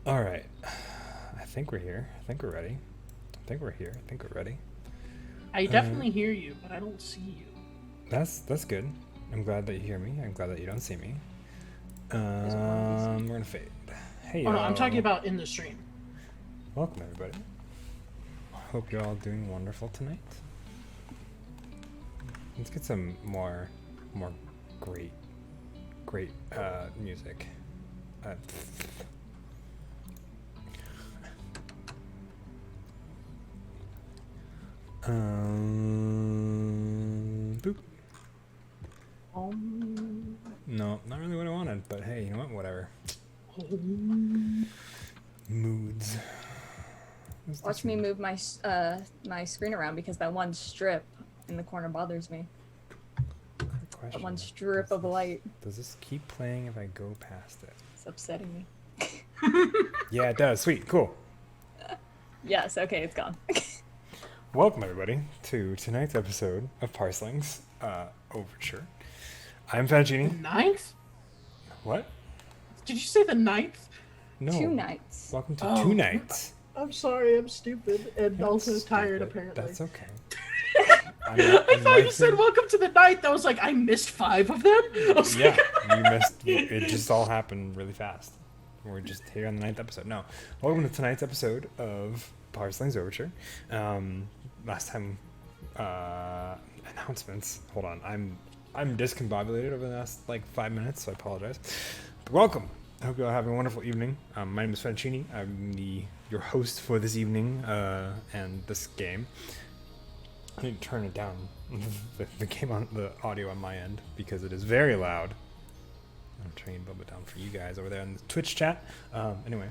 All right. I think we're here. I think we're ready. I think we're here. I think we're ready. I definitely hear you, but I don't see you. That's good. I'm glad that you hear me. I'm glad that you don't see me. We're gonna fade. Hey Oh no, I'm talking yo. about in the stream. Welcome everybody. Hope you're all doing wonderful tonight. Let's get some more great music. Uh, boop. No, not really what I wanted, but hey, you know what? Whatever. Moods. Watch me move my my screen around because that one strip in the corner bothers me. That one strip of light. Does this keep playing if I go past it? It's upsetting me. Yeah, it does. Sweet. Cool. Yes, okay, it's gone. Welcome, everybody, to tonight's episode of Parselings Overture. I'm Fettuccine. The 9th? What? Did you say the 9th? No. 2 nights. Welcome to 2 nights. I'm sorry, I'm stupid and You're also stupid. tired apparently. That's okay. I thought you said welcome to the 9th. I was like, I missed 5 of them? Yeah, you missed. It just all happened really fast. We're just here on the 9th episode. No, welcome to tonight's episode of Parselings Overture. Last time, announcements. Hold on, I'm discombobulated over the last like 5 minutes, so I apologize. But welcome. I hope you all having a wonderful evening. My name is Fettuccine. I'm your host for this evening and this game. I need to turn it down, the game on the audio on my end, because it is very loud. I'm trying to bump it down for you guys over there in the Twitch chat. Anyway,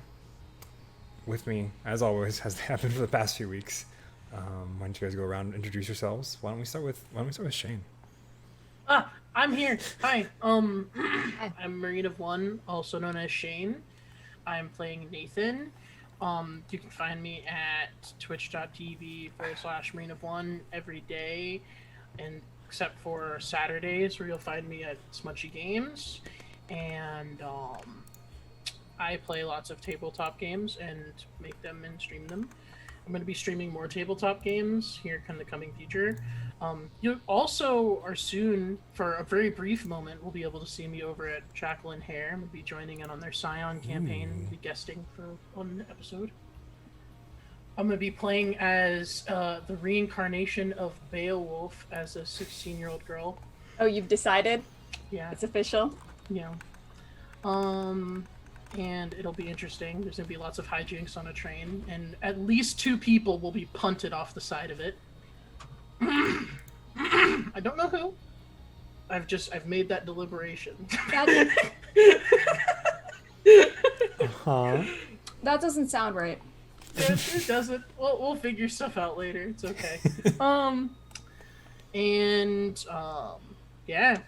with me, as always, has happened for the past few weeks. Why don't you guys go around and introduce yourselves? Why don't we start with Shane? I'm here. Hi. I'm Marine of One, also known as Shane. I'm playing Nathan. You can find me at twitch.tv/Marine of One every day, and except for Saturdays where you'll find me at Smudgy Games. And I play lots of tabletop games and make them and stream them. I'm going to be streaming more tabletop games here in the coming future. You also are soon, for a very brief moment, will be able to see me over at Jacqueline Hare. I'm going to be joining in on their Scion campaign and be guesting for one episode. I'm going to be playing as the reincarnation of Beowulf as a 16-year-old girl. Oh, you've decided? Yeah. It's official? Yeah. And it'll be interesting. There's going to be lots of hijinks on a train, and at least 2 people will be punted off the side of it. I don't know who. I've made that deliberation. That doesn't sound right. It doesn't. We'll figure stuff out later. It's okay. Yeah.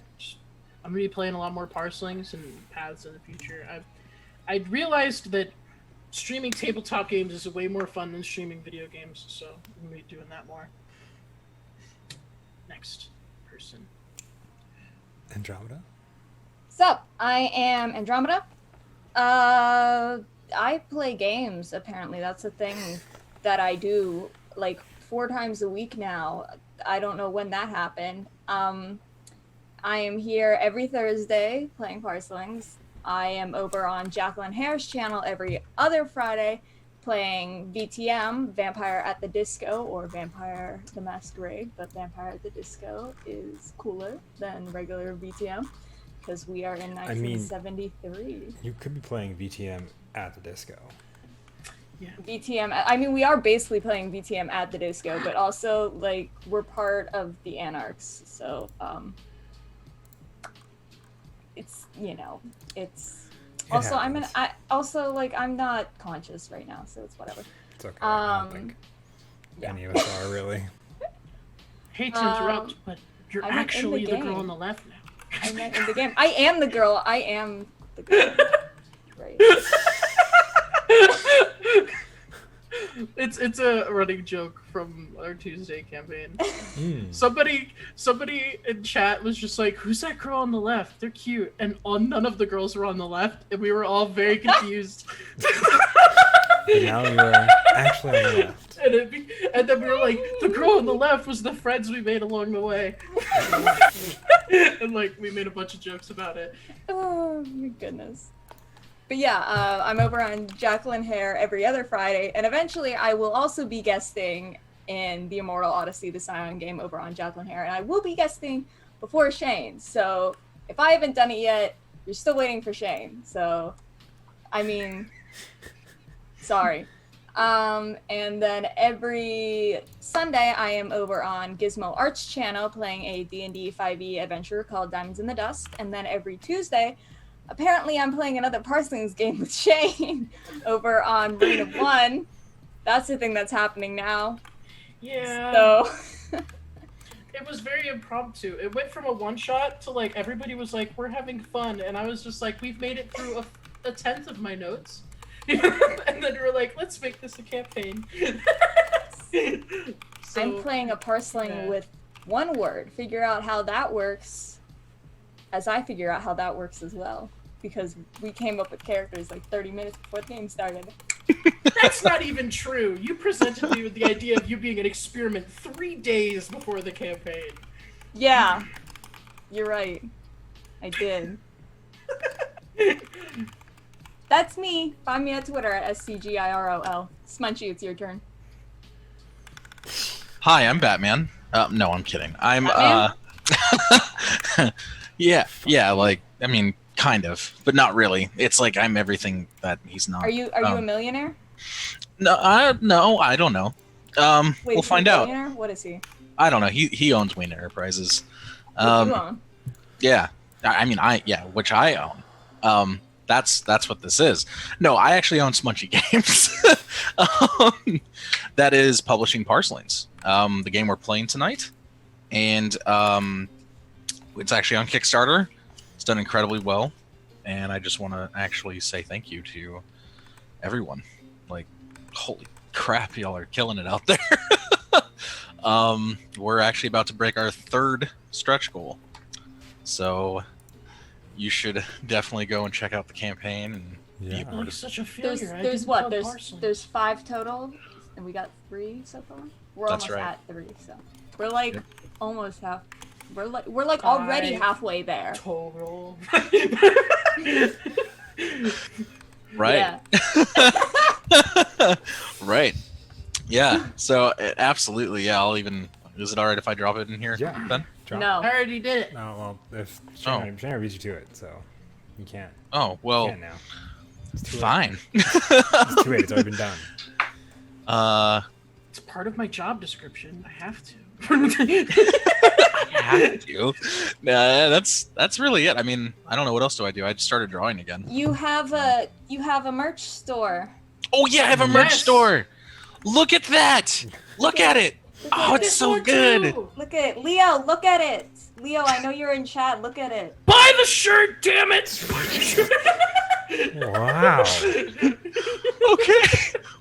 I'm gonna be playing a lot more Parselings and Paths in the future. I realized that streaming tabletop games is way more fun than streaming video games, so I'm gonna be doing that more. Next person. Andromeda? Sup, I am Andromeda. I play games, apparently. That's a thing that I do, like, 4 times a week now. I don't know when that happened. I am here every Thursday playing Parselings. I am over on Jacqueline Hare's channel every other Friday playing VTM, Vampire at the Disco, or Vampire the Masquerade, but Vampire at the Disco is cooler than regular VTM because we are in 1973. You could be playing VTM at the disco. Yeah. VTM, I mean, we are basically playing VTM at the disco, but also, like, we're part of the Anarchs, so, it's, you know, it's... Also, I'm not conscious right now, so it's whatever. It's okay. I don't think any of us are, really. Hate to interrupt, but you're actually the girl on the left now. I meant in the game. I am the girl. I am the girl. Right. It's a running joke from our Tuesday campaign. Somebody in chat was just like, "Who's that girl on the left? They're cute." And none of the girls were on the left, and we were all very confused. But now you are actually on the left. And then we were like, the girl on the left was the friends we made along the way. And like, we made a bunch of jokes about it. Oh my goodness. But yeah, I'm over on Jacqueline Hare every other Friday, and eventually I will also be guesting in the Immortal Odyssey, the Scion game over on Jacqueline Hare, and I will be guesting before Shane. So if I haven't done it yet, you're still waiting for Shane. So, I mean, sorry. And then every Sunday I am over on Gizmo Arts channel playing a D&D 5e adventure called Diamonds in the Dust. And then every Tuesday, apparently I'm playing another Parselings game with Shane over on Marine of One. That's the thing that's happening now. Yeah. So it was very impromptu. It went from a one-shot to like everybody was like, we're having fun. And I was just like, we've made it through a tenth of my notes. And then we were like, let's make this a campaign. So, I'm playing a parseling with one word. Figure out how that works as I figure out how that works as well. Because we came up with characters like 30 minutes before the game started. That's not even true. You presented me with the idea of you being an experiment 3 days before the campaign. Yeah, you're right. I did. That's me. Find me on Twitter at SCGIROL. Smunchy, it's your turn. Hi, I'm Batman. No, I'm kidding. I'm Batman? yeah, like I mean, kind of, but not really. It's like I'm everything that he's not. Are you a millionaire? No, I don't know. Wait, We'll is he find a out. millionaire? What is he? I don't know. He owns Wayne Enterprises. What do you own? Yeah, which I own. That's what this is. No, I actually own Smunchy Games. That is publishing Parselings, the game we're playing tonight, and it's actually on Kickstarter. It's done incredibly well, and I just want to actually say thank you to everyone. Like, holy crap, y'all are killing it out there. We're actually about to break our 3rd stretch goal, so you should definitely go and check out the campaign and be a part You're of such a failure. There's 5 total, and we got 3 so far. We're That's almost right. at 3, so we're like Yep. almost half. We're like already halfway there. Total. right. Yeah. Right. Yeah. So absolutely. Yeah. I'll even. Is it all right if I drop it in here? Yeah. Then. Drop. No. I already did it. No, well, if Shane beat you to it, so you can't. Oh well. You can't now. It's too late. Fine. It's too late. It's already been done. It's part of my job description. I have to. I have to. Nah, that's really it. I mean, I don't know what else do I do. I just started drawing again. You have a merch store. Oh yeah, I have a merch Yes. store. Look at that. Look at it. Oh, it's so One good. too. Look at it. Leo, look at it. Leo, I know you're in chat. Look at it. Buy the shirt, damn it! Wow. Okay.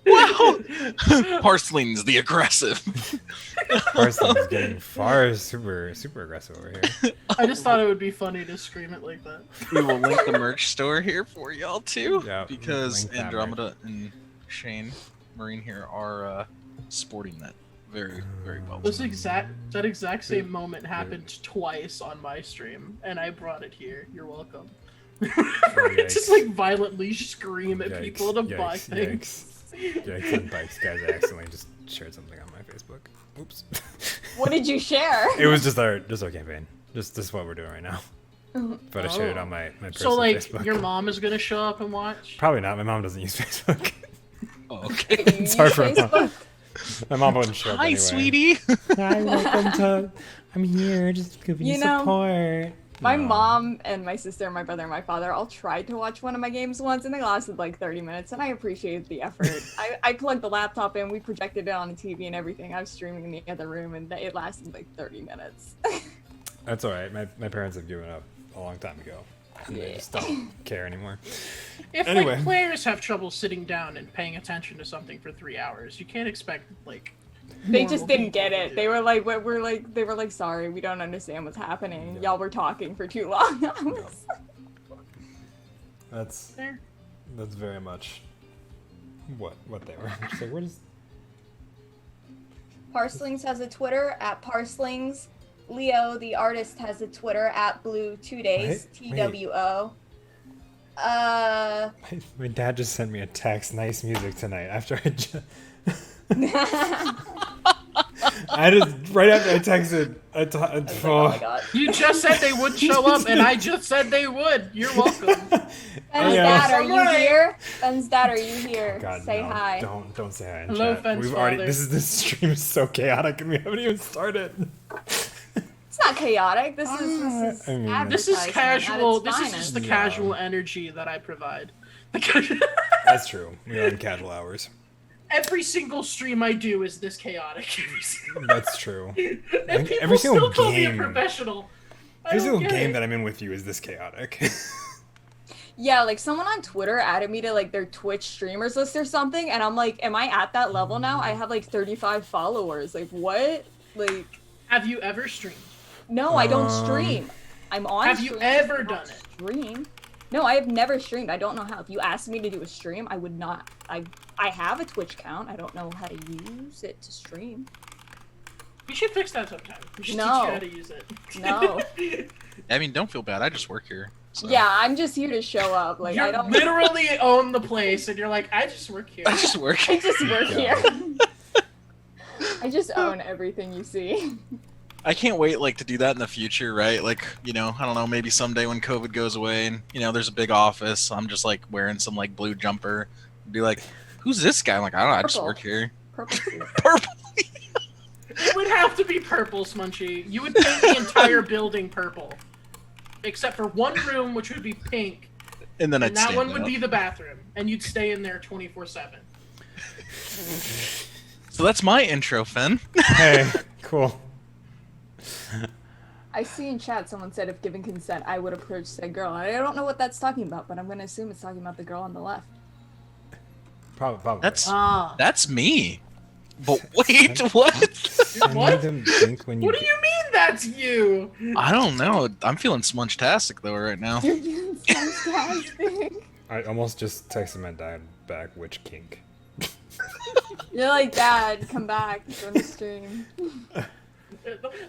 Wow. Parselings the aggressive. Parsons getting super aggressive over here. I just thought it would be funny to scream it like that. We will link the merch store here for y'all too, Yeah, because link that Andromeda and Shane Marine here are sporting that very well. That exact same moment happened twice on my stream, and I brought it here. You're welcome. Just like violently scream at people to buy things. Yikes on bikes, guys! I accidentally just shared something on my Facebook. Oops. What did you share? It was just our campaign. Just this is what we're doing right now. But I shared it on my personal So like, Facebook. your mom is gonna show up and watch? Probably not. My mom doesn't use Facebook. Oh, okay. It's hard for my mom. My mom wouldn't show up Hi, anyway. sweetie. Hi, welcome to. I'm here, just giving you support. My No. mom and my sister, my brother, and my father all tried to watch one of my games once, and they lasted like 30 minutes, and I appreciated the effort. I plugged the laptop in, we projected it on the TV and everything. I was streaming in the other room, and it lasted like 30 minutes. That's alright. My parents have given up a long time ago. And they just don't care anymore. If Anyway. like players have trouble sitting down and paying attention to something for 3 hours, you can't expect like. They normal just didn't people get to it. do They were like, sorry, we don't understand what's happening. Y'all were talking for too long. That's There. very much what they were. She's like, where does? Parselings has a Twitter at Parselings. Leo, the artist, has a Twitter at Blue 2 Days TWO. My dad just sent me a text. Nice music tonight. After I just. I just right after I texted. Oh my god. You just said they would show up, and I just said they would. You're welcome. Ben's dad, are you here? Ben's dad, are you here? God, Say no, hi. Don't say hi. In Hello, chat. Fence We've already. father. This stream is so chaotic, and we haven't even started. It's not chaotic. This is I mean, This is advertisement at casual. its This is finest. just the Yeah. casual energy that I provide. That's true. We are in casual hours. Every single stream I do is this chaotic. That's true. And people Every single still call me a game- professional. I Every don't single get game it. that I'm in with you is this chaotic. Yeah, like someone on Twitter added me to like their Twitch streamers list or something, and I'm like, am I at that level now? I have like 35 followers. Like what? Like Have you ever streamed? no, I don't stream. I'm on. Have you stream, ever I don't done it? Stream? No, I have never streamed. I don't know how. If you asked me to do a stream, I would not. I have a Twitch account. I don't know how to use it to stream. We should fix that sometime. We should teach No. you how to use it. No. I mean, don't feel bad. I just work here. So. Yeah, I'm just here to show up. Like You I don't. literally own the place, and you're like, I just work here. I just work. I just work Yeah. here. I just own everything you see. I can't wait like to do that in the future, right? Like, you know, I don't know, maybe someday when COVID goes away and, you know, there's a big office, I'm just like wearing some like blue jumper. Be like, who's this guy? I'm like, I don't know, I just Purple. work here. Purple suit. Purple. It would have to be purple, Smunchy. You would paint the entire building purple. Except for one room, which would be pink. And then I'd And that stand one would up. be the bathroom. And you'd stay in there 24/7. So that's my intro, Finn. Hey, cool. I see in chat someone said if given consent, I would approach said girl. I don't know what that's talking about, but I'm gonna assume it's talking about the girl on the left. Probably. That's Ah. that's me. But wait, what? Send What? them think when you What do you mean that's you? I don't know. I'm feeling smudge-tastic though right now. You're being fantastic. I almost just texted my dad back, which kink. You're like, Dad, come back, join the stream.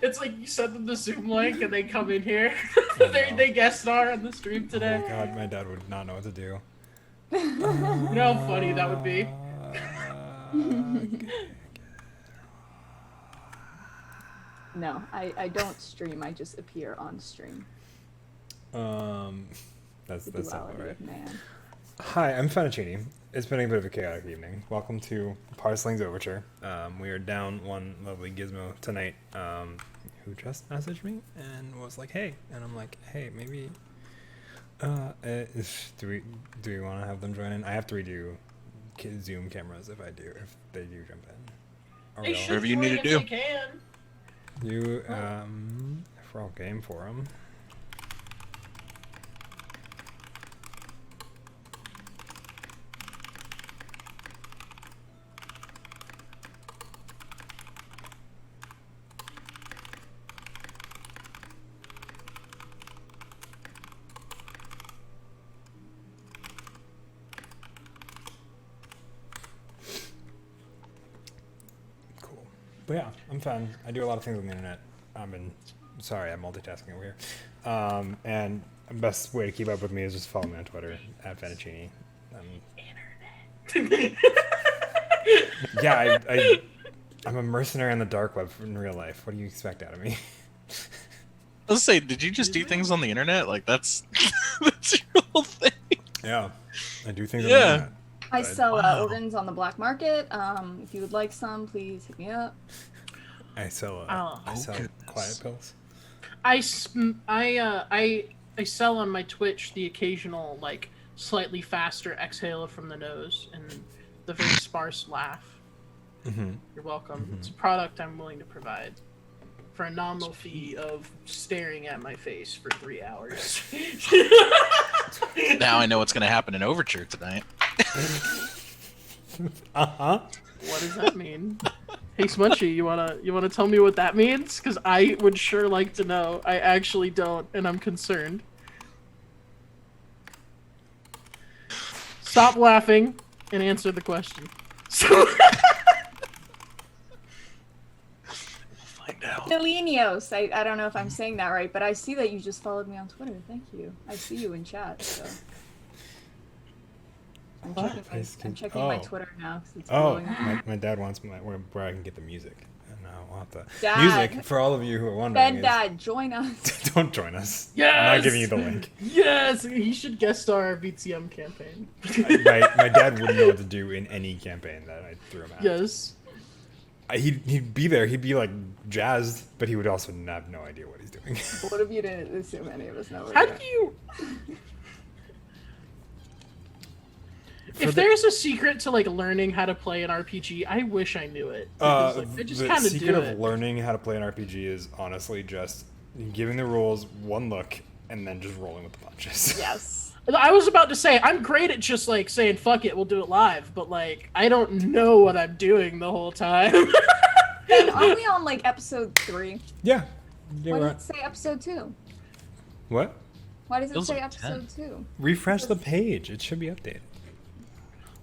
It's like you send them the Zoom link and they come in here. Oh, they guest star on the stream today. Oh god, my dad would not know what to do. You know how funny that would be? No, I don't stream. I just appear on stream. That's The that's not duality right. of man. Hi, I'm Fettuccine. It's been a bit of a chaotic evening. Welcome to Parselings Overture. We are down one lovely gizmo tonight, who just messaged me and was like, "Hey," and I'm like, "Hey, maybe, do we want to have them join in? I have to redo Zoom cameras if they do jump in. Or They will. should Whatever you join need to if do. they can. You if we're all game for them. Cool. But yeah, I'm fun. I do a lot of things on the internet. Sorry, I'm multitasking over here. And the best way to keep up with me is just follow me on Twitter at Fettuccine. Yeah, I'm a mercenary on the dark web in real life. What do you expect out of me? Let's say, did you just do things on the internet? Like that's that's your whole thing. Yeah, I do things Yeah. on the internet. I But sell Wow. organs on the black market. If you would like some, please hit me up. I sell Oh. goodness. quiet pills. I sell on my Twitch the occasional like slightly faster exhale from the nose and the very sparse laugh. Mm-hmm. You're welcome. It's a product I'm willing to provide for a nominal fee of staring at my face for 3 hours. Now I know what's gonna happen in Overture tonight. Uh-huh. What does that mean? Hey Smunchy, you wanna tell me what that means? Because I would sure like to know. I actually don't, and I'm concerned. Stop laughing. and answer the question. So Find out. Delinios. I don't know if I'm saying that right, but I see that you just followed me on Twitter. Thank you. I see you in chat, so. I'm checking my Oh. Twitter now because it's Oh, blowing up. my dad wants where I can get the music. And I'll have to. Dad. Music, for all of you who are wondering, Ben is- Dad, join us. don't join us. yes, I'm not giving you the link. Yes, he should guest star our VTM campaign. My dad wouldn't know what to do in any campaign that I threw him at. Yes. He'd be there. He'd be like jazzed, but he would also have no idea what he's doing. What if you didn't assume any of us know? How do you? If there's a secret to like learning how to play an RPG, I wish I knew it. Because, like, I just the kind of secret do of it. learning how to play an RPG is honestly just giving the rules one look and then just rolling with the punches. Yes. I was about to say I'm great at just like saying "fuck it, we'll do it live," but like I don't know what I'm doing the whole time. Ben, aren't we on like episode 3? Yeah. Yeah, Why we're does it say episode 2? What? Why does it Feels say like episode 2? Refresh the page. It should be updated.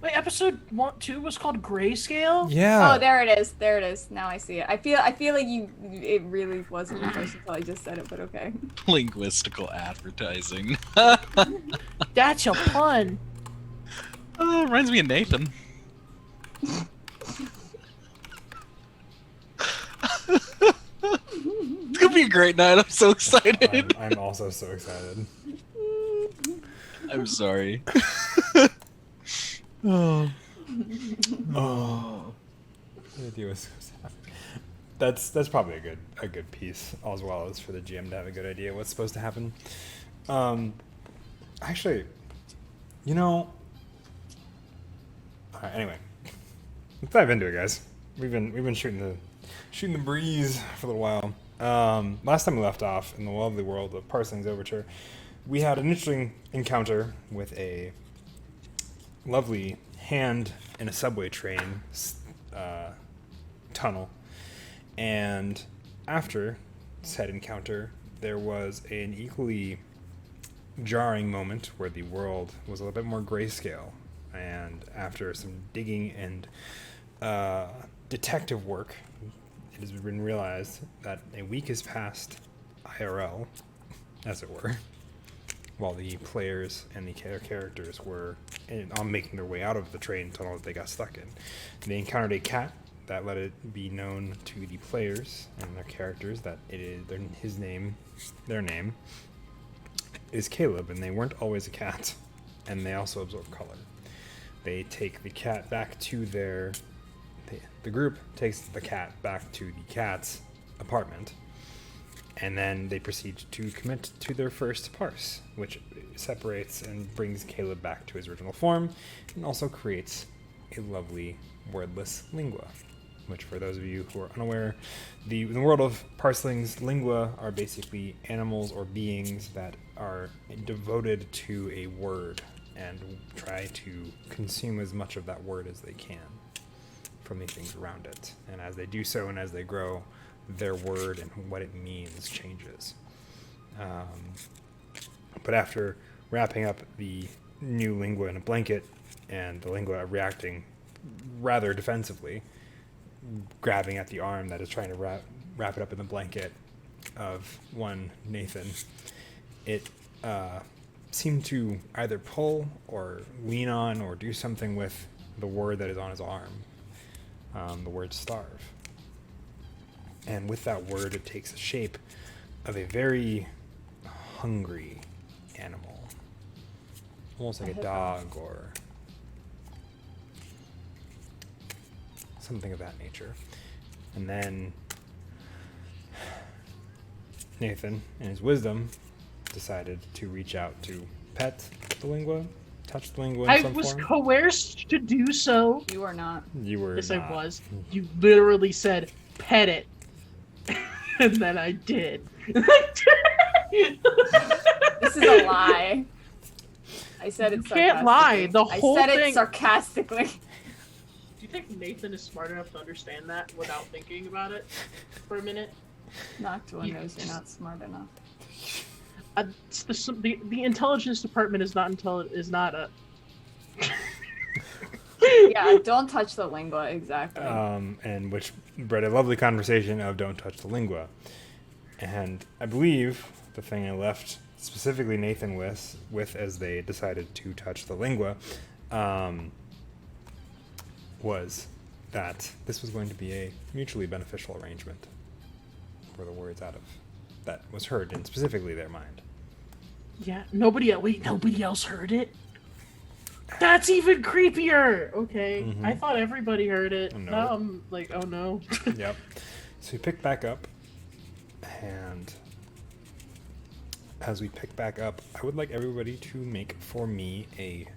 Wait, episode 2 was called Grayscale. Yeah. Oh, there it is. There it is. Now I see it. I feel like it really wasn't refreshed until I just said it, but okay. Linguistical advertising. That's a pun. Oh, reminds me of Nathan. It's gonna be a great night. I'm so excited. I'm also so excited. I'm sorry. Oh. That's probably a good piece, as well as for the GM to have a good idea what's supposed to happen. Actually, you know. All right, anyway, let's dive into it, guys. We've been shooting the breeze for a little while. Last time we left off in the lovely world of Parselings Overture, we had an interesting encounter with a lovely hand in a subway train tunnel, and after said encounter there was an equally jarring moment where the world was a little bit more grayscale, and after some digging and detective work, it has been realized that a week has passed IRL, as it were, while the players and the characters were on making their way out of the train tunnel that they got stuck in. They encountered a cat that let it be known to the players and their characters that it is their name is Caleb, and they weren't always a cat, and they also absorb color. They take the cat back to the group takes the cat back to the cat's apartment, and then they proceed to commit to their first parse, which separates and brings Caleb back to his original form, and also creates a lovely wordless lingua, which, for those of you who are unaware, in the world of Parselings, lingua are basically animals or beings that are devoted to a word and try to consume as much of that word as they can from the things around it. And as they do so and as they grow, their word and what it means changes. But after wrapping up the new lingua in a blanket, and the lingua reacting rather defensively, grabbing at the arm that is trying to wrap it up in the blanket of one Nathan, it seemed to either pull or lean on or do something with the word that is on his arm, the word starve. And with that word, it takes the shape of a very hungry animal, almost like a dog or something of that nature. And then Nathan, in his wisdom, decided to reach out to pet the lingua, touch the lingua in I some was form. coerced to do so. You are not. You were Yes, not. I was. You literally said, pet it. And then I did. This is a lie. I said it You can't lie. The whole I said thing- it sarcastically. Do you think Nathan is smart enough to understand that without thinking about it for a minute? Noctua knows you're not smart enough. The intelligence department is not a. Yeah, don't touch the lingua, exactly. And which bred a lovely conversation of don't touch the lingua. And I believe the thing I left specifically Nathan with as they decided to touch the lingua was that this was going to be a mutually beneficial arrangement. Were the words out of that was heard in specifically their mind. Yeah, nobody else heard it? That's even creepier! Okay, Mhm. I thought everybody heard it. Oh, no. Now I'm like, oh no. Yep. So we pick back up, and as we pick back up, I would like everybody to make for me a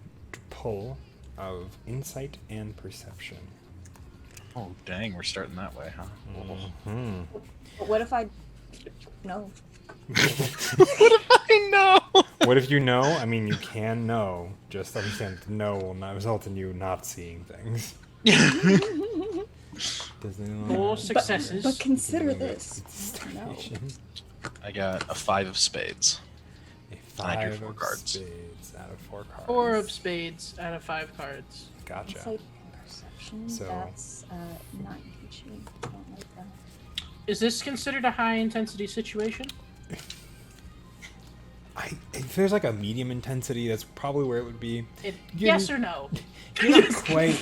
pull of insight and perception. Oh, dang, we're starting that way, huh? Hmm. But what if I... No. What if I know? What if you know? I mean, you can know. Just understand that no will not result in you not seeing things. More successes. But consider this. No. A I got a 5 of spades. I drew five 4 of cards. spades out of 4 cards. 4 of spades out of 5 cards. Gotcha. Insight and perception, So- that's 9 teaching. I don't like that. Is this considered a high intensity situation? If there's like a medium intensity, that's probably where it would be. Yes or no? You're not quite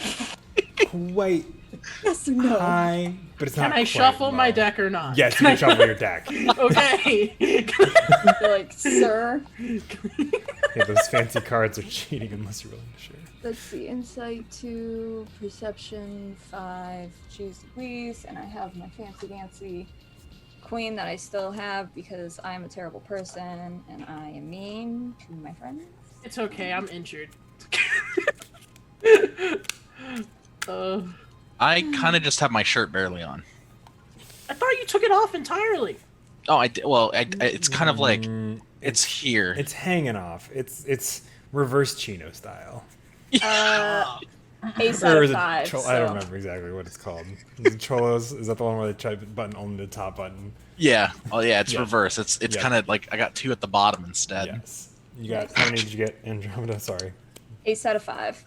Yes or no? high, but it's not Can I quite shuffle my low. deck or not? Yes, you can shuffle your deck. Okay. You're like, sir. Yeah, those fancy cards are cheating unless you're willing to share. Let's see, insight 2, perception 5, choose the please, and I have my fancy dancy queen that I still have because I'm a terrible person and I am mean to my friends. It's okay, I'm injured. I kind of just have my shirt barely on. I thought you took it off entirely. Oh, I did. Well, it's kind of like Mm, it's here. It's hanging off. It's reverse chino style. Ace Or out is of it 5. I don't so- remember exactly what it's called. Is it Cholos? Is that the one where they try to button only the top button? Yeah. Oh, yeah. It's Yeah. reverse. It's Yeah. kind of like I got 2 at the bottom instead. Yes. You got how many did you get, Andromeda? Sorry. Ace out of 5.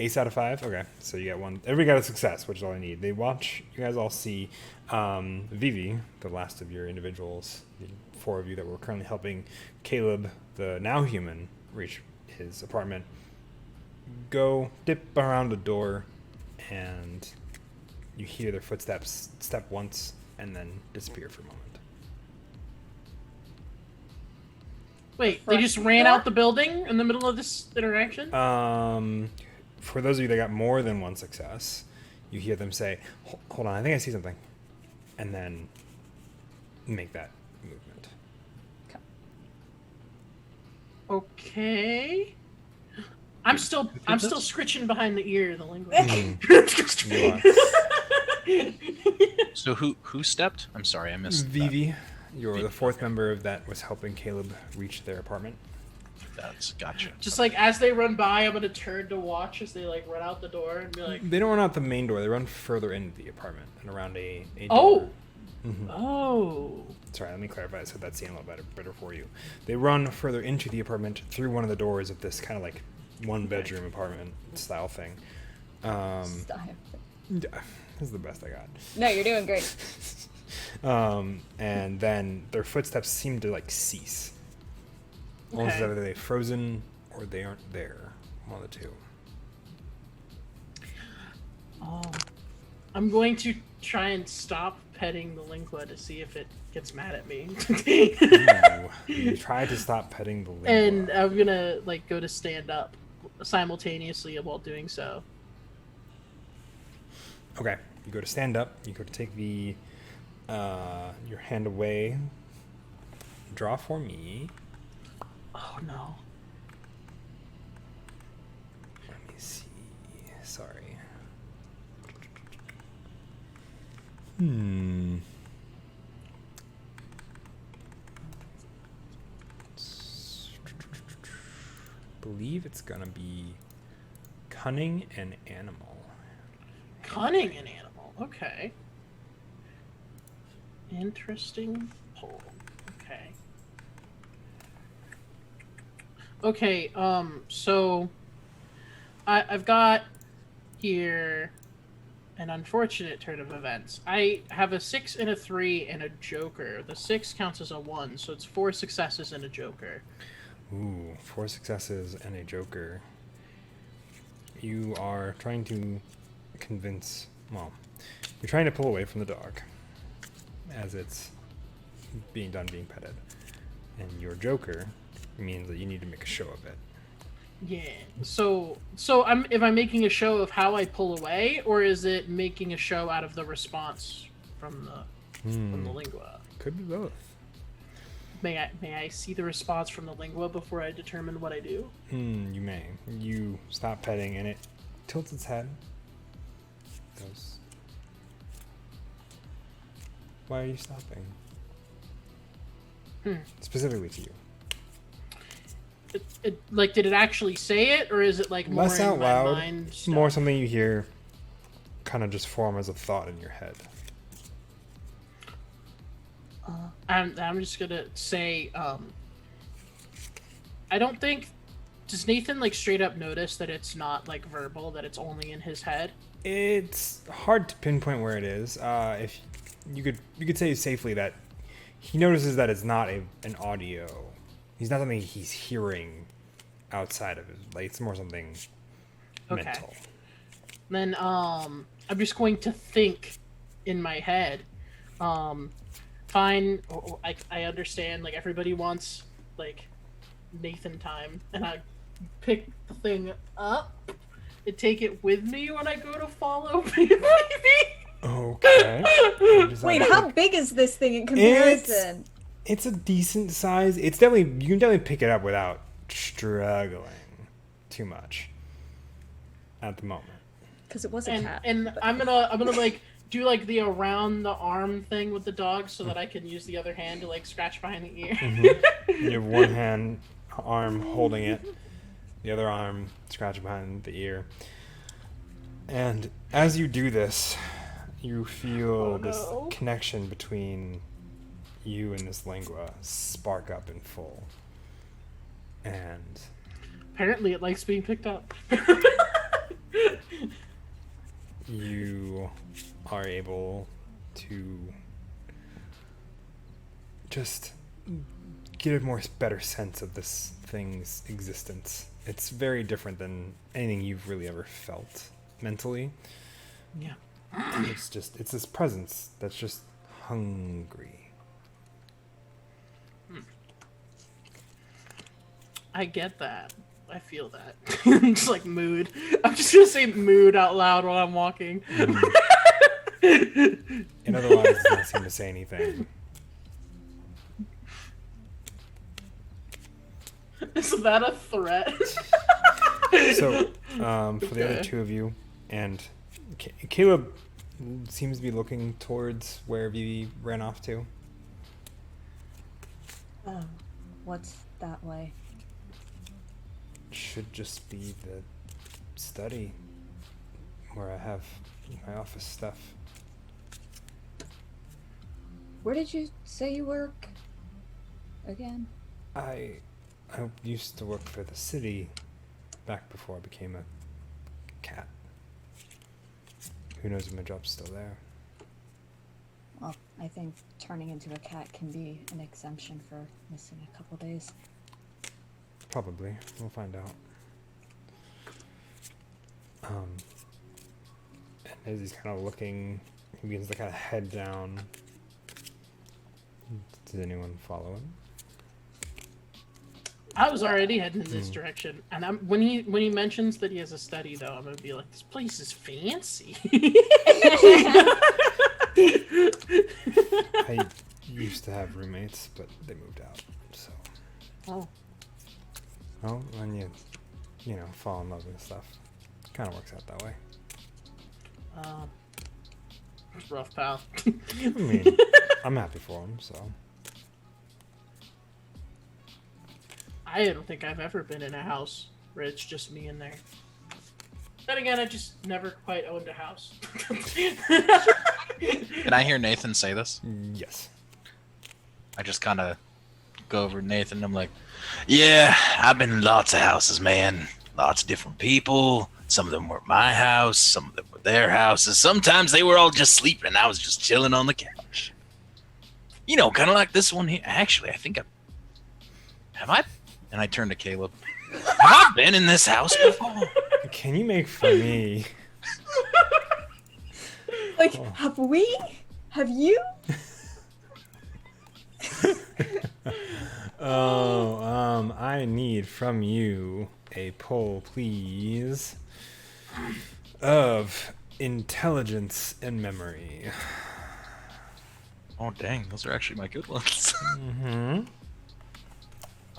Ace out of 5? Okay, so you got one. Everybody got a success, which is all I need. They watch, you guys all see Vivi, the last of your individuals, the 4 of you that were currently helping Caleb, the now human, reach his apartment, go dip around a door, and you hear their footsteps step once and then disappear for a moment. Wait, they just ran out the building in the middle of this interaction? For those of you that got more than one success, you hear them say, Hold on, I think I see something," and then make that movement. Okay. I'm still scritching behind the ear the lingua. You are. So who stepped? I'm sorry, I missed Vivi, you're Vivi, the 4th okay. member of that was helping Caleb reach their apartment. That's gotcha. Just like as they run by, I'm gonna turn to watch as they like run out the door and be like, They don't run out the main door; they run further into the apartment and around a "Oh, door. Mhm. oh." Sorry, let me clarify so that's a little better for you. They run further into the apartment through one of the doors of this kind of like 1-bedroom apartment style thing. Style. Yeah, this is the best I got. No, you're doing great. And then their footsteps seem to like cease. Almost as Okay. either they've frozen or they aren't there. One of the two. Oh. I'm going to try and stop petting the lingua to see if it gets mad at me. Ooh, you try to stop petting the lingua. And I'm gonna like go to stand up simultaneously while doing so. Okay, you go to stand up. You go to take the your hand away. Draw for me. Oh no. Let me see. Sorry. Believe it's gonna be cunning and animal. Cunning an animal. Okay. Interesting poll. Okay. Okay, so I've got here an unfortunate turn of events. I have a 6 and a 3 and a joker. The 6 counts as a 1, so it's 4 successes and a joker. Ooh, 4 successes and a joker. You are trying to convince... Well, you're trying to pull away from the dog as it's being petted. And your joker means that you need to make a show of it. Yeah. So am I making a show of how I pull away, or is it making a show out of the response from the lingua? Could be both. May I see the response from the lingua before I determine what I do? You may. You stop petting and it tilts its head. Goes. Why are you stopping? Specifically to you. Like, did it actually say it, or is it like more Less in out my loud, mind stuff? more something you hear kind of just form as a thought in your head. I'm just gonna say, I don't think. Does Nathan like straight up notice that it's not like verbal, that it's only in his head? It's hard to pinpoint where it is. If you could say safely that he notices that it's not an audio. He's not something he's hearing outside of it. Like, it's more something mental. Then I'm just going to think in my head. Fine. I understand. Like, everybody wants like Nathan time, and I pick the thing up and take it with me when I go to follow people. Okay. Wait, how big is this thing in comparison? It's a decent size. You can definitely pick it up without struggling too much at the moment. Because it was a cat. And I'm gonna like do like the around the arm thing with the dog so that I can use the other hand to like scratch behind the ear. Mm-hmm. You have one arm holding it, the other arm scratching behind the ear. And as you do this, you feel this connection between you and this lingua spark up in full. And apparently it likes being picked up. You are able to just get a better sense of this thing's existence. It's very different than anything you've really ever felt mentally. Yeah. And it's this presence that's just hungry. I get that. I feel that. Just like mood. I'm just gonna say mood out loud while I'm walking. And otherwise, it doesn't seem to say anything. Is that a threat? So, for the other two of you, and Caleb seems to be looking towards where Vivi ran off to. Oh, what's that way? Should just be the study where I have my office stuff. Where did you say you work again? I used to work for the city back before I became a cat. Who knows if my job's still there? Well, I think turning into a cat can be an exemption for missing a couple days. Probably. We'll find out. And as he's kind of looking, he begins to kind of head down. Does anyone follow him? I was already heading in this direction, and when he mentions that he has a study, though, I'm gonna be like, "This place is fancy." I used to have roommates, but they moved out. So. Oh. Well, when you know, fall in love with stuff, kind of works out that way. It's rough, pal. I mean, I'm happy for him, so. I don't think I've ever been in a house where it's just me in there. Then again, I just never quite owned a house. Can I hear Nathan say this? Yes. I just kind of go over to Nathan and I'm like, yeah, I've been in lots of houses, man. Lots of different people, Some of them were my house, some of them were their houses. Sometimes they were all just sleeping and I was just chilling on the couch. You know, kind of like this one here. Actually, I think have I? And I turned to Caleb. Have I been in this house before? Can you make for me? Like, have we? Have you? I need from you a poll, please, of intelligence and memory. Oh, dang. Those are actually my good ones. Mm-hmm.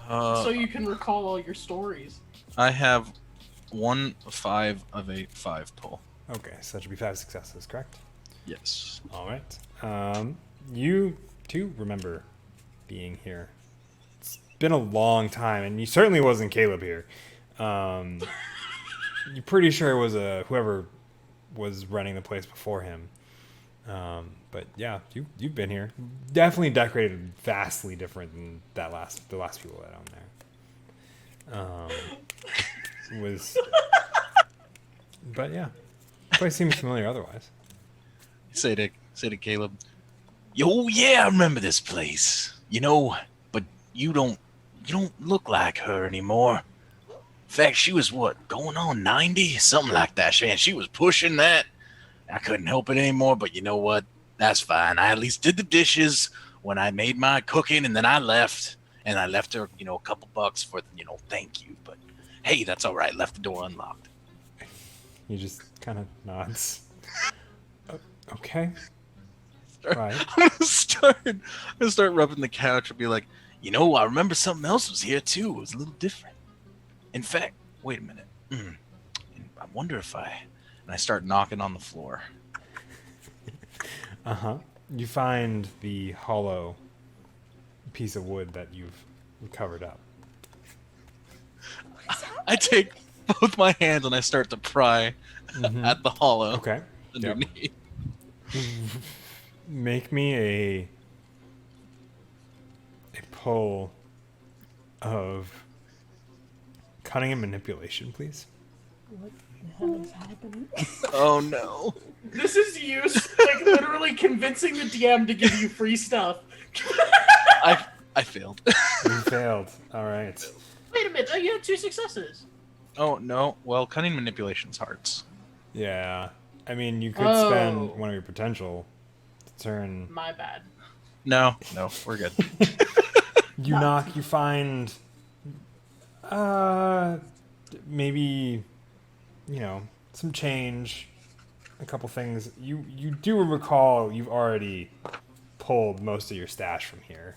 So you can recall all your stories. I have 1 5 of a 5 pull. Okay, so that should be 5 successes, correct? Yes. All right. You too remember being here. It's been a long time, and you certainly wasn't Caleb here. You're pretty sure it was whoever was running the place before him. But yeah, you've been here. Definitely decorated vastly different than the last people that on there. But yeah, place seems familiar otherwise. Say to Caleb, yo, yeah, I remember this place. You know, but you don't look like her anymore. In fact, she was what, going on 90? Something like that. Man, she was pushing that. I couldn't help it anymore, but you know what? That's fine. I at least did the dishes when I made my cooking, and then I left. And I left her, a couple bucks for, thank you. But hey, that's all right. Left the door unlocked. He just kind of nods. Okay. Right. I'm gonna start rubbing the couch and be like, I remember something else was here too. It was a little different. In fact, wait a minute. I wonder if and I start knocking on the floor. You find the hollow piece of wood that you've covered up. I take both my hands and I start to pry at the hollow. Okay. Underneath. Yep. Make me a pull of cunning and manipulation, please. What the hell is happening? Oh no. This is you, like, literally convincing the DM to give you free stuff. I failed. You failed. All right. Wait a minute, you had 2 successes. Oh no. Well, cunning manipulation's hearts. Yeah. I mean, you could spend one of your potential to turn. My bad. No, we're good. You knock. You find. Maybe, some change. A couple things. You do recall you've already pulled most of your stash from here,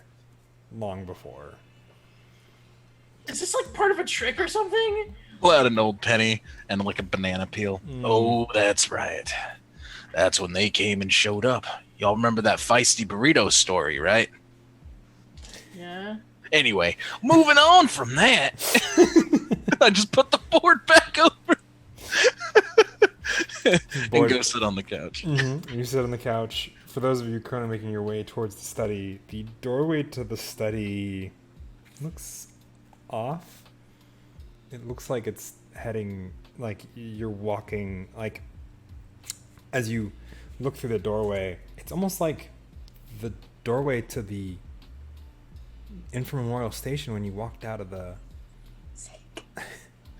long before. Is this like part of a trick or something? Pull out an old penny and like a banana peel. Oh, that's right. That's when they came and showed up. Y'all remember that feisty burrito story, right? Yeah. Anyway, moving on from that, I just put the board back over and go sit on the couch. Mm-hmm. You sit on the couch. For those of you currently making your way towards the study, the doorway to the study looks off. It looks like it's heading, like you're walking, like as you look through the doorway, it's almost like the doorway to the Inframemorial Station when you walked out of the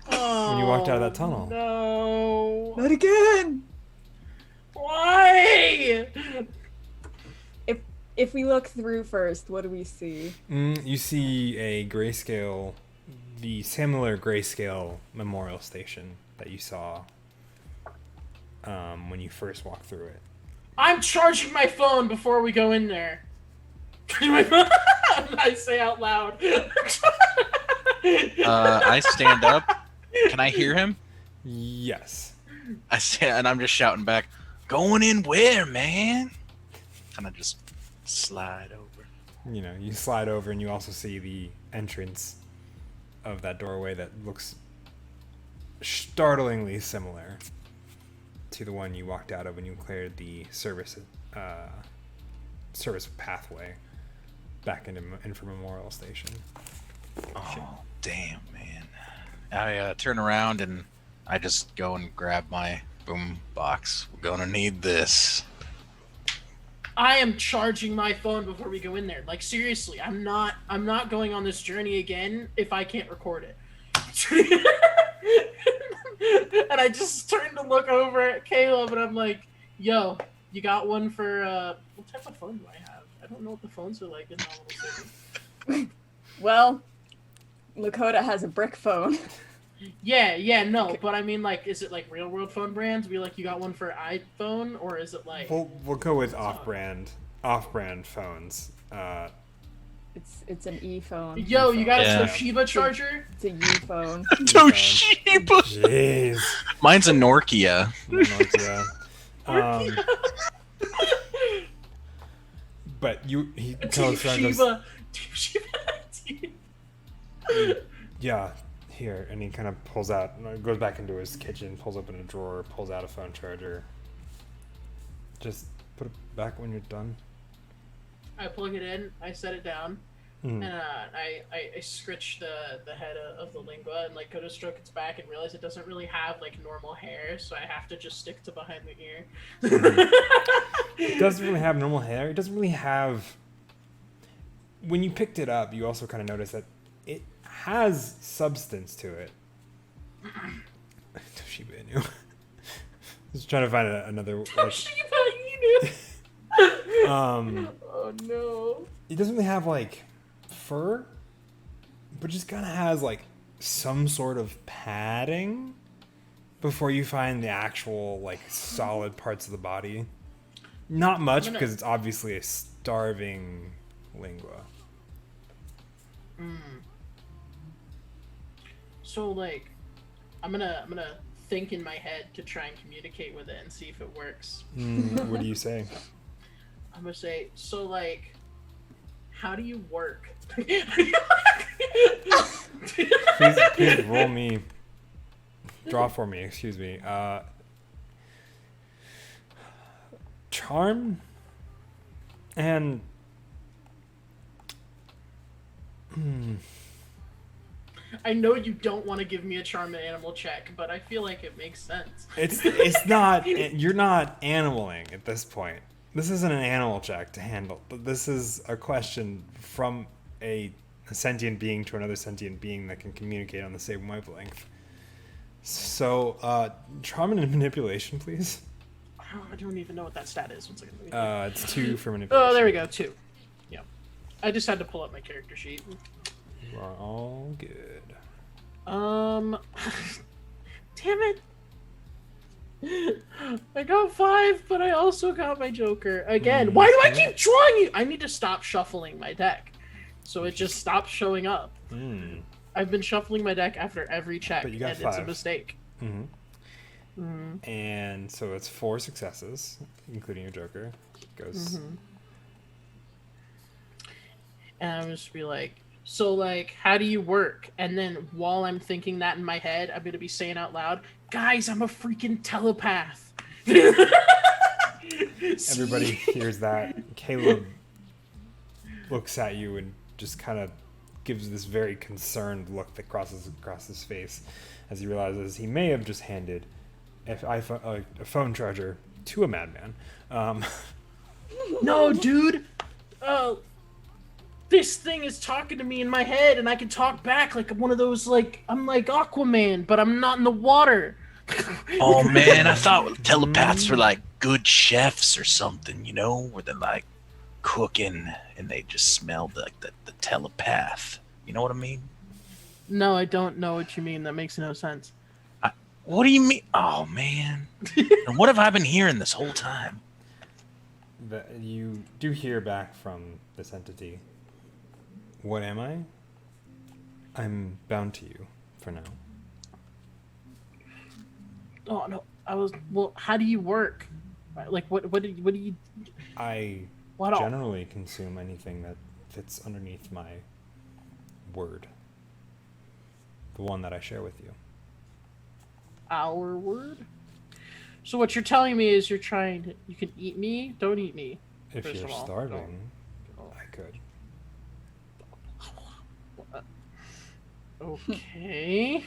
when you walked out of that tunnel. No. Not again! Why? If we look through first, what do we see? You see a grayscale, the similar grayscale memorial station that you saw when you first walked through it. I'm charging my phone before we go in there. I say out loud. I stand up. Can I hear him? Yes. I stand and I'm just shouting back, "Going in where, man?" Kind of just slide over. You slide over and you also see the entrance of that doorway that looks startlingly similar to the one you walked out of when you cleared the service pathway back into Inframemorial Station. Oh, damn, man. I turn around and I just go and grab my boom box. We're gonna need this. I am charging my phone before we go in there. Like seriously, I'm not going on this journey again if I can't record it. And I just turned to look over at Caleb and I'm like, yo, you got one for what type of phone do I have? I don't know what the phones are like in my little city. Well, Lakota has a brick phone. Yeah, no, but I mean, like, is it like real world phone brands? Be like, you got one for iPhone, or is it like? We'll go with off-brand phones. It's an E phone. Yo, you got Yeah. a Toshiba charger? It's a U phone. Toshiba. Jeez. Mine's a Nokia. Nokia. But he tells around goes, Toshiba. yeah, here, and he kind of pulls out, goes back into his kitchen, pulls open a drawer, pulls out a phone charger. Just put it back when you're done. I plug it in. I set it down, and I scritch the head of the lingua and like go to stroke its back and realize it doesn't really have like normal hair, so I have to just stick to behind the ear. It doesn't really have normal hair. It doesn't really have. When you picked it up, you also kind of notice that it has substance to it. Toshiba Inu. Just trying to find another. Like, Toshiba Inu. Oh no. It doesn't really have like fur, but just kind of has like some sort of padding before you find the actual like solid parts of the body. Not much because it's obviously a starving lingua. So like, I'm gonna think in my head to try and communicate with it and see if it works. What do you say? I'm gonna say, so like, how do you work? Please roll me. Draw for me. Excuse me. Charm and I know you don't want to give me a charm and animal check, but I feel like it makes sense. it's not. You're not animaling at this point. This isn't an animal check to handle. This is a question from a sentient being to another sentient being that can communicate on the same wavelength. So, charm and manipulation, please. I don't even know what that stat is. 1 second. It's 2 for manipulation. Oh, there we go. 2. Yeah. I just had to pull up my character sheet. You are all good. Damn it. I got 5, but I also got my Joker. Again, why do I keep drawing you? I need to stop shuffling my deck. So it just stops showing up. I've been shuffling my deck after every check, But you got and 5. it's a mistake. And so it's 4 successes, including your Joker. Goes. And I'm just be like, so like, how do you work? And then while I'm thinking that in my head, I'm gonna be saying out loud, guys, I'm a freaking telepath. Everybody hears that. Caleb looks at you and just kind of gives this very concerned look that crosses across his face as he realizes he may have just handed a phone charger to a madman. No, dude. This thing is talking to me in my head, and I can talk back like I'm one of those, like, I'm like Aquaman, but I'm not in the water. Oh man, I thought telepaths were like good chefs or something, you know, where they're like cooking and they just smelled like the telepath. You know what I mean? No, I don't know what you mean. That makes no sense. What do you mean? Oh man. And what have I been hearing this whole time? You do hear back from this entity. What am I? I'm bound to you for now. Oh no, well, how do you work? Like, what do you? I What all? generally consume anything that fits underneath my word. The one that I share with you. Our word? So what you're telling me is you can eat me? Don't eat me. If First you're of all, starving, don't. I could. Okay.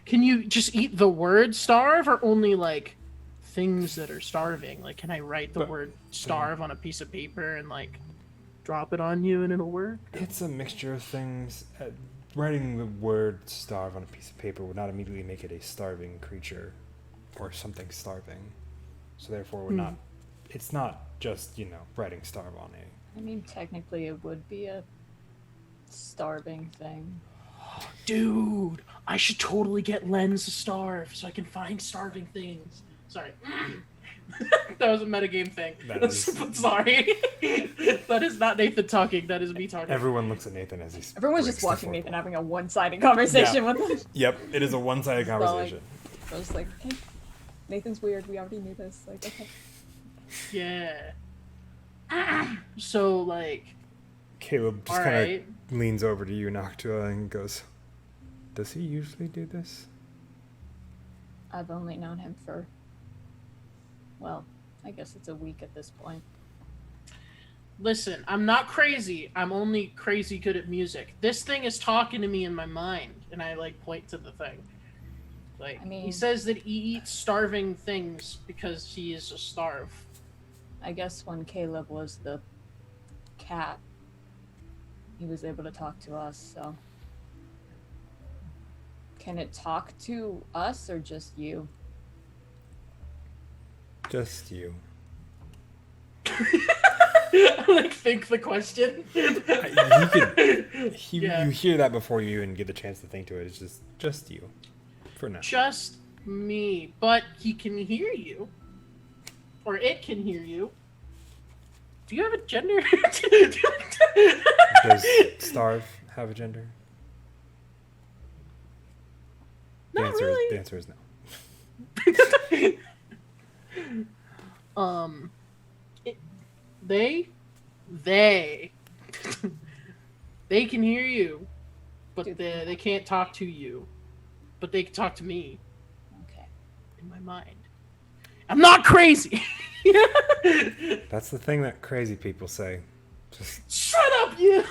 Can you just eat the word starve, or only like things that are starving? Like, can I write the word starve on a piece of paper and like drop it on you and it'll work? It's a mixture of things. Writing the word starve on a piece of paper would not immediately make it a starving creature or something starving. So therefore, would not. It's not just, writing starve on a. I mean, technically, it would be a starving thing. Dude, I should totally get Lens to starve so I can find starving things. Sorry. That was a metagame thing. Sorry. That is not Nathan talking. That is me talking. Everyone looks at Nathan as he's. Everyone's just watching Nathan having a one-sided conversation with him. Yep, it is a one-sided conversation. I was like, okay, Nathan's weird. We already knew this. Like, okay. Yeah. So, like... Caleb just kind of leans over to you, Noctua, and goes, does he usually do this? I've only known him for... Well, I guess it's a week at this point. Listen, I'm not crazy. I'm only crazy good at music. This thing is talking to me in my mind, and I, like, point to the thing. Like, he says that he eats starving things because he is a starve. I guess when Caleb was the cat, he was able to talk to us, so... Can it talk to us, or just you? Just you. Like, think the question. You hear that before you even get the chance to think to it. It's just you. For now. Just me. But he can hear you. Or it can hear you. Do you have a gender? Does Starve have a gender? Not really. The answer is no. They can hear you, but they can't talk to you. But they can talk to me. Okay. In my mind. I'm not crazy! That's the thing that crazy people say. Just shut up, you!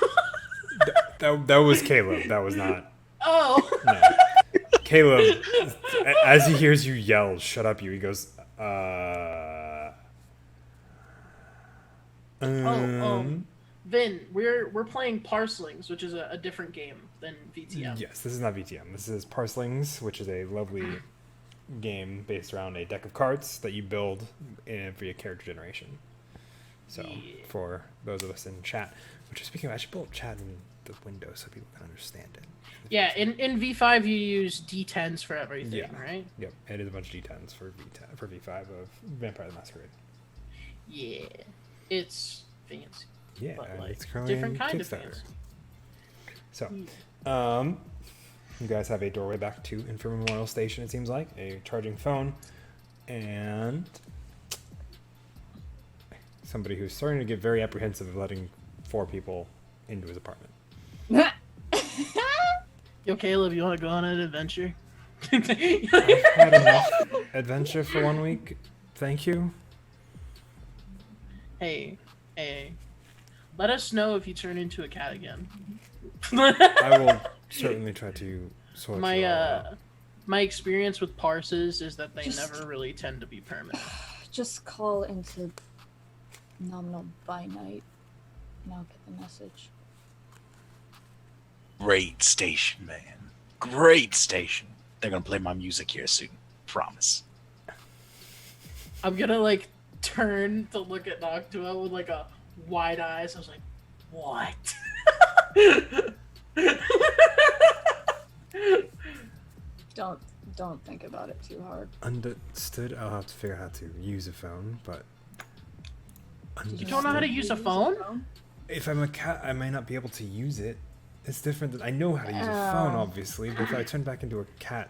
that was Caleb. That was not. Oh. No. Caleb, as he hears you yell, "Shut up, you!" He goes, Vin, we're playing Parselings, which is a different game than VTM. Yes, this is not VTM. This is Parselings, which is a lovely game based around a deck of cards that you build for your character generation. So, for those of us in chat, which is speaking of, I should pull up chat in the window so people can understand it. Yeah, in V5 you use D10s for everything, right? Yep, it is a bunch of D10s for V5 of Vampire the Masquerade. Yeah, it's fancy. Yeah, but, like, it's currently different in kind Kickstarter. of fancy. So, you guys have a doorway back to Infirm Memorial Station, it seems like, a charging phone, and somebody who's starting to get very apprehensive of letting 4 people into his apartment. Yo, Caleb, you want to go on an adventure? I've had enough adventure for 1 week. Thank you. Hey. Let us know if you turn into a cat again. I will certainly try to sort you all out. My experience with parses is that they never really tend to be permanent. Just call into nominal by night, and I'll get the message. Great station, man. Great station. They're gonna play my music here soon. Promise. I'm gonna, like, turn to look at Noctua with, like, a wide eyes. I was like, what? Don't think about it too hard. Understood. I'll have to figure out how to use a phone, but... You don't know how to use a phone? If I'm a cat, I may not be able to use it. It's different. I know how to use a phone, obviously, but if I turn back into a cat,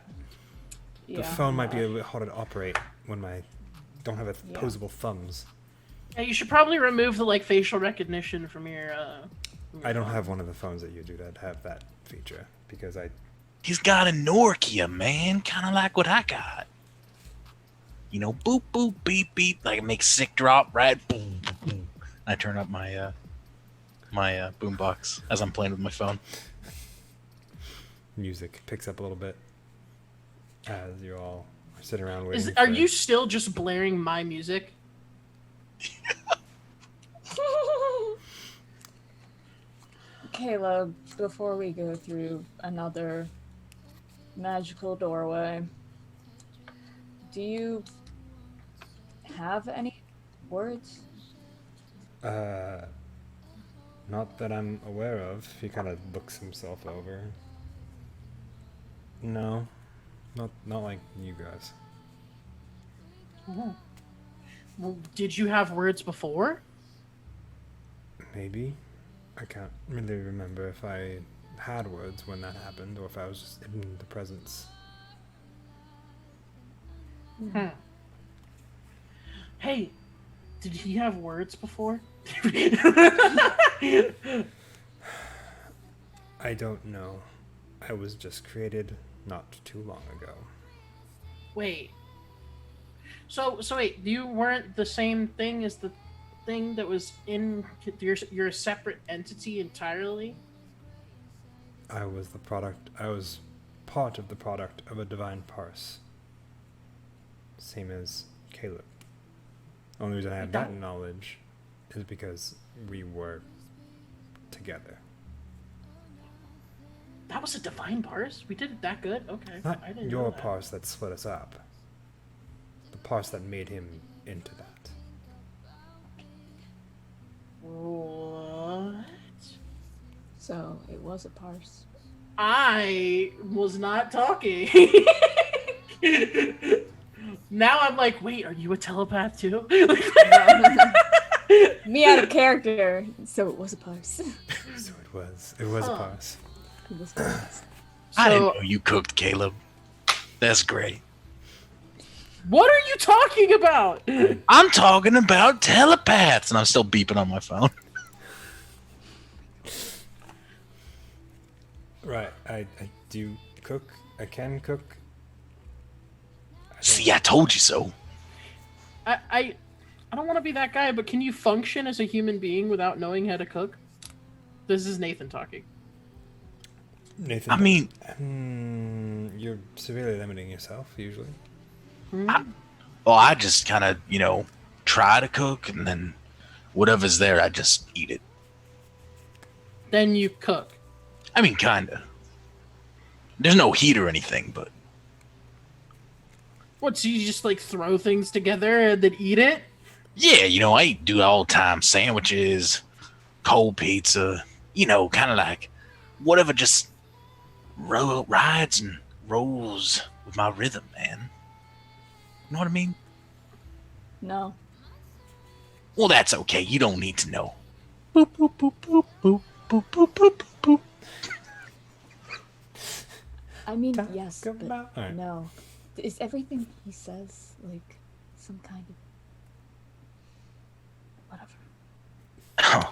the phone might be a bit harder to operate when I don't have opposable thumbs. Yeah, you should probably remove the, like, facial recognition from your I don't have one of the phones that you do that have that feature, because He's got a Nokia, man. Kind of like what I got. You know, boop, boop, beep, beep. Like, it makes sick drop, right? Boom, boom, boom. I turn up my boombox as I'm playing with my phone. Music picks up a little bit. as you all are sitting around waiting. Are you still just blaring my music? Caleb, before we go through another magical doorway, do you have any words? Not that I'm aware of. He kind of looks himself over. No, not like you guys. Oh. Well, did you have words before? Maybe. I can't really remember if I had words when that happened or if I was just in the presence. Hey, did he have words before? I don't know. I was just created not too long ago. Wait. So wait, you weren't the same thing as the thing that was in you're a separate entity entirely? I was part of the product of a divine parse. Same as Caleb. Only reason I have that knowledge is because we were together. That was a divine parse? We did it that good? Okay. Not I didn't your know that. parse that split us up. The parse that made him into that. What? So it was a parse. I was not talking. Now I'm like, wait, are you a telepath too? Me out of character, so it was a parse. So it was. It was a parse. It was a parse. I didn't So, know you cooked, Caleb. That's great. what are you talking about? I'm talking about telepaths, and I'm still beeping on my phone. Right. I do cook. I can cook. See, I told you so. I don't want to be that guy, but can you function as a human being without knowing how to cook? This is Nathan talking. Nathan. I mean, you're severely limiting yourself usually. I just kind of, try to cook, and then whatever's there, I just eat it. Then you cook. I mean, kinda. There's no heat or anything, but What, so you just like throw things together and then eat it? yeah, I do all the time sandwiches, cold pizza, kind of like whatever just rides and rolls with my rhythm, man. You know what I mean? No. Well, that's okay. You don't need to know. Boop, boop, boop, boop, boop, boop, boop, boop, boop. I mean, yes, Talk but about- Alright. no. Is everything he says like some kind of whatever?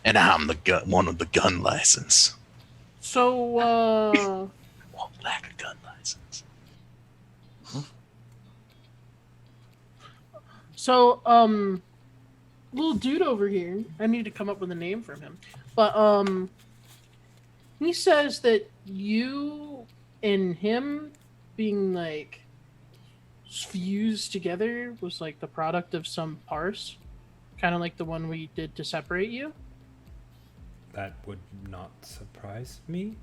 And I'm the one with the gun license. So, Well, lack of gun license. So, little dude over here, I need to come up with a name for him. But, he says that you and him being, like, fused together was, like, the product of some parse. Kind of like the one we did to separate you. That would not surprise me.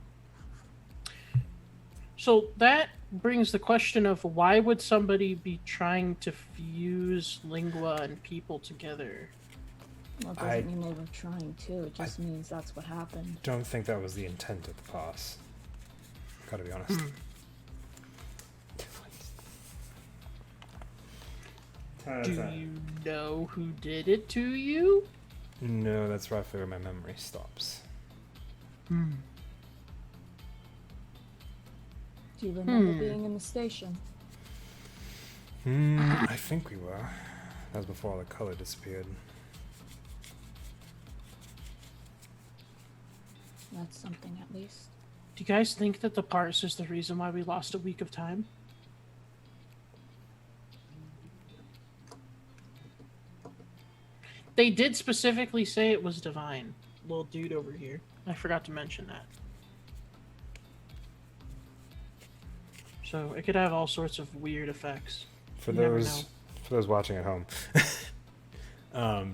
So that brings the question of why would somebody be trying to fuse lingua and people together? Well, it doesn't mean they were trying to. It just means that's what happened. Don't think that was the intent of the parse. Gotta be honest. Do you know who did it to you? No, that's roughly where my memory stops. Do you remember being in the station? I think we were. That was before all the color disappeared. That's something, at least. Do you guys think that the parse is the reason why we lost a week of time? They did specifically say it was divine. Little dude over here. I forgot to mention that. so it could have all sorts of weird effects. For You never those watching at home,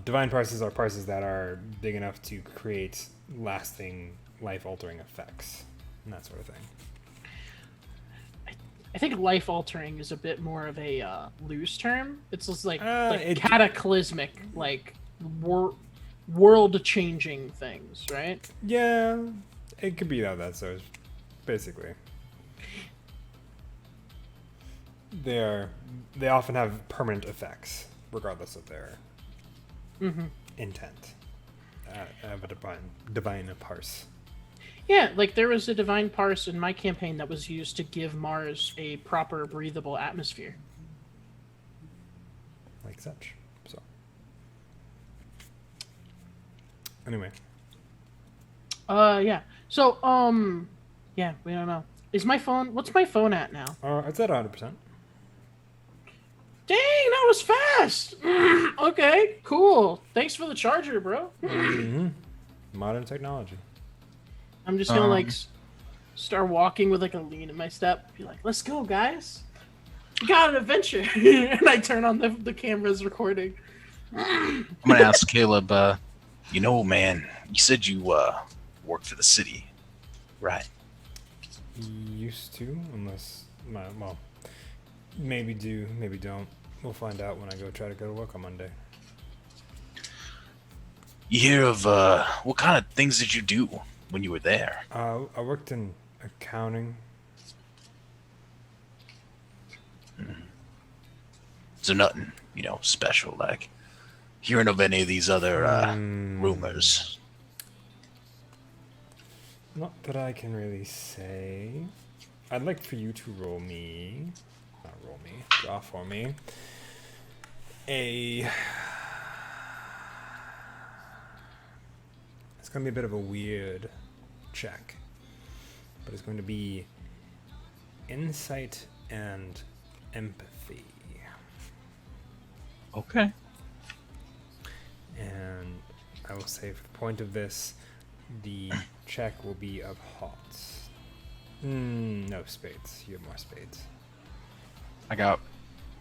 divine parses are parses that are big enough to create lasting, life-altering effects and that sort of thing. I think life-altering is a bit more of a loose term. It's just like it- cataclysmic, like world-changing things, right? Yeah, it could be that sort, basically. They often have permanent effects, regardless of their intent. Of a divine parse. Yeah, like there was a divine parse in my campaign that was used to give Mars a proper breathable atmosphere. Like such. So. Anyway. Yeah. So, yeah, we don't know. What's my phone at now? It's at 100%. Dang, that was fast! Okay, cool. Thanks for the charger, bro. Modern technology. I'm just gonna, like, start walking with, like, a lean in my step. Be like, let's go, guys. We got an adventure. And I turn on the camera's recording. I'm gonna ask Caleb. Man, you said you work for the city, right? Used to, unless maybe do, maybe don't. We'll find out when I try to go to work on Monday. You hear of what kind of things did you do when you were there? I worked in accounting. So nothing, special, like hearing of any of these other rumors. Not that I can really say. I'd like for you to draw for me. It's going to be a bit of a weird check, but it's going to be insight and empathy. Okay. And I will say for the point of this, the check will be of hearts. No spades. You have more spades. I got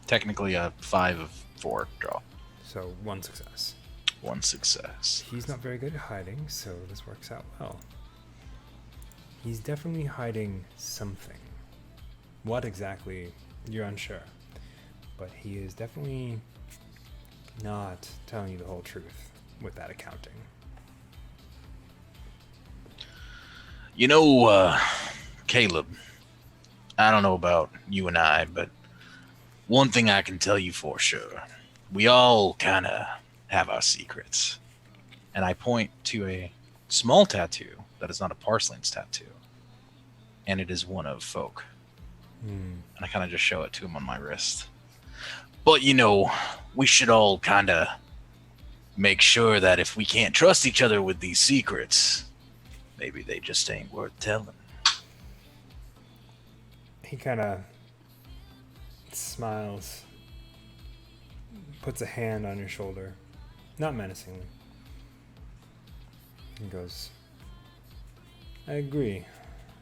technically a 5 of 4 draw. So 1 success. 1 success. He's not very good at hiding, so this works out well. He's definitely hiding something. What exactly, you're unsure. But he is definitely not telling you the whole truth with that accounting. Caleb, I don't know about you and I, but one thing I can tell you for sure. We all kind of have our secrets. And I point to a small tattoo that is not a Parselings tattoo. And it is one of Folk. And I kind of just show it to him on my wrist. But, we should all kind of make sure that if we can't trust each other with these secrets, maybe they just ain't worth telling. He kind of smiles, puts a hand on your shoulder, not menacingly. He goes, I agree.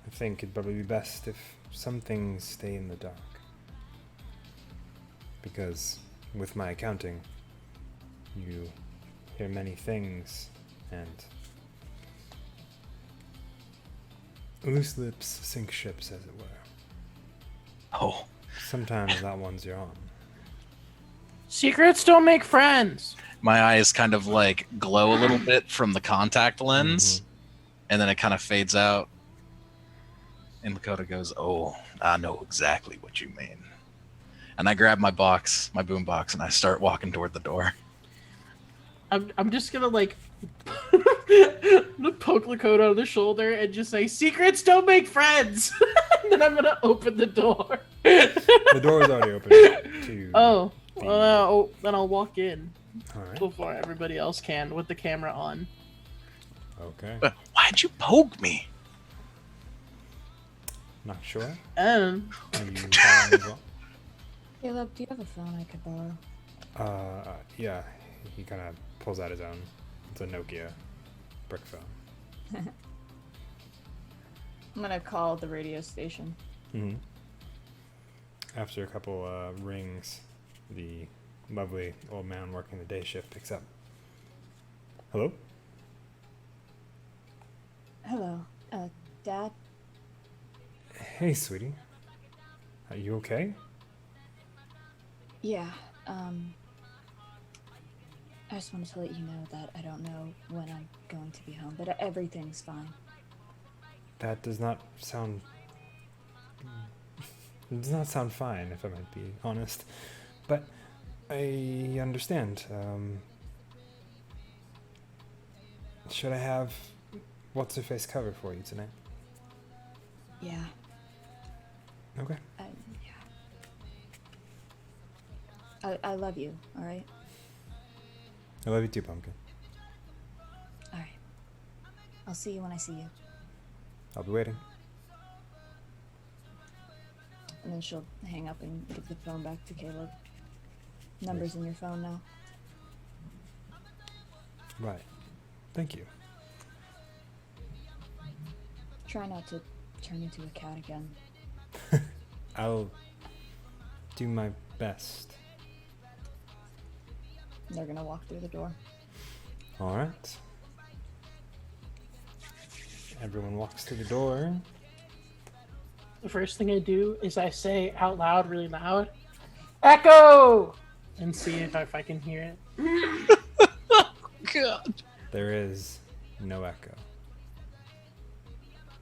I think it'd probably be best if some things stay in the dark. Because with my accounting, you hear many things, and loose lips sink ships, as it were. Oh, Sometimes that one's your own. Secrets don't make friends. my eyes kind of like glow a little bit from the contact lens, and then it kind of fades out. And Lakota goes, "Oh, I know exactly what you mean." And I grab my boom box, and I start walking toward the door. I'm just gonna like I'm gonna poke Lakota on the shoulder and just say, "Secrets don't make friends." And then I'm gonna open the door. The door is already open to. Oh, well, then I'll walk in All right. before everybody else can with the camera on. Okay. But why'd you poke me? Not sure. And Are you following as well? Caleb, do you have a phone I could borrow? Yeah. He kind of pulls out his own. It's a Nokia brick phone. I'm gonna call the radio station. Mm-hmm. After a couple rings, the lovely old man working the day shift picks up. Hello? Hello, Dad. Hey, sweetie. Are you okay? Yeah, I just wanted to let you know that I don't know when I'm going to be home, but everything's fine. That does not sound... It does not sound fine, if I might be honest. But I understand. Should I have What's-Her-Face cover for you tonight? Yeah, Okay. yeah. I love you, alright? I love you too, Pumpkin. Alright. I'll see you when I see you. I'll be waiting. And then she'll hang up and give the phone back to Caleb. Number's in your phone now. Right. Thank you. Try not to turn into a cat again. I'll do my best. They're gonna walk through the door. All right. Everyone walks through the door. The first thing I do is I say out loud, really loud, "Echo!" and see if I can hear it. God. There is no echo.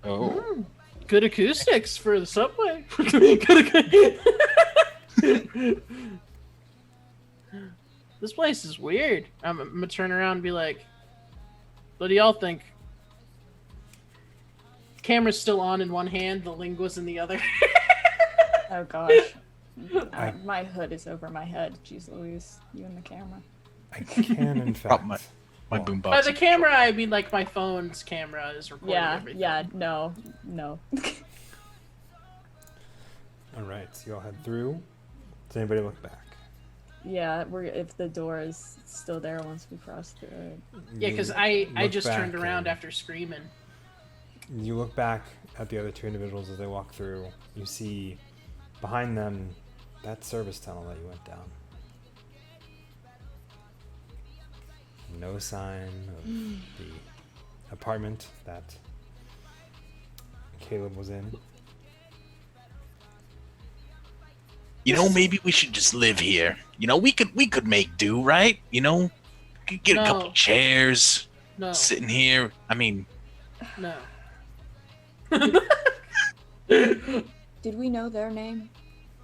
Oh. Good acoustics for the subway. Good This place is weird. I'm gonna turn around and be like, "What do y'all think?" Camera's still on in one hand, the lingua's in the other. Oh gosh. I- My hood is over my head. Jeez Louise. You and the camera. I can, in fact. My Well, boombox. By the camera, I mean like my phone's camera is recording everything. No. All right. So you all head through. Does anybody look back? Yeah, if the door is still there once we cross through it. Yeah, because You I look just turned back around and after screaming. You look back at the other two individuals as they walk through. You see behind them that service tunnel that you went down. No sign of the apartment that Caleb was in. You know, maybe we should just live here. You know, we could make do, right? You know, could get a No. couple chairs, No, sitting here. I mean, no. Did we know their name?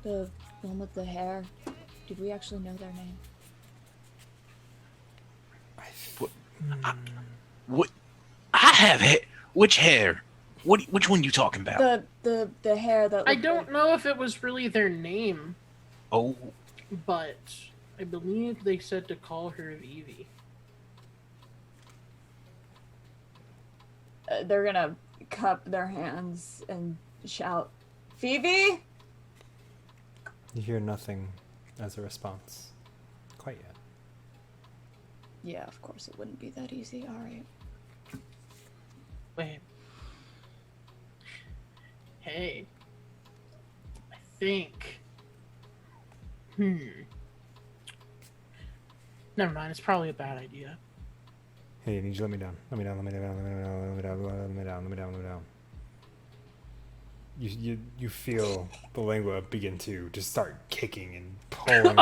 The one with the hair? Did we actually know their name? what? I have hair. Which hair? Which one you talking about? The hair that I looked don't like- know if it was really their name, Oh, but I believe they said to call her Vivi. They're gonna cup their hands and shout, "Phoebe!" You hear nothing as a response. Quite yet. Yeah, of course it wouldn't be that easy. All right. Wait. Hey. I think. Never mind, it's probably a bad idea. Hey, I need you to let me down. Let me down, let me down, let me down, let me down, let me down, let me down, let me down. You feel the lingua begin to just start kicking and pulling.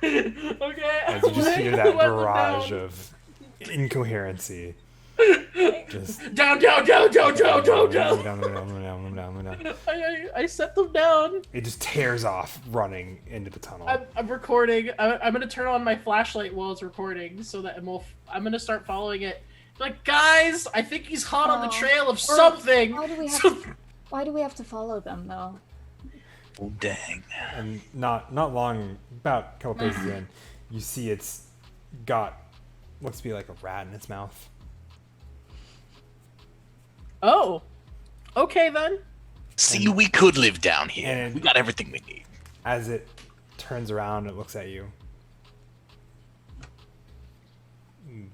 Okay. As you just hear that Let them barrage down. of incoherency. Just Down. let me down, let me down, let me down, let me down, let me down, let me down. I set them down. It just tears off running into the tunnel. I'm recording. I'm gonna turn on my flashlight while it's recording, so that I'm gonna start following it. Like, guys, I think he's hot on the Oh. trail of something. Why do we have to follow them though? oh dang. And not long, about a couple paces in, you see it's got looks to be like a rat in its mouth. Oh, okay then. See, we could live down here. And- We got everything we need. As it turns around, it looks at you.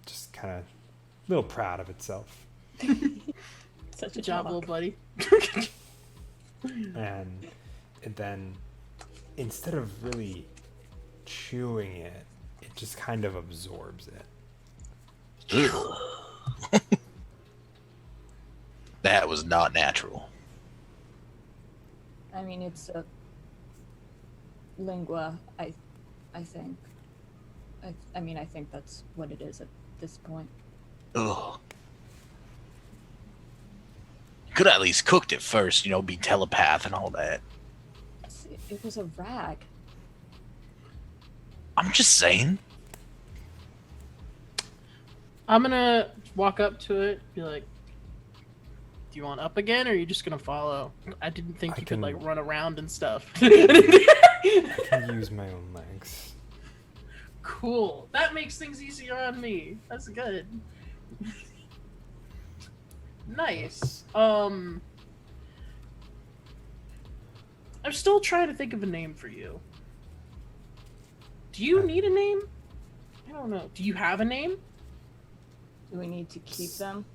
Just kind of a little proud of itself. Such a Good job, jock. little buddy. And then instead of really chewing it, it just kind of absorbs it. Ugh. That was not natural. I mean, it's a lingua. I think. I mean, I think that's what it is at this point. Ugh. Could have at least cooked it first, be telepath and all that. It was a rag. I'm just saying. I'm gonna walk up to it, be like, "Do you want up again, or are you just gonna follow?" I didn't think I you could can- run around and stuff. I can use my own legs. Cool. That makes things easier on me. That's good. Nice. I'm still trying to think of a name for you. Do you need a name? I don't know. Do you have a name? Do we need to keep them?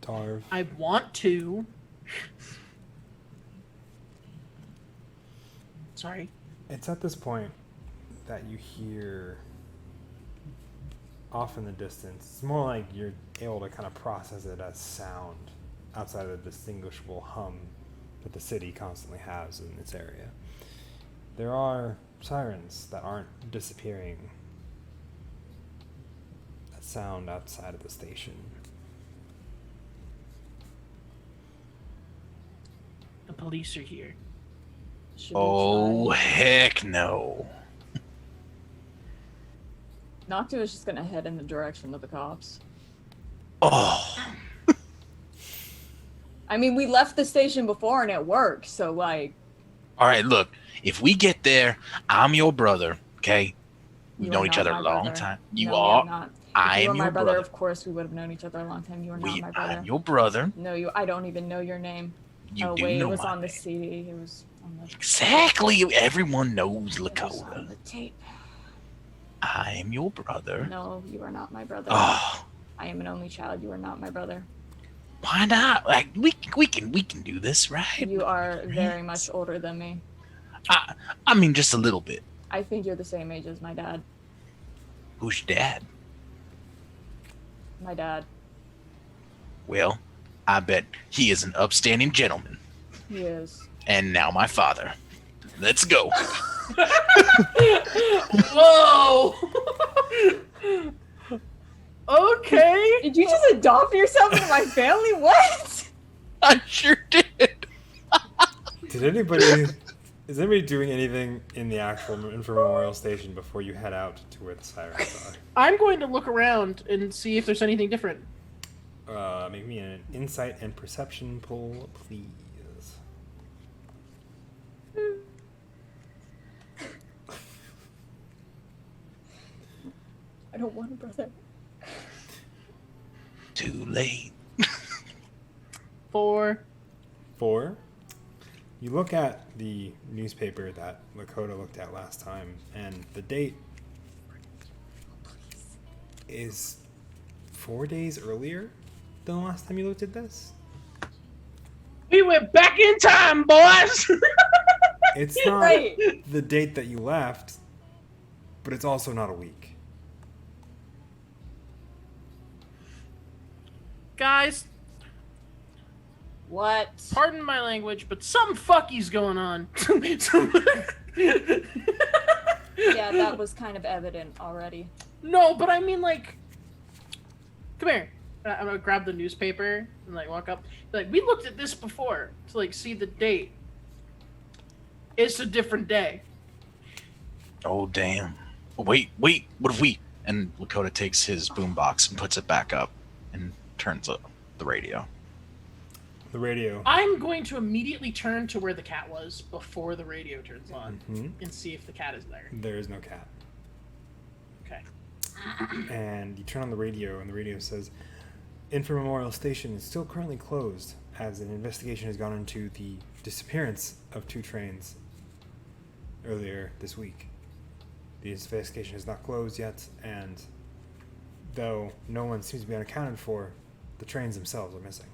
Darv. I want to. Sorry. It's at this point that you hear off in the distance. It's more like you're able to kind of process it as sound outside of the distinguishable hum that the city constantly has in its area. There are sirens that aren't disappearing that sound outside of the station. The police are here. Should we Oh, try? heck no. Noctua is just gonna head in the direction of the cops. Oh. I mean, we left the station before and it worked, so like. All right, look. If we get there, I'm your brother, okay? We've You known are each not other my a long brother. time. You No, are. you're not. I If you am were my your brother, brother. of course we would have known each other a long time. You are not my brother. I'm your brother. No, I don't even know your name. You oh do wait, know it was my on the name. CD. It was on the. Exactly. Everyone knows It was on Lakota. the tape. I am your brother. No, you are not my brother. Oh, I am an only child. You are not my brother. why not? Like we can do this, right? You are very much older than me. I mean, just a little bit. I think you're the same age as my dad. Who's your dad? My dad. Well, I bet he is an upstanding gentleman. He is. And now my father. Let's go. Whoa! Okay. Did you just adopt yourself into my family? What? I sure did. Is anybody doing anything in the actual Memorial Station before you head out to where the sirens I'm going to look around and see if there's anything different. are? Make me an insight and perception pull, please. I don't want a brother. Too late. 4. 4. You look at the newspaper that Lakota looked at last time, and the date is 4 days earlier than the last time you looked at this. We went back in time, boys. It's not Right. the date that you left, but it's also not a week. Guys, What? pardon my language, but some fucky's going on. Yeah, that was kind of evident already. No, but I mean, like, come here. I'm gonna grab the newspaper and walk up. We looked at this before to see the date. It's a different day. Oh damn. Wait. What if we? And Lakota takes his boombox and puts it back up and turns up the radio. The radio. I'm going to immediately turn to where the cat was before the radio turns on Mhm. and see if the cat is there. There is no cat. Okay. And you turn on the radio, and the radio says, Infant Memorial Station is still currently closed as an investigation has gone into the disappearance of 2 trains earlier this week. The investigation is not closed yet, and though no one seems to be unaccounted for, the trains themselves are missing.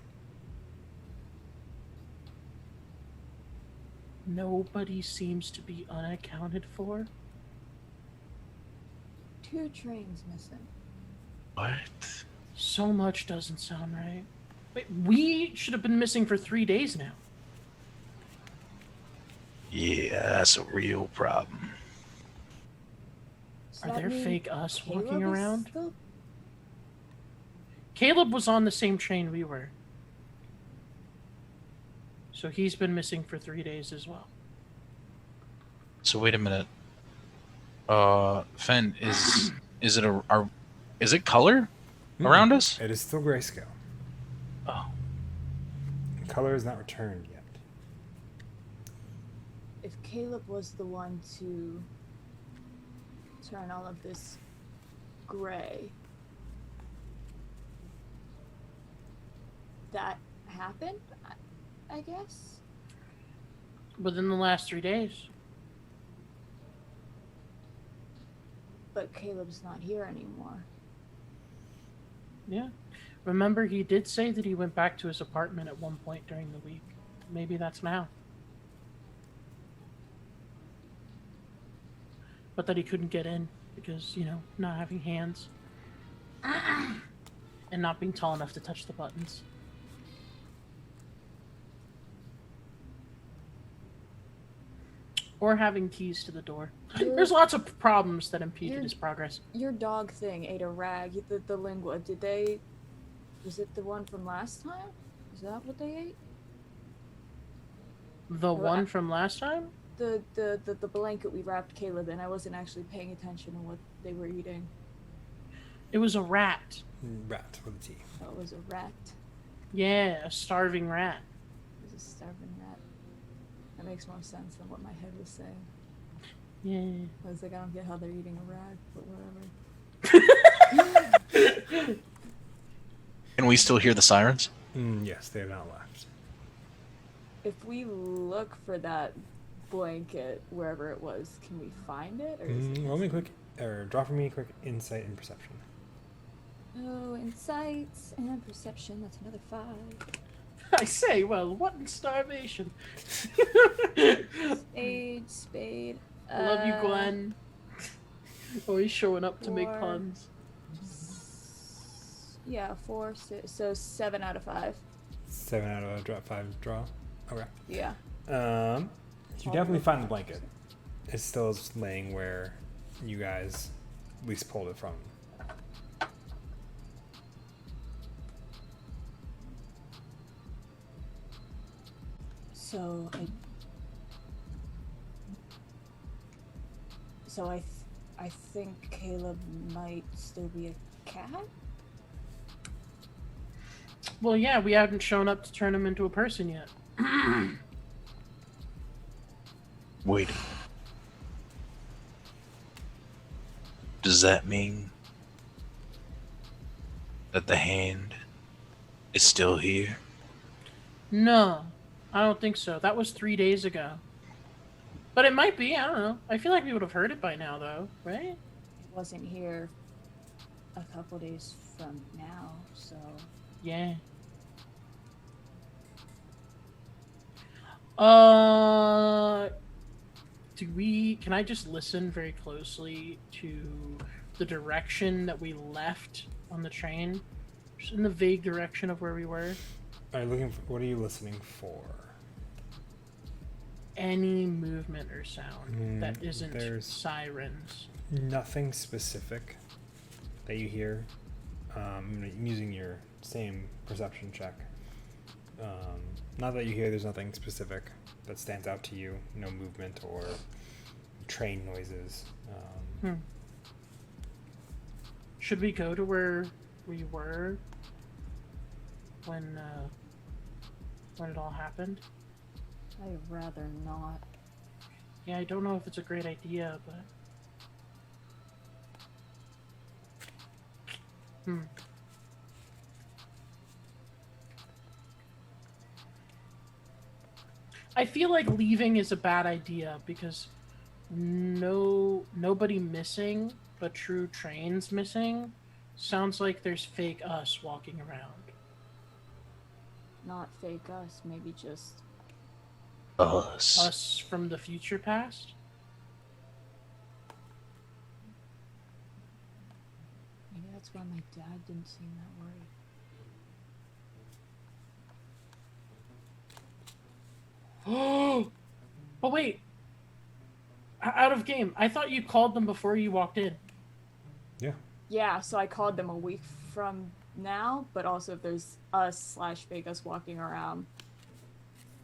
Nobody seems to be unaccounted for. 2 trains missing. What? So much doesn't sound right. Wait, we should have been missing for 3 days now. Yeah, that's a real problem. Does Are that there mean fake us Caleb walking is around? still- Caleb was on the same train we were. So he's been missing for 3 days as well. So wait a minute. Fen, is it color around us? It is still grayscale. Oh, Color is not returned yet. If Caleb was the one to turn all of this gray, that happened, I guess? Within the last 3 days. But Caleb's not here anymore. Yeah. Remember, he did say that he went back to his apartment at one point during the week. Maybe that's now. But that he couldn't get in because, not having hands. And not being tall enough to touch the buttons. Or having keys to the door. There's lots of problems that impeded his progress. Your dog thing ate a rag. The lingua. Was it the one from last time? Is that what they ate? The one from last time? The blanket we wrapped Caleb in. I wasn't actually paying attention to what they were eating. It was a rat. Rat with a T. Oh, it was a rat. Yeah, a starving rat. It was a starving rat. That makes more sense than what my head was saying. Yeah. I was like, I don't get how they're eating a rag, but whatever. can we still hear the sirens? Yes, they have not left. If we look for that blanket wherever it was, can we find it? Or is it Roll me a quick, or draw for me a quick insight and perception. Oh, insights and perception. That's another 5. I say, well, what in starvation? Spade. I love you, Glenn. Always showing up to make 4. puns. Yeah, 4, 6, so 7 out of 5. 7 out of drop 5 draw. Okay. Yeah. You definitely find the blanket. It's still just laying where you guys at least pulled it from. So I think Caleb might still be a cat. Well, yeah, we haven't shown up to turn him into a person yet. Wait. Does that mean that the hand is still here? No, I don't think so. That was 3 days ago. But it might be, I don't know. I feel like we would have heard it by now, though, right? It wasn't here a couple days from now, so Yeah. Can I just listen very closely to the direction that we left on the train? Just in the vague direction of where we were. Are you looking for, what are you listening for? Any movement or sound that isn't there's- sirens. Nothing specific that you hear. Using your same perception check. Not that you hear, there's nothing specific that stands out to you. No movement or train noises. Should we go to where we were when it all happened? I'd rather not. Yeah, I don't know if it's a great idea, but... I feel like leaving is a bad idea because nobody missing, but true trains missing, sounds like there's fake us walking around. Not fake us, maybe just Us. Us from the future past? Maybe that's why my dad didn't seem that worried. Oh, wait. Out of game. I thought you called them before you walked in. Yeah. Yeah, so I called them a week from now, but also if there's us/fake us walking around,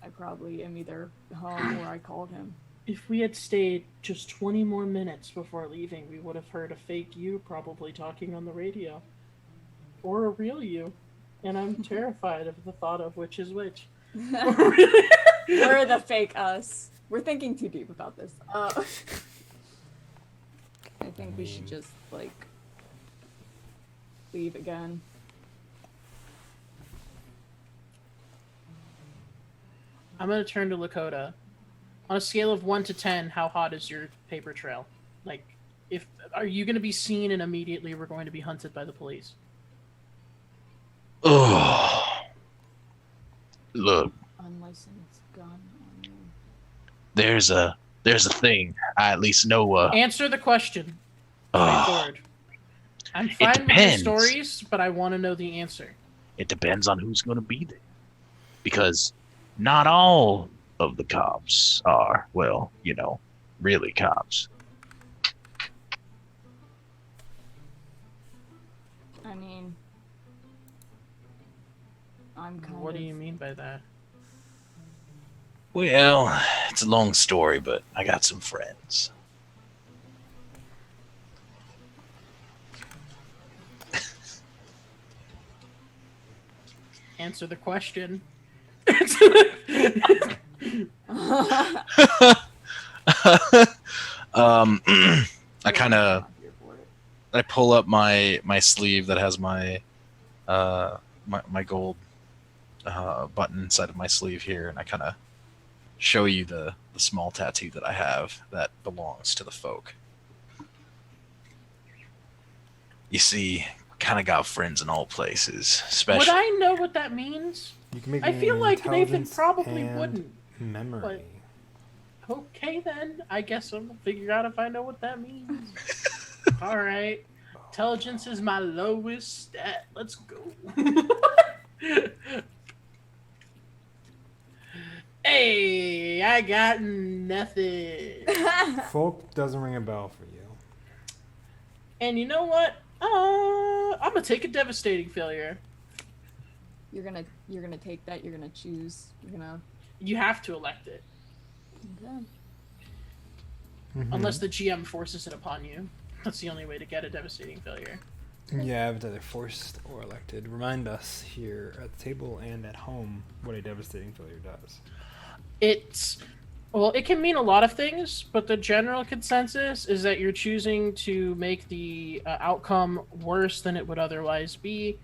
I probably am either home or I called him. If we had stayed just 20 more minutes before leaving, we would have heard a fake you probably talking on the radio. Or a real you. And I'm terrified of the thought of which is which. We're the fake us. We're thinking too deep about this. I think we should just, like, leave again. I'm going to turn to Lakota. On a scale of 1 to 10, how hot is your paper trail? Like, are you going to be seen and immediately we're going to be hunted by the police? Oh. Look, Unlicensed gun on you. there's a thing. I at least know. Answer the question. Oh, Straightforward. I'm fine with the depends. stories, but I want to know the answer. it depends on who's going to be there, because not all of the cops are, well, really cops. I mean, I'm kind What of... do you mean by that? Well, it's a long story, but I got some friends. Answer the question. I pull up my sleeve that has my my gold button inside of my sleeve here, and I kind of show you the small tattoo that I have that belongs to the folk. You see, kind of got friends in all places, Would especially. I know what that means? You can make I feel like Nathan intelligence probably and wouldn't. Memory. Okay, then. I guess I'm gonna figure out if I know what that means. All right. Intelligence is my lowest stat. Let's go. Hey, I got nothing. Folk doesn't ring a bell for you. And you know what? I'm gonna take a devastating failure. You're gonna take that. You're gonna choose. You're gonna. You have to elect it, Okay. unless the GM forces it upon you. That's the only way to get a devastating failure. Yeah, it's either forced or elected. Remind us here at the table and at home what a devastating failure does. It can mean a lot of things, but the general consensus is that you're choosing to make the outcome worse than it would otherwise be.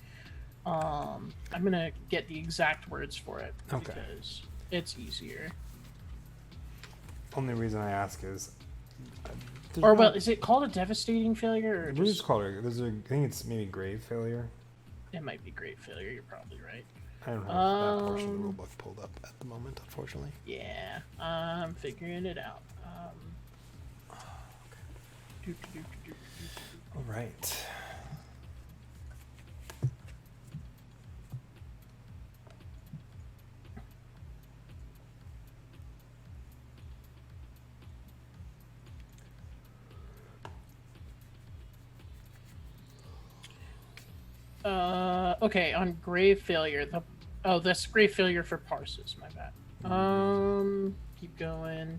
I'm gonna get the exact words for it because it's easier. Only reason I ask is, Is it called a devastating failure? Or what is it called? I think it's maybe grave failure. It might be great failure. You're probably right. I don't have that portion of the rulebook pulled up at the moment, unfortunately. Yeah, I'm figuring it out. All right. Okay, on grave failure. That's grave failure for parses. My bad. Keep going.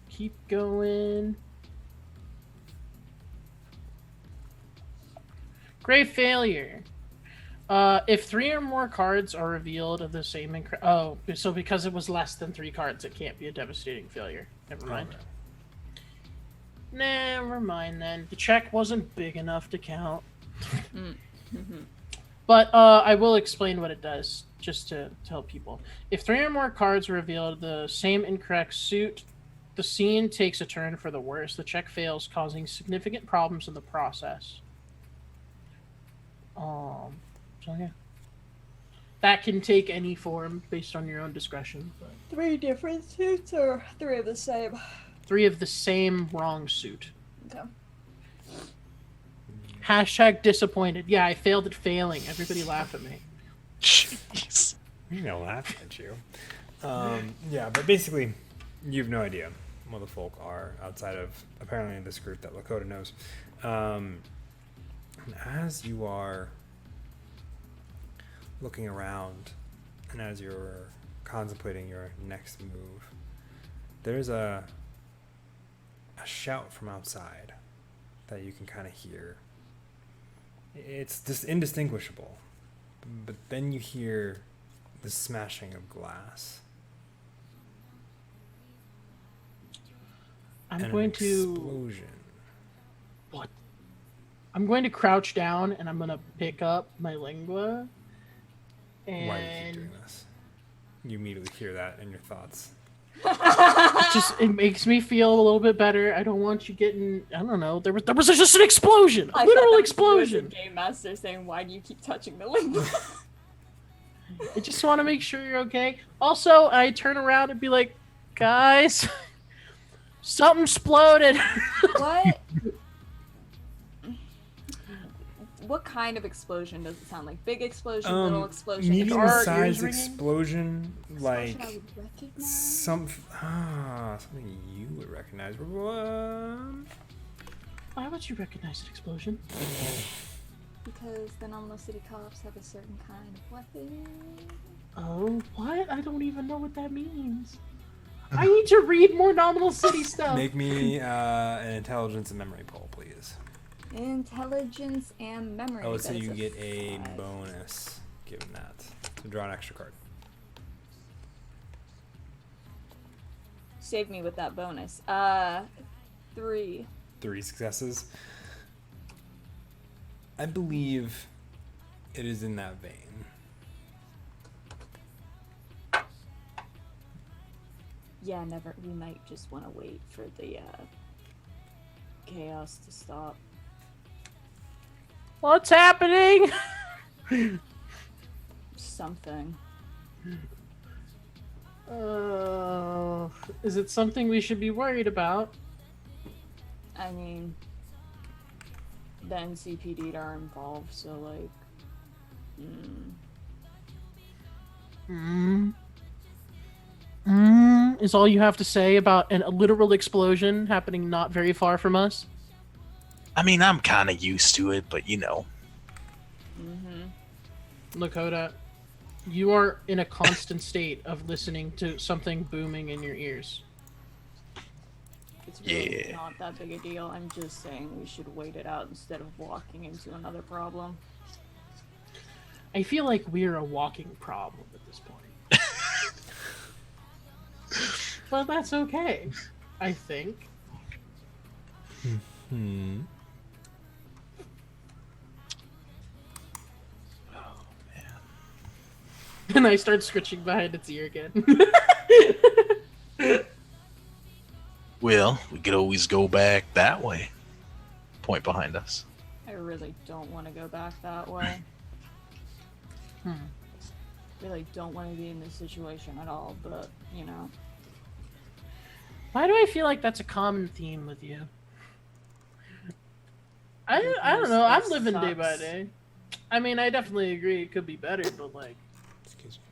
Keep going. Grave failure. If 3 or more cards are revealed of the same so because it was less than 3 cards, it can't be a devastating failure. Never mind. Okay. Never mind then. The check wasn't big enough to count. Mm-hmm. But I will explain what it does, just to tell people. If 3 or more cards are revealed the same incorrect suit, the scene takes a turn for the worse. The check fails, causing significant problems in the process. So yeah. that can take any form based on your own discretion. But 3 different suits or 3 of the same? 3 of the same wrong suit. Okay. Hashtag disappointed. Yeah, I failed at failing. Everybody laugh at me. Jeez. You know, laughing at you. Yeah, but basically, you have no idea what the folk are outside of apparently this group that Lakota knows. And as you are looking around and as you're contemplating your next move, there's a shout from outside that you can kind of hear. It's just indistinguishable, but then you hear the smashing of glass. I'm and going an to explosion. what? I'm going to crouch down and I'm gonna pick up my lingua. And Why do you keep doing this? You immediately hear that in your thoughts. it makes me feel a little bit better. I don't want you getting. I don't know. There was just an explosion, a literal explosion. Game master saying, "Why do you keep touching the window?" I just want to make sure you're okay. Also, I turn around and be like, guys, something exploded. What? What kind of explosion does it sound like? Big explosion, little explosion? Medium-sized ringing? explosion, like Explosion I would recognize? something you would recognize. Why would you recognize an explosion? Because the Nominal City Cops have a certain kind of weapon. Oh, what? I don't even know what that means. I need to read more Nominal City stuff. Make me an intelligence and memory poll, please. Intelligence and memory. Oh, so that is you get a 5. bonus given that. So draw an extra card. Save me with that bonus. 3. 3 successes. I believe it is in that vein. Yeah, never. We might just want to wait for the chaos to stop. What's happening? Something. Is it something we should be worried about? I mean, the NCPD are involved, so like. Is all you have to say about a literal explosion happening not very far from us? I mean, I'm kind of used to it, but you know. Lakota, you are in a constant state of listening to something booming in your ears. It's really Yeah. not that big a deal. I'm just saying we should wait it out instead of walking into another problem. I feel like we're a walking problem at this point. But that's okay, I think. And I start scratching behind its ear again. Well, we could always go back that way. Point behind us. I really don't want to go back that way. Really don't want to be in this situation at all, but, you know. Why do I feel like that's a common theme with you? I don't know. I'm living day by Sucks. day. I mean, I definitely agree it could be better, but like, Excuse me.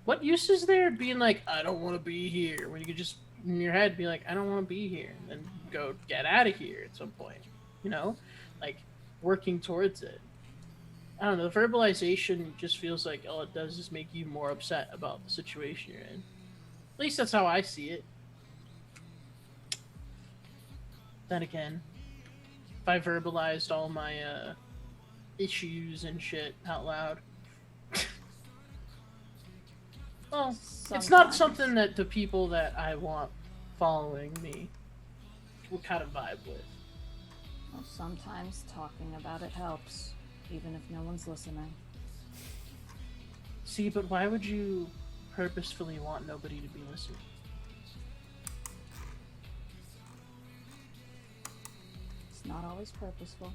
what use is there being like, I don't want to be here, when you could just in your head be like, I don't want to be here, and then go get out of here at some point, you know, like working towards it. I don't know. The verbalization just feels like all it does is make you more upset about the situation you're in. At least that's how I see it. Then again, if I verbalized all my issues and shit out loud, well, it's not Sometimes. something that the people that I want following me will kind of vibe with. Well, sometimes talking about it helps, even if no one's listening. See, but why would you purposefully want nobody to be listening? It's not always purposeful.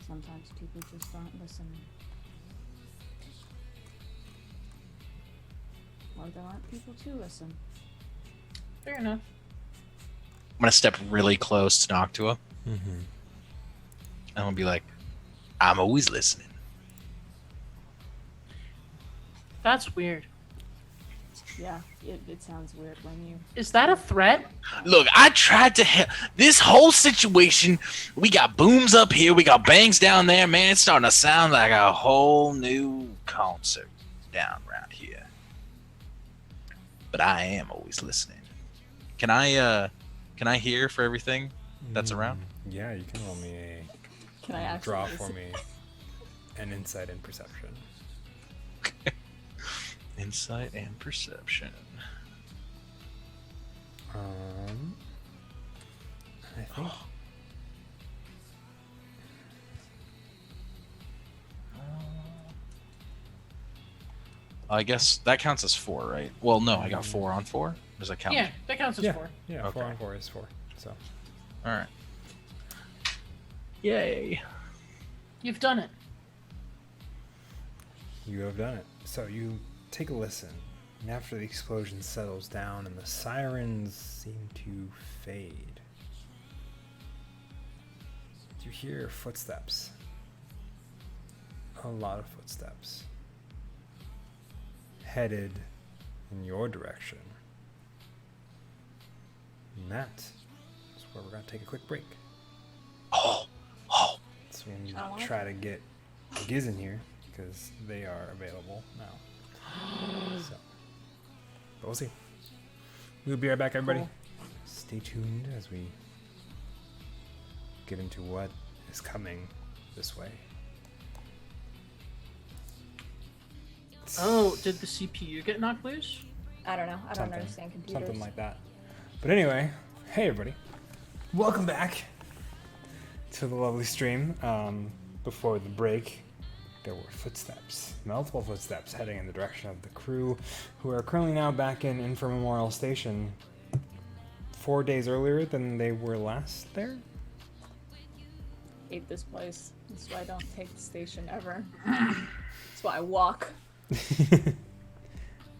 Sometimes people just aren't listening. Or they want people to listen. Fair enough. I'm gonna step really close to Noctua, Mm-hmm. and I'm gonna be like, "I'm always listening." That's weird. Yeah, it sounds weird when you. Is that a threat? Look, I tried to help. This whole situation, we got booms up here, we got bangs down there. Man, it's starting to sound like a whole new concert down around here. But I am always listening. Can I hear for everything that's around? Yeah, you can roll me a Can I actually draw listen? for me an insight and perception. Insight and perception. I think I guess that counts as 4, right? Well, no, I got 4 on 4. Does that count? Yeah, that counts as yeah, 4. yeah, Okay. 4 on 4 is 4. So All right. Yay. You've done it. you have done it. So you take a listen, and after the explosion settles down and the sirens seem to fade, you hear footsteps. A lot of footsteps. Headed in your direction. And that is where we're going to take a quick break. Oh. So we need I to wanna- try to get Giz in here because they are available now. So, but we'll see. We'll be right back, everybody. Cool. Stay tuned as we get into what is coming this way. Oh, did the CPU get knocked loose? I don't know. I don't Something. understand computers. Something like that. But anyway, hey everybody. Welcome back to the lovely stream. Before the break, there were footsteps, multiple footsteps heading in the direction of the crew, who are currently now back in Infir Memorial Station 4 days earlier than they were last there. Hate this place. That's why I don't take the station ever. That's why I walk.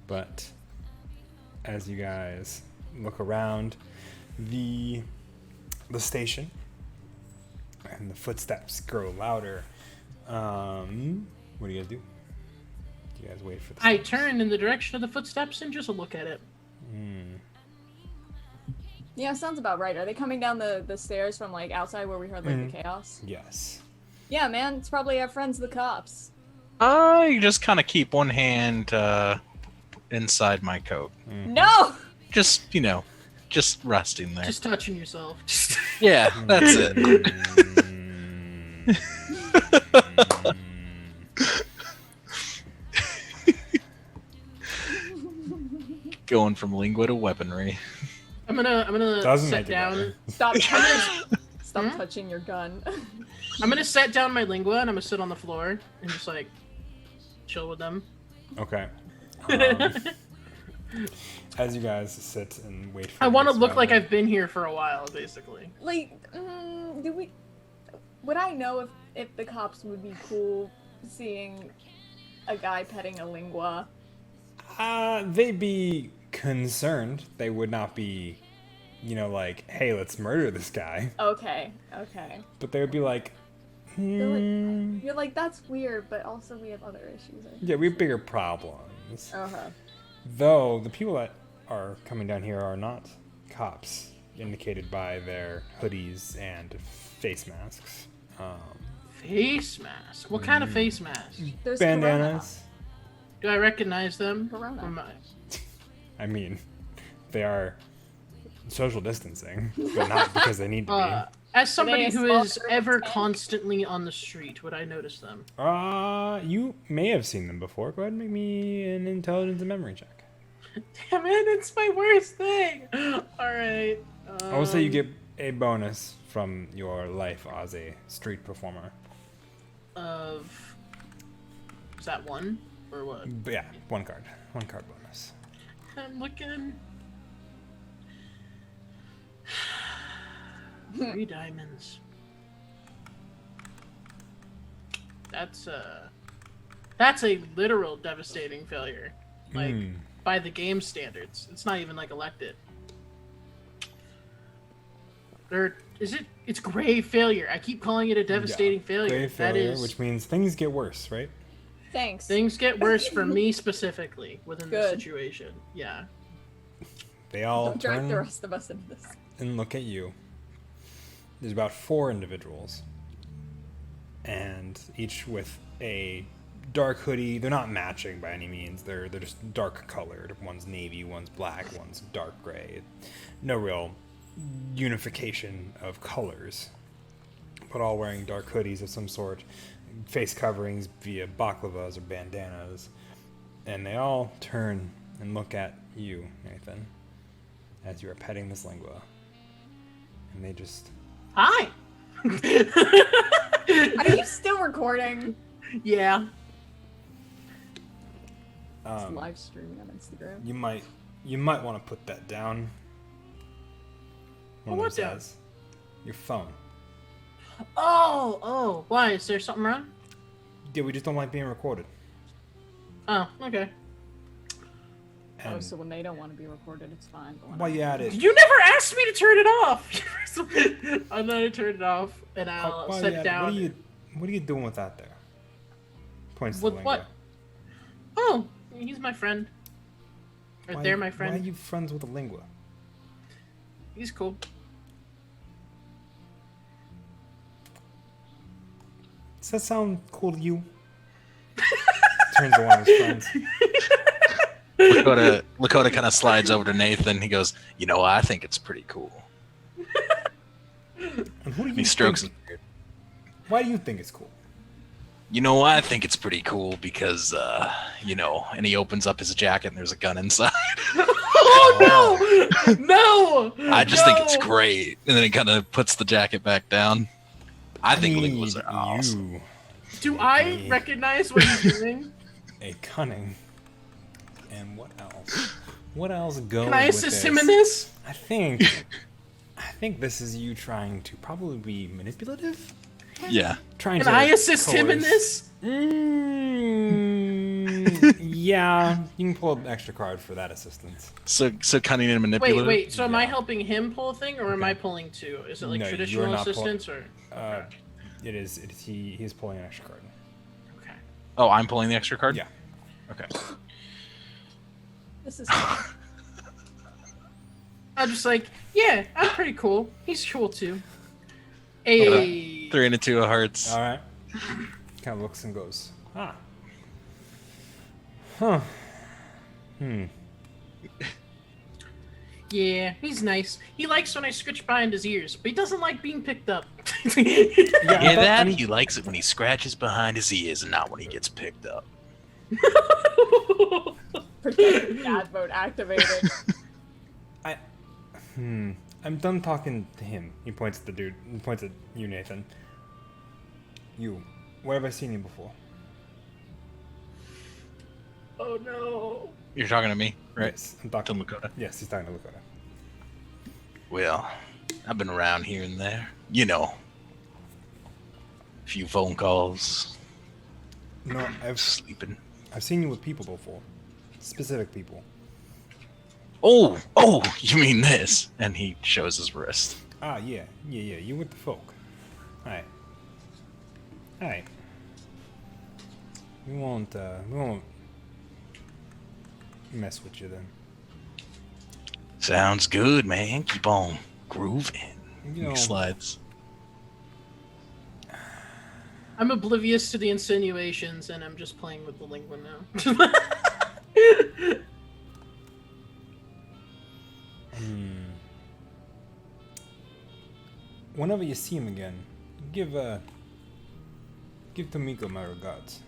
But as you guys look around the station and the footsteps grow louder, what do you guys do? Do you guys wait for the I steps? turn in the direction of the footsteps and just look at it. Yeah, sounds about right. Are they coming down the stairs from like outside where we heard like the chaos? Yes. Yeah, man, it's probably our friends the cops. I just kind of keep one hand inside my coat. No! Just, just resting there. Just touching yourself. Yeah, that's it. Going from lingua to weaponry. I'm gonna Doesn't set make it down. better. Stop Stop touching your gun. I'm gonna set down my lingua and I'm gonna sit on the floor and just like chill with them. Okay. As you guys sit and wait for I want to this look like moment- I've been here for a while, basically. Like, would I know if the cops would be cool seeing a guy petting a lingua? They'd be concerned. They would not be, like, hey, let's murder this guy. Okay. But they would be like, You're like, that's weird, but also we have other issues. yeah, we have bigger problems. Uh-huh. Though the people that are coming down here are not cops, indicated by their hoodies and face masks. Face mask. What kind of face mask? There's Bandanas. Do I recognize them? Corona. From I mean, they are social distancing, but not because they need to as somebody a who small is group ever tank? constantly on the street, would I notice them? be. You may have seen them before. Go ahead and make me an intelligence and memory check. Damn it, it's my worst thing. All right. I will say you get a bonus from your life as a street performer. Of is that one or what? But yeah, one card bonus. I'm looking. 3 diamonds. That's a literal devastating failure. Like by the game standards. It's not even like elected. It's grave failure. I keep calling it a devastating failure. Grave failure, which means things get worse, right? Thanks. Things get worse for me specifically within this Good. situation. Yeah. They all Don't drag the turn rest of us into this. and look at you. There's about 4 individuals, and each with a dark hoodie. They're not matching by any means. They're just dark colored. One's navy, one's black, one's dark gray. No real unification of colors, but all wearing dark hoodies of some sort, face coverings via baklavas or bandanas, and they all turn and look at you, Nathan, as you are petting this lingua, and they just... Hi. Are you still recording? Yeah. It's live streaming on Instagram. You might want to put that down. One of What them down? says, your phone. Oh, why? Is there something wrong? Yeah, we just don't like being recorded. Oh, okay. And Oh, so when they don't want to be recorded, it's fine. But when while I- you at it, You never asked me to turn it off. I'm gonna turn it off, and I'll while set you at it, down. what are you doing with that there? Points to With the what? lingua. Oh, he's my friend. Or Why- they're my Why friend. are you friends with a lingua? He's cool. Does that sound cool to you? Turns to one of his friends. Lakota kind of slides over to Nathan. He goes, "You know, I think it's pretty cool." And who do you He strokes his think, beard. why do you think it's cool? You know, I think it's pretty cool because, you know, and he opens up his jacket and there's a gun inside. Oh no! No! I just think it's No! great. And then he kind of puts the jacket back down. I think linguas are awesome. You Do I recognize what he's doing? a cunning. And what else? What else goes Can I with assist this? him in this? I think this is you trying to probably be manipulative. Yeah. Trying Can to I assist him in coerce- this? Yeah, you can pull an extra card for that assistance. So cunning and manipulative. Wait. So am I Yeah. helping him pull a thing, or am Okay. I pulling two? Is it like No, you're traditional not pull- assistance, or? Uh, it is. He's pulling an extra card. Okay. Oh, I'm pulling the extra card? Yeah. Okay. This is I'm just like, yeah, I'm pretty cool. He's cool too. Hey. 3 and a 2 of hearts. All right. Kind of looks and goes, ah. Huh. Yeah, he's nice. He likes when I scratch behind his ears, but he doesn't like being picked up. Yeah, Hear that? I mean, He likes it when he scratches behind his ears and not when he gets picked up. protected dad mode activated. I'm done talking to him. He points at the dude. He points at you, Nathan. You. Where have I seen you before? Oh no. You're talking to me, right? Yes, I'm talking To Lakota. Yes, he's talking to Lakota. Well, I've been around here and there. You know. A few phone calls, No, I've sleeping. seen you with people before. Specific people. Oh, you mean this? And he shows his wrist. Ah, yeah. You with the folk. Alright. We won't mess with you then. Sounds good, man. Keep on grooving. You know, He slides. I'm oblivious to the insinuations, and I'm just playing with the lingua now. whenever you see him again, give Tomiko my regards.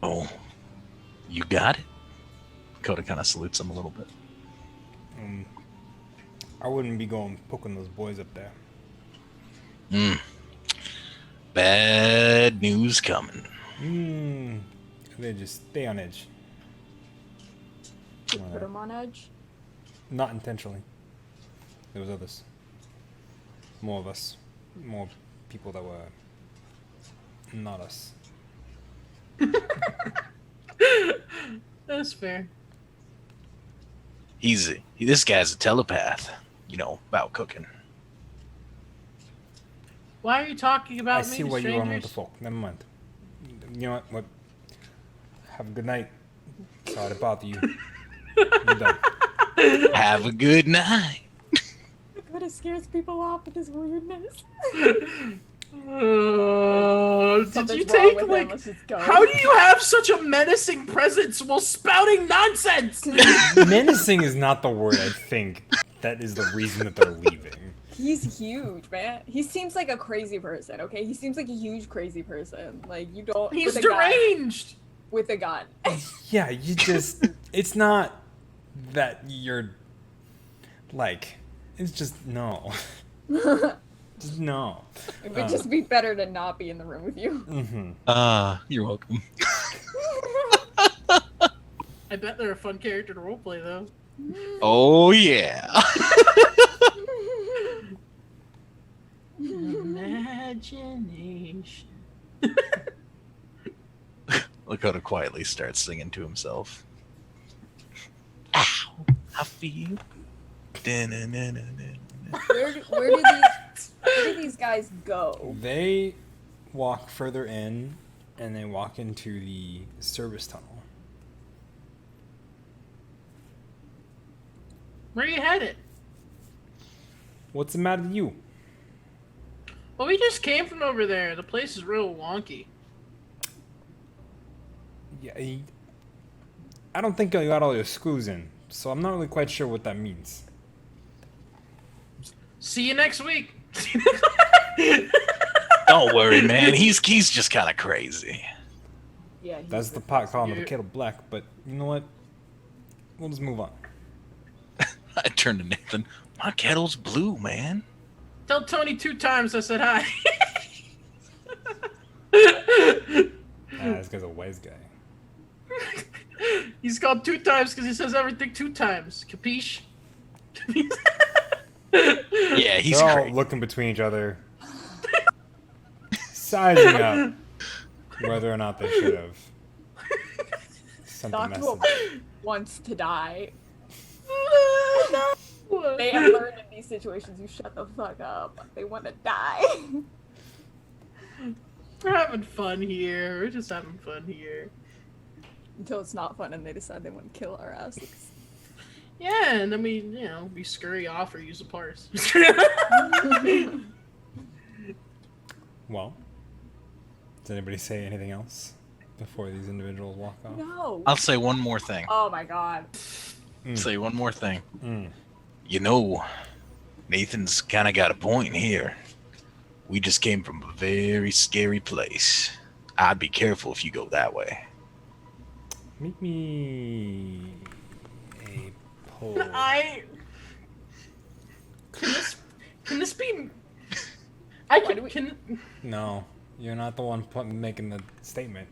Oh, you got it? Coda kind of salutes him a little bit. I wouldn't be going poking those boys up there. Bad news coming. They just stay on edge. Put him on edge. Not intentionally. There was others. More of us. More people that were not us. That's fair. This guy's a telepath, you know, about cooking. Why are you talking about I me see to where you are with the strangers? folk. Never mind. You know what? Have a good night. Sorry to bother you. You're done. Have a good night. But it scares people off with his weirdness. Did Something's you wrong take with him, like? let's just go. How do you have such a menacing presence while spouting nonsense? Menacing is not the word, I think. That is the reason that they're leaving. He's huge, man. He seems like a crazy person, okay? He seems like a huge crazy person. Like, you don't... He's with a gun. deranged. With a gun. Yeah, you just... It's not that you're... Like... It's just no. Just no. It would just be better to not be in the room with you. Mm-hmm. You're welcome. I bet they're a fun character to roleplay, though. Oh, yeah. Imagination. Where Lakota quietly starts singing to himself. Ow, I feel. do these guys go? They walk further in, and they walk into the service tunnel. Where are you headed? What's the matter with you? Well, we just came from over there. The place is real wonky. Yeah, I don't think you got all your screws in, so I'm not really quite sure what that means. See you next week. Don't worry, man. He's just kind of crazy. Yeah, he's That's the with pot us. calling the kettle black, but you know what? We'll just move on. I turned to Nathan. My kettle's blue, man. Tell Tony 2 times I said hi. This guy's a wise guy. He's called 2 times because he says everything 2 times. Capiche? Yeah, he's They're all great. looking between each other, sizing up whether or not they should have sent a Doctor message. wants to die. No. They have learned in these situations, you shut the fuck up. They want to die. We're having fun here. We're just having fun here. Until it's not fun and they decide they want to kill our asses. Yeah, and then we scurry off or use a parse. Well, does anybody say anything else before these individuals walk off? No. I'll say one more thing. Oh my god. Say one more thing. Mm. You know, Nathan's kind of got a point here. We just came from a very scary place. I'd be careful if you go that way. Make me a poll. Can this be? I Why do we- can. No, you're not the one making the statement.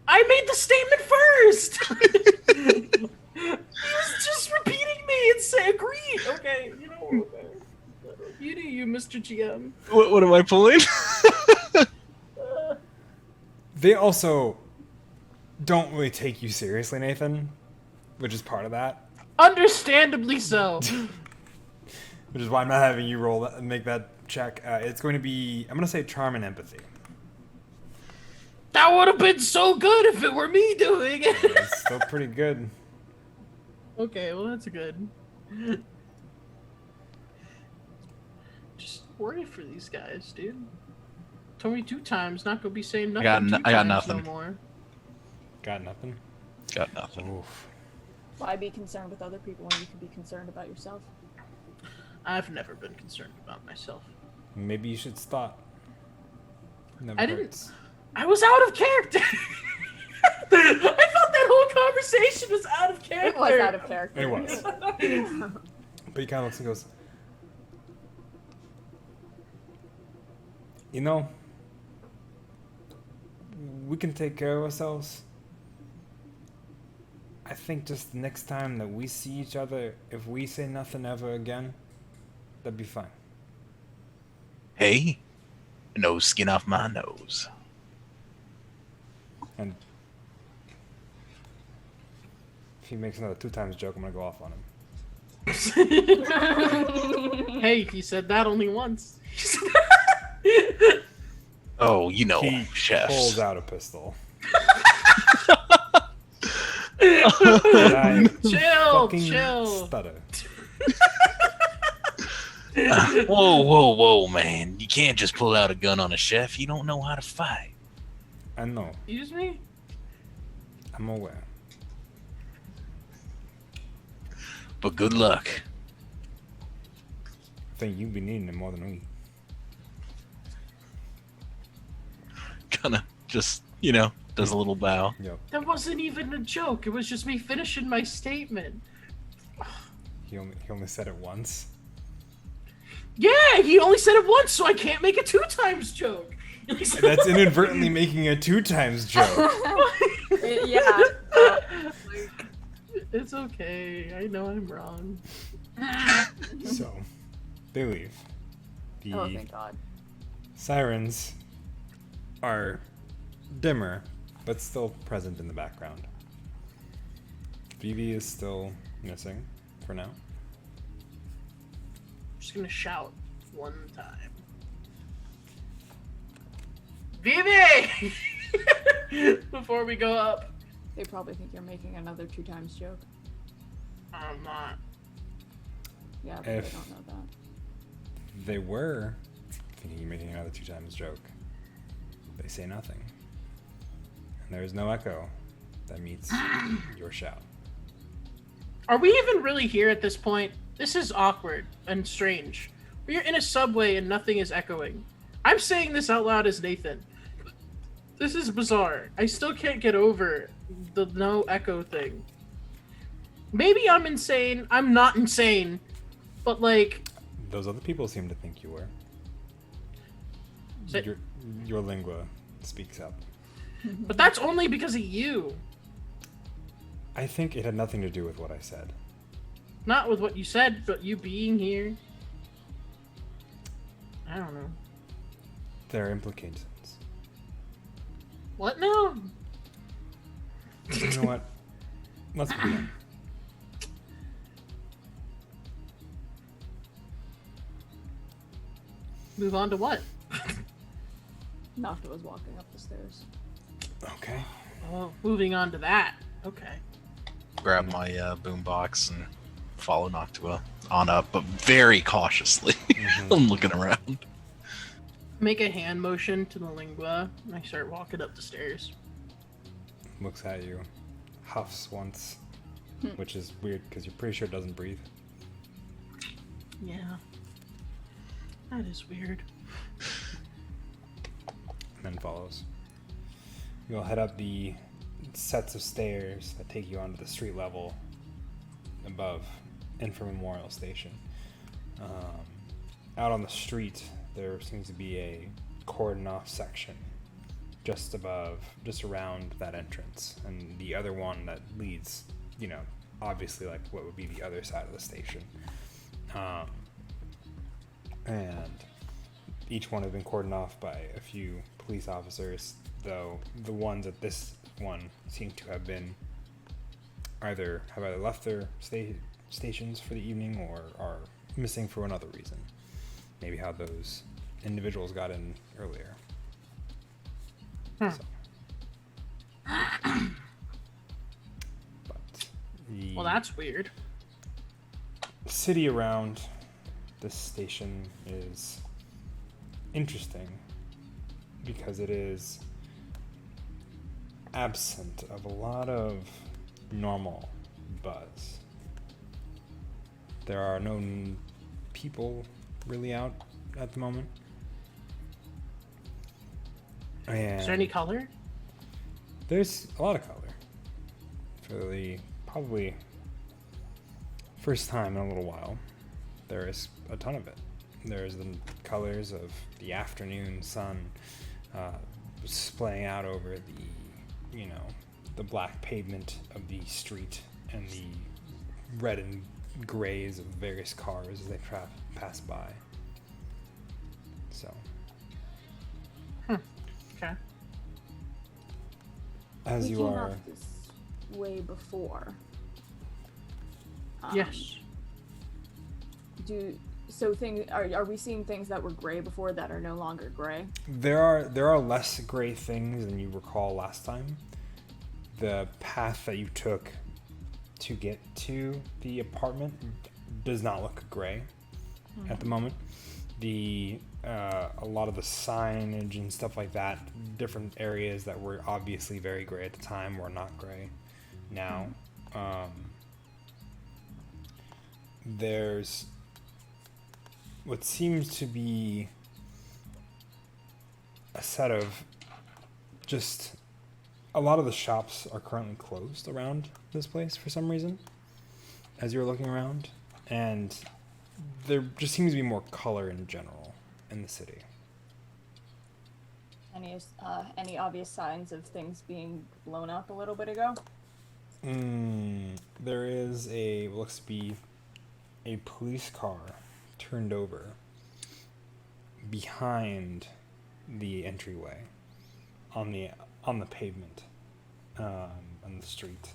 I made the statement first. He was just repeating me and say agreed. Okay, you know. Okay. You do you, Mr. GM. What am I pulling? They also don't really take you seriously, Nathan, which is part of that. Understandably so. Which is why I'm not having you roll that, make that check. It's going to be, I'm going to say charm and empathy. That would have been so good if it were me doing it. It's still pretty good. Okay, well that's good. Just worry for these guys, dude. Told me 2 times, not gonna be saying nothing. I got 2 times nothing. No more. Got nothing? Got nothing. Oof. Why be concerned with other people when you can be concerned about yourself? I've never been concerned about myself. Maybe you should stop. Never I didn't- hurts. I was out of character. I thought that whole conversation was out of character. It was out of character. It was. But he kind of looks and goes, you know, we can take care of ourselves. I think just next time that we see each other, if we say nothing ever again, that'd be fine. Hey, no skin off my nose. And If he makes another 2 times joke, I'm gonna go off on him. Hey, he said that only once. Oh, you know, He chefs. pulls out a pistol. And I Chill, fucking chill. stutter. Whoa, man. You can't just pull out a gun on a chef. You don't know how to fight. I know. Excuse me? I'm aware. But good luck. I think you be needing it more than we. Kinda just, does a little bow. Yep. That wasn't even a joke. It was just me finishing my statement. He only said it once. Yeah, he only said it once, so I can't make a 2 times joke. That's inadvertently making a 2 times joke. Yeah. It's okay. I know I'm wrong. So, they leave. The Oh, thank God. sirens are dimmer, but still present in the background. Vivi is still missing for now. I'm just gonna shout 1 time. Vivi! Before we go up. They probably think you're making another 2 times joke. I'm not. Yeah, but If- they don't know that. They were thinking you're making another 2 times joke. They say nothing. And there is no echo that meets your shout. Are we even really here at this point? This is awkward and strange. We're in a subway and nothing is echoing. I'm saying this out loud as Nathan. This is bizarre. I still can't get over the no echo thing. Maybe I'm insane. I'm not insane. But like, Those other people seem to think you were. Say- Your lingua speaks up. but that's only because of you. I think it had nothing to do with what I said. Not with what you said, but you being here. I don't know. There are implications. What now? You know what? Let's begin. Move on to what? Nocta was walking up the stairs. Okay. Oh, moving on to that. Okay. Grab my boombox and follow Noctua on up, but very cautiously. I'm looking around. Make a hand motion to the lingua, and I start walking up the stairs. Looks at you. Huffs once. Which is weird because you're pretty sure it doesn't breathe. Yeah. That is weird. And then follows. You'll head up the sets of stairs that take you onto the street level above Infant Memorial Station. Out on the street, there seems to be a cordon off section just around that entrance, and the other one that leads, obviously like what would be the other side of the station. And each one has been cordoned off by a few police officers, though the ones at this one seem to have either left their stations for the evening or are missing for another reason. Maybe how those individuals got in earlier. So. But the Well, that's weird. city around this station is interesting because it is absent of a lot of normal buzz. There are no people really out at the moment. And Is there any color? there's a lot of color. For the probably first time in a little while, there is a ton of it. There's the colors of the afternoon sun splaying out over the black pavement of the street and the red and grays of various cars as they pass by. So, Okay. as we you came are, off this way before. Yes. Are we seeing things that were gray before that are no longer gray? There are less gray things than you recall last time. The path that you took to get to the apartment does not look gray at the moment. A lot of the signage and stuff like that, different areas that were obviously very gray at the time were not gray now. There's what seems to be a set of just a lot of the shops are currently closed around this place for some reason as you're looking around, and there just seems to be more color in general in the city. Any obvious signs of things being blown up a little bit ago? There is looks to be a police car turned over behind the entryway on the pavement on the street,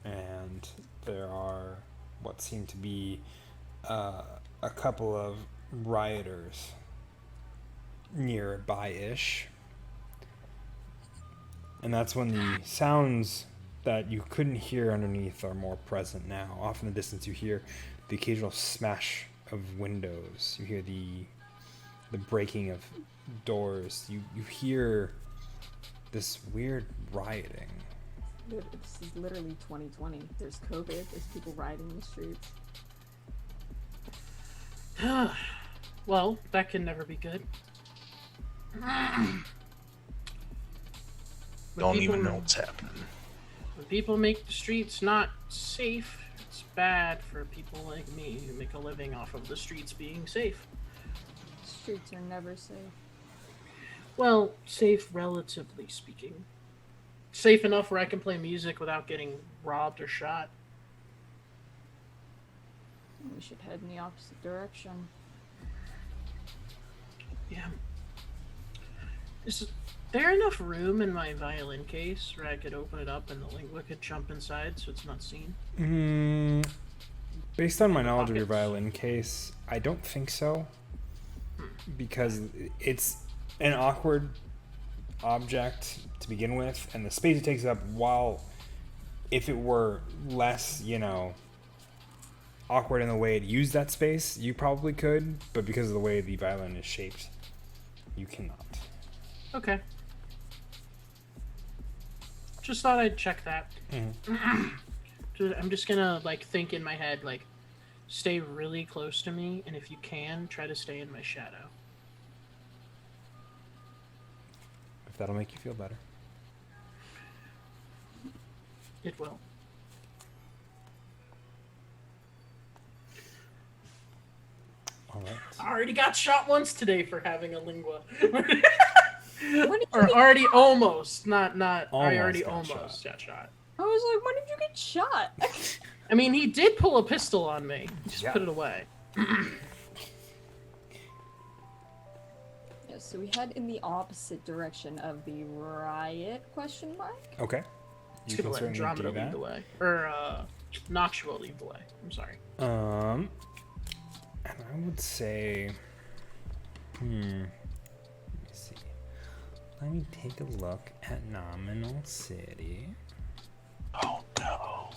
and there are what seem to be a couple of rioters nearby-ish, and that's when the sounds that you couldn't hear underneath are more present now. Off in the distance, you hear the occasional smash of windows. You hear the breaking of doors. You hear this weird rioting. This is literally 2020. There's COVID. There's people rioting in the streets. Well, that can never be good. Don't even know what's happening. When people make the streets not safe, it's bad for people like me who make a living off of the streets being safe. Streets are never safe. Well, safe relatively speaking. Safe enough where I can play music without getting robbed or shot. We should head in the opposite direction. Yeah. Is there enough room in my violin case where I could open it up and the lingua could jump inside so it's not seen? Based on my knowledge of your Pockets. violin case, I don't think so, because it's an awkward object to begin with, and the space it takes up, while if it were less, awkward in the way to use that space, you probably could, but because of the way the violin is shaped, you cannot. Okay. Just thought I'd check that. I'm just gonna think in my head, stay really close to me, and if you can, try to stay in my shadow. If that'll make you feel better. It will. All right. I already got shot once today for having a lingua. When did Or already almost, not. I Almost already got almost got shot. I was like, when did you get shot? I mean, he did pull a pistol on me. Just Yeah. put it away. Yeah, so we head in the opposite direction of the riot, question mark? Okay. Just You gonna can let certainly Andromeda do lead that. the way. Or, Noxual lead the way. I'm sorry. And I would say, let me see. Let me take a look at Nominal City. Oh no.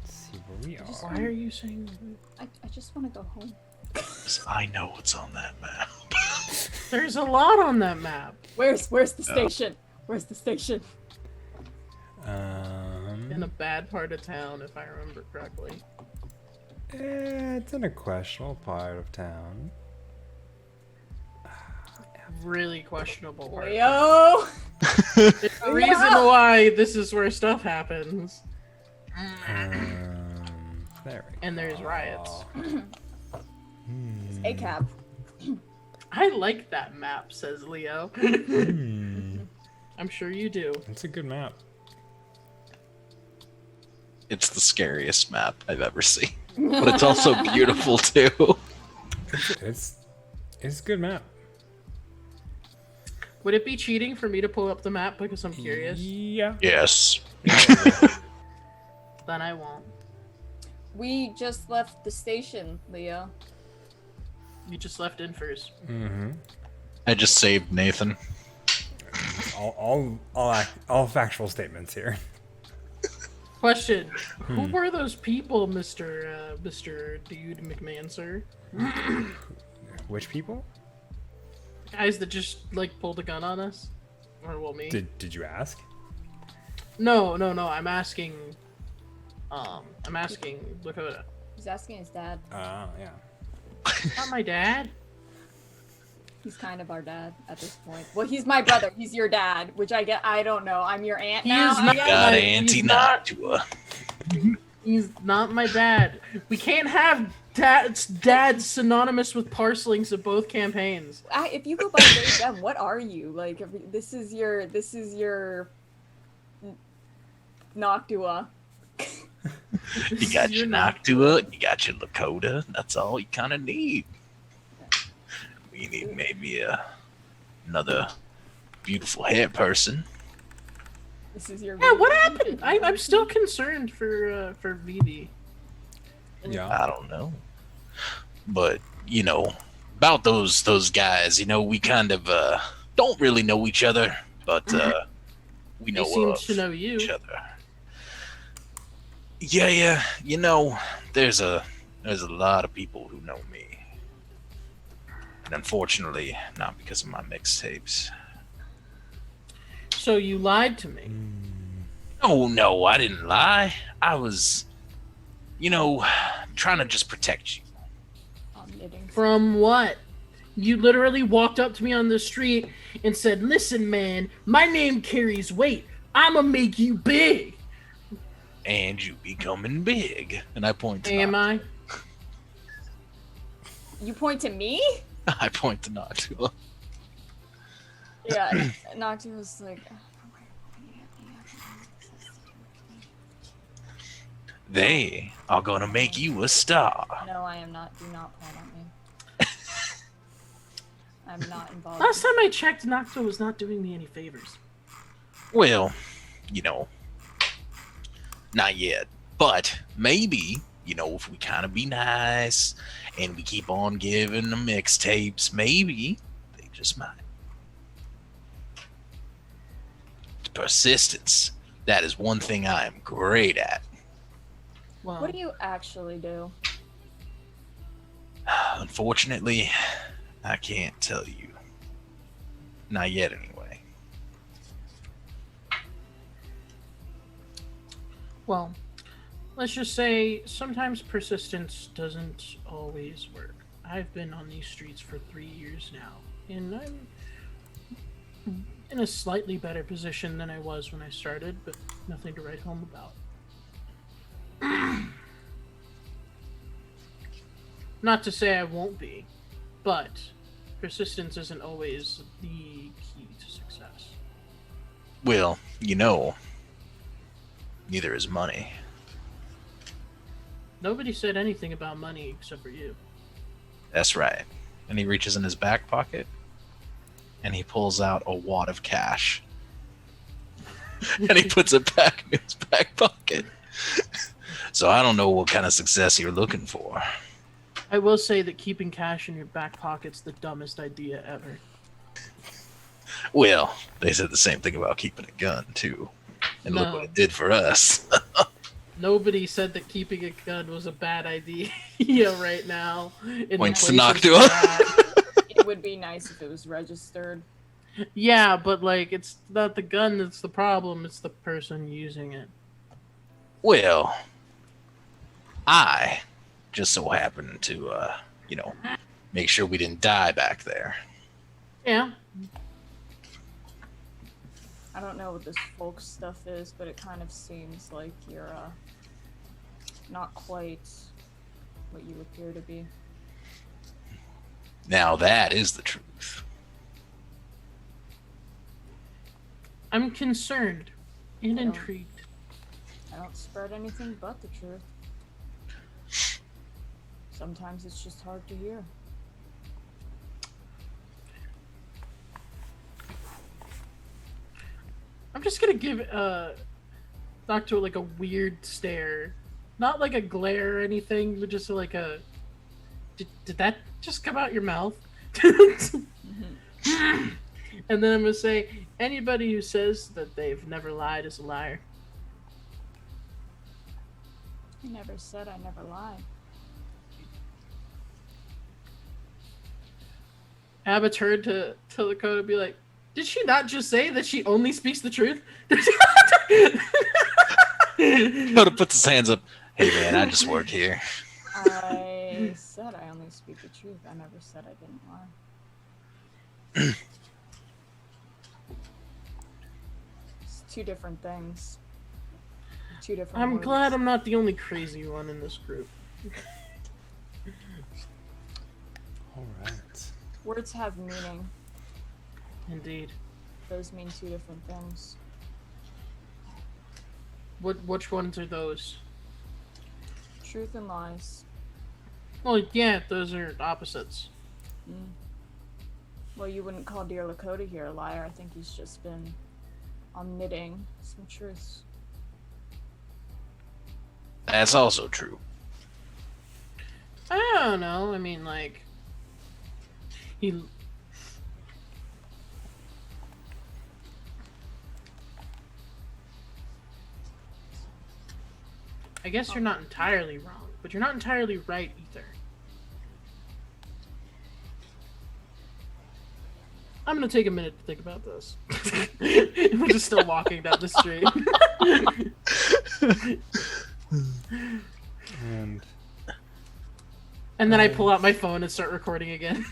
Let's see where we are. Why are you saying... I just want to go home. 'Cause I know what's on that map. There's a lot on that map. Where's the station? Where's the station? In a bad part of town, if I remember correctly. It's in a questionable part of town. Really questionable part. Yo! It's the reason why this is where stuff happens. There we And there's riots. A cab. I like that map, says Leo. I'm sure you do. It's a good map. It's the scariest map I've ever seen. But it's also beautiful too. It's a good map. Would it be cheating for me to pull up the map because I'm curious? Yeah. Yes. Then I won't. We just left the station, Leo. You just left in first. Mm-hmm. I just saved Nathan. All factual statements here. Question: Who were those people, Mr. Dude McManser? Which people? Guys that just like pulled a gun on us, or well, me? Did you ask? No. I'm asking. Lakota. He's asking his dad. Yeah. Not my dad. He's kind of our dad at this point. Well, he's my brother. He's your dad, which I get. I don't know. I'm your aunt He now. is I not- guess. Got He's Auntie not- Noctua. He's not my dad. We can't have dads synonymous with Parselings of both campaigns. If you go by they them, what are you? Like this is your Noctua. You got your Noctua, you got your Lakota. That's all you kind of need. We need maybe another beautiful hair person. This is your. Yeah, what happened? I'm still concerned for Vivi. Yeah. I don't know, but you know about those guys. You know, we kind of don't really know each other, but we know They seem of to know you. each other. Yeah. You know, there's a lot of people who know me, and unfortunately, not because of my mixtapes. So you lied to me. Oh no, I didn't lie. I was, trying to just protect you. Knitting. From what? You literally walked up to me on the street and said, "Listen, man, my name carries weight. I'ma make you big." And you becoming big. And I point to Am I? You point to me? I point to Noctua. Yeah, Noctua was like. They are gonna make you a star. No, I am not. Do not point at me. I'm not involved. Last time I checked, Noctua was not doing me any favors. Well, not yet. But maybe, if we kind of be nice and we keep on giving them mixtapes, maybe they just might. Persistence. That is one thing I am great at. Well, What do you actually do? Unfortunately, I can't tell you. Not yet, anyway. Well, let's just say sometimes persistence doesn't always work. I've been on these streets for 3 years now, and I'm in a slightly better position than I was when I started, but nothing to write home about. Not to say I won't be, but persistence isn't always the key to success. Well, neither is money. Nobody said anything about money except for you. That's right. And he reaches in his back pocket and he pulls out a wad of cash. And he puts it back in his back pocket. So I don't know what kind of success you're looking for. I will say that keeping cash in your back pocket's the dumbest idea ever. Well, they said the same thing about keeping a gun, too. And look No. what it did for us. Nobody said that keeping a gun was a bad idea right now. In Points the to place Noctua. it's at. It would be nice if it was registered. Yeah, but it's not the gun that's the problem, it's the person using it. Well, I just so happened to, make sure we didn't die back there. Yeah. I don't know what this folk stuff is, but it kind of seems like you're not quite what you appear to be. Now that is the truth. I'm concerned and I don't- intrigued. I don't spread anything but the truth. Sometimes it's just hard to hear. I'm just gonna give Doctor a weird stare. not like a glare or anything, but just like a. Did that just come out your mouth? And then I'm gonna say, anybody who says that they've never lied is a liar. I never said I never lied. Abba turned to the code and be like, did she not just say that she only speaks the truth? Coda puts his hands up. Hey man, I just work here. I said I only speak the truth. I never said I didn't lie. It's two different things. Two different I'm words. glad I'm not the only crazy one in this group. All right. Words have meaning. Indeed. Those mean two different things. Which ones are those? Truth and lies. Well, yeah, those are opposites. Mm. Well, you wouldn't call dear Lakota here a liar. I think he's just been omitting some truths. That's also true. I don't know. I mean, like, he. I guess you're not entirely wrong, but you're not entirely right either. I'm gonna take a minute to think about this. We're just still walking down the street. And then I pull out my phone and start recording again.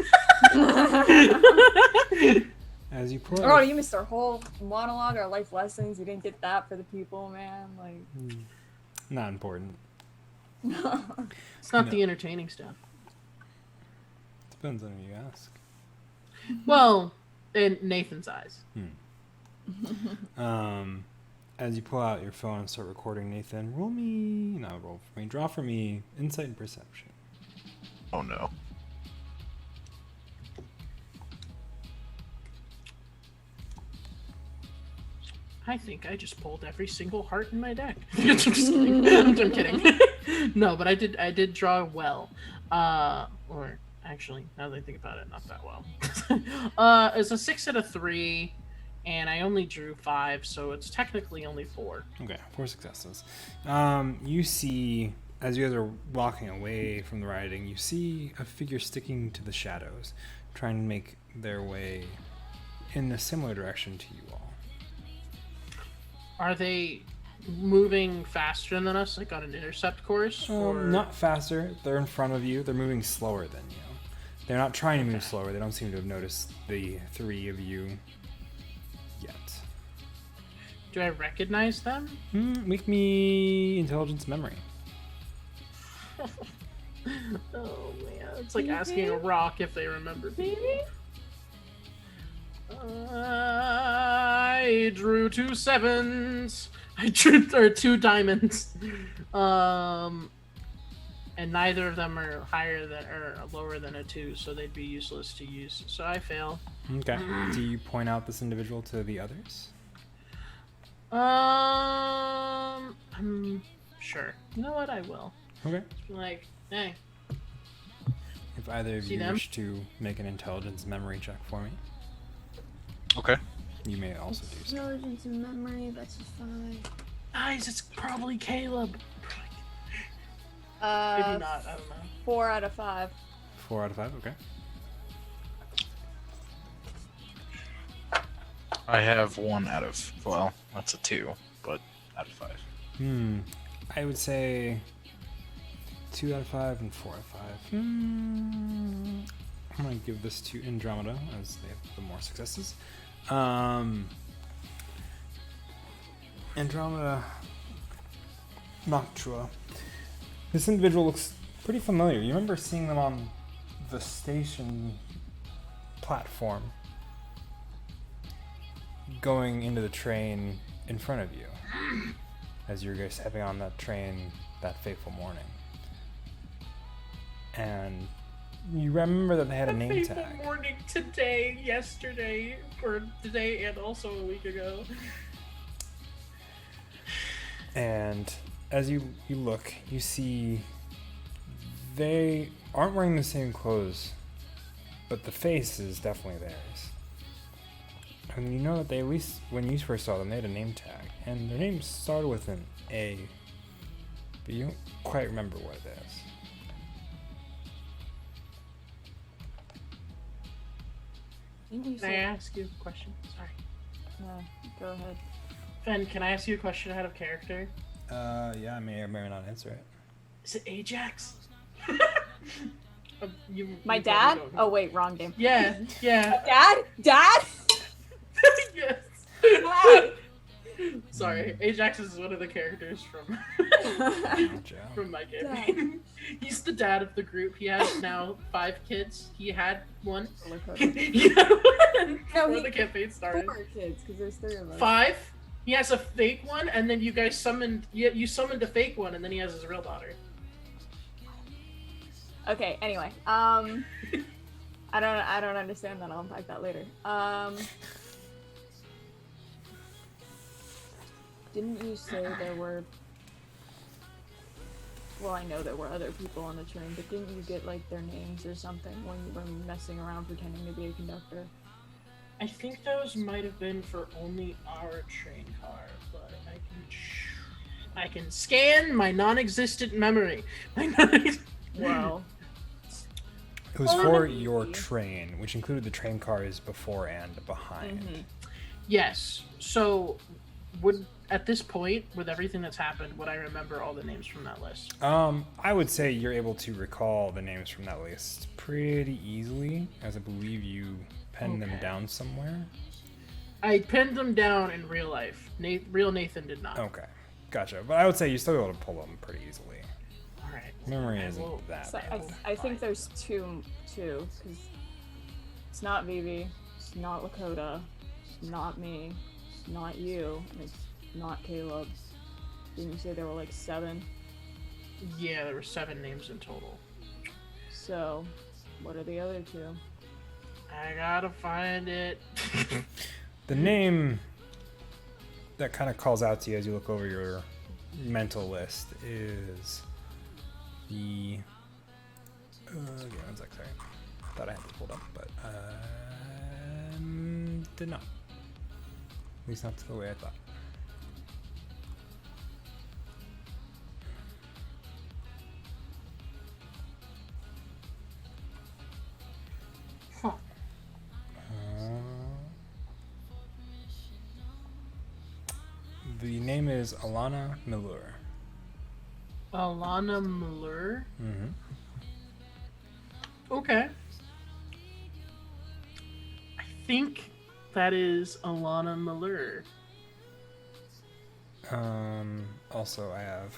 As you pull Oh, out, you missed our whole monologue, our life lessons. You didn't get that for the people, man. Like, not important. It's not the entertaining stuff. Depends on who you ask. Well, in Nathan's eyes. As you pull out your phone and start recording, Nathan, roll for me, draw for me, insight and perception. Oh no. I think I just pulled every single heart in my deck. I'm just kidding. I'm kidding. No, but I did draw well. Or actually, now that I think about it, not that well. It's a 6 out of 3, and I only drew 5, so it's technically only 4. Okay, 4 successes. You see, as you guys are walking away from the rioting, you see a figure sticking to the shadows, trying to make their way in a similar direction to you all. Are they moving faster than us, like on an intercept course? Or Not faster. They're in front of you. They're moving slower than you. They're not trying to move slower. They don't seem to have noticed the 3 of you yet. do I recognize them? Make me intelligence memory. Oh man, it's like asking a rock if they remember me. I drew 2 7s. I drew 2 diamonds. And neither of them are higher than or lower than a 2, so they'd be useless to use. So I fail. Okay. Do you point out this individual to the others? I'm sure. You know what? I will. Okay. Just be like, hey. If either of See you them? wish to make an intelligence memory check for me, Okay. you may also do so. Intelligence and memory, that's just fine. Guys, it's probably Caleb. Maybe not. I don't know. 4 out of 5. 4 out of 5. Okay. I have 1 out of, well, that's a 2, but out of 5. I would say 2 out of 5 and 4 out of 5. I'm gonna give this to Andromeda as they have the more successes. Andromeda Noctua. This individual looks pretty familiar. You remember seeing them on the station platform going into the train in front of you as you were guys stepping on that train that fateful morning. And you remember that they had a name Fateful tag. morning today, yesterday, or today, and also a week ago. And as you look, you see they aren't wearing the same clothes, but the face is definitely theirs. And you know that they, at least when you first saw them, they had a name tag, and their name started with an A, but you don't quite remember what it is. Didn't you Can I say? ask you a question? Sorry. No, go ahead. Fen, can I ask you a question out of character? Yeah, I may or may not answer it. Is it Ajax? My you dad? probably don't. Oh wait, wrong game. Yeah, yeah. Dad? Yes. Dad? Sorry, Ajax is one of the characters from Good job. from my Dad. game. He's the dad of the group. He has now 5 kids. He had one. He had one No, before he- the campaign started. 4 kids, because there's 3 of us. 5. He has a fake one, and then you guys summoned. You summoned a fake one, and then he has his real daughter. Okay, anyway. I don't understand that. I'll unpack that later. Didn't you say there were... Well, I know there were other people on the train, but didn't you get, like, their names or something when you were messing around pretending to be a conductor? I think those might have been for only our train car, but I can scan my non-existent memory. Well... It was Well, for maybe. your train, which included the train cars before and behind. Mhm. Yes. So, at this point, with everything that's happened, would I remember all the names from that list? I would say you're able to recall the names from that list pretty easily, as I believe you penned them Okay. down somewhere. I pinned them down in real life. Real Nathan did not. Okay, gotcha. But I would say you're still able to pull them pretty easily. All right. Memory I isn't will- that So bad. I think there's two, because it's not Vivi, it's not Lakota, it's not me, it's not you, and it's not Caleb. Didn't you say there were like 7? Yeah, there were 7 names in total. So, what are the other 2? I gotta find it. The name that kind of calls out to you as you look over your mental list is the... yeah, one sec, sorry. I thought I had it pulled up, but did not. At least not the way I thought. Huh. The name is Alana Miller. Alana Muller. Mm-hmm. Okay. I think that is Alana Muller. Also, I have.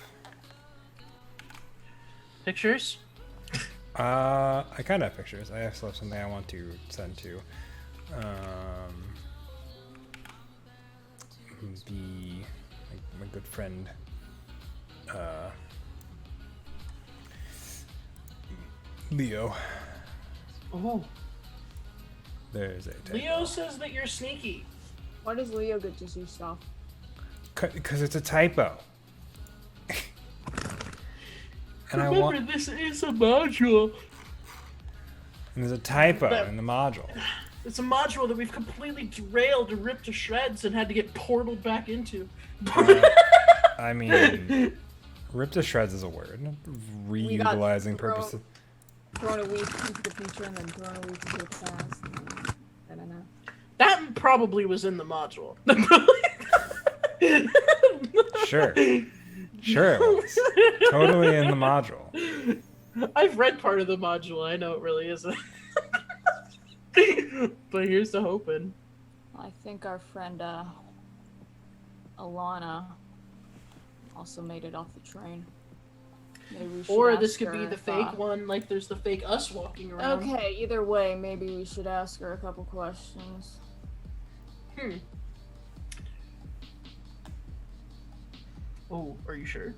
Pictures? I kind of have pictures. I also have something I want to send to. My good friend. Leo. Oh. There's a typo. Leo says that you're sneaky. Why does Leo get to see stuff? Because it's a typo. And I Remember, want. this is a module. And there's a typo in the module. It's a module that we've completely derailed and ripped to shreds and had to get portaled back into. I mean, rip to shreds is a word. We got Reutilizing thrown- purposes. Thrown a week into the future and then thrown a week into the past. I don't know. That probably was in the module. Sure. Sure it was. Totally in the module. I've read part of the module. I know it really isn't. But here's to hoping. I think our friend Alana also made it off the train. Maybe we should Or ask this could her be the if, fake one, like there's the fake us walking around. Okay, either way, maybe we should ask her a couple questions. Oh, are you sure?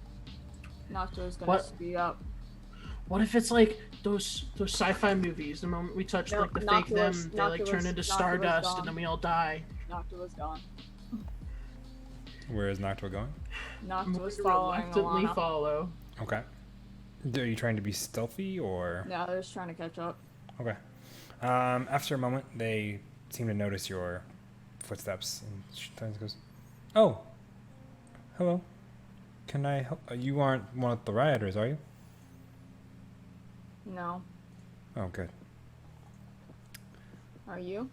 Nocto's gonna What? speed up. What if it's like those sci-fi movies? The moment we touch No, like the fake Noctilu's- them, they like turn Noctilu's- into Noctilu's stardust, gone. and then we all die. Nocto was gone. Where is Noctua going? Noctua was to following reluctantly Alana. follow. Okay. Are you trying to be stealthy or? Yeah, they're just trying to catch up. Okay. After a moment, they seem to notice your footsteps, and she turns and goes, "Oh, hello. Can I help? You aren't one of the rioters, are you?" No. Oh, good. Are you?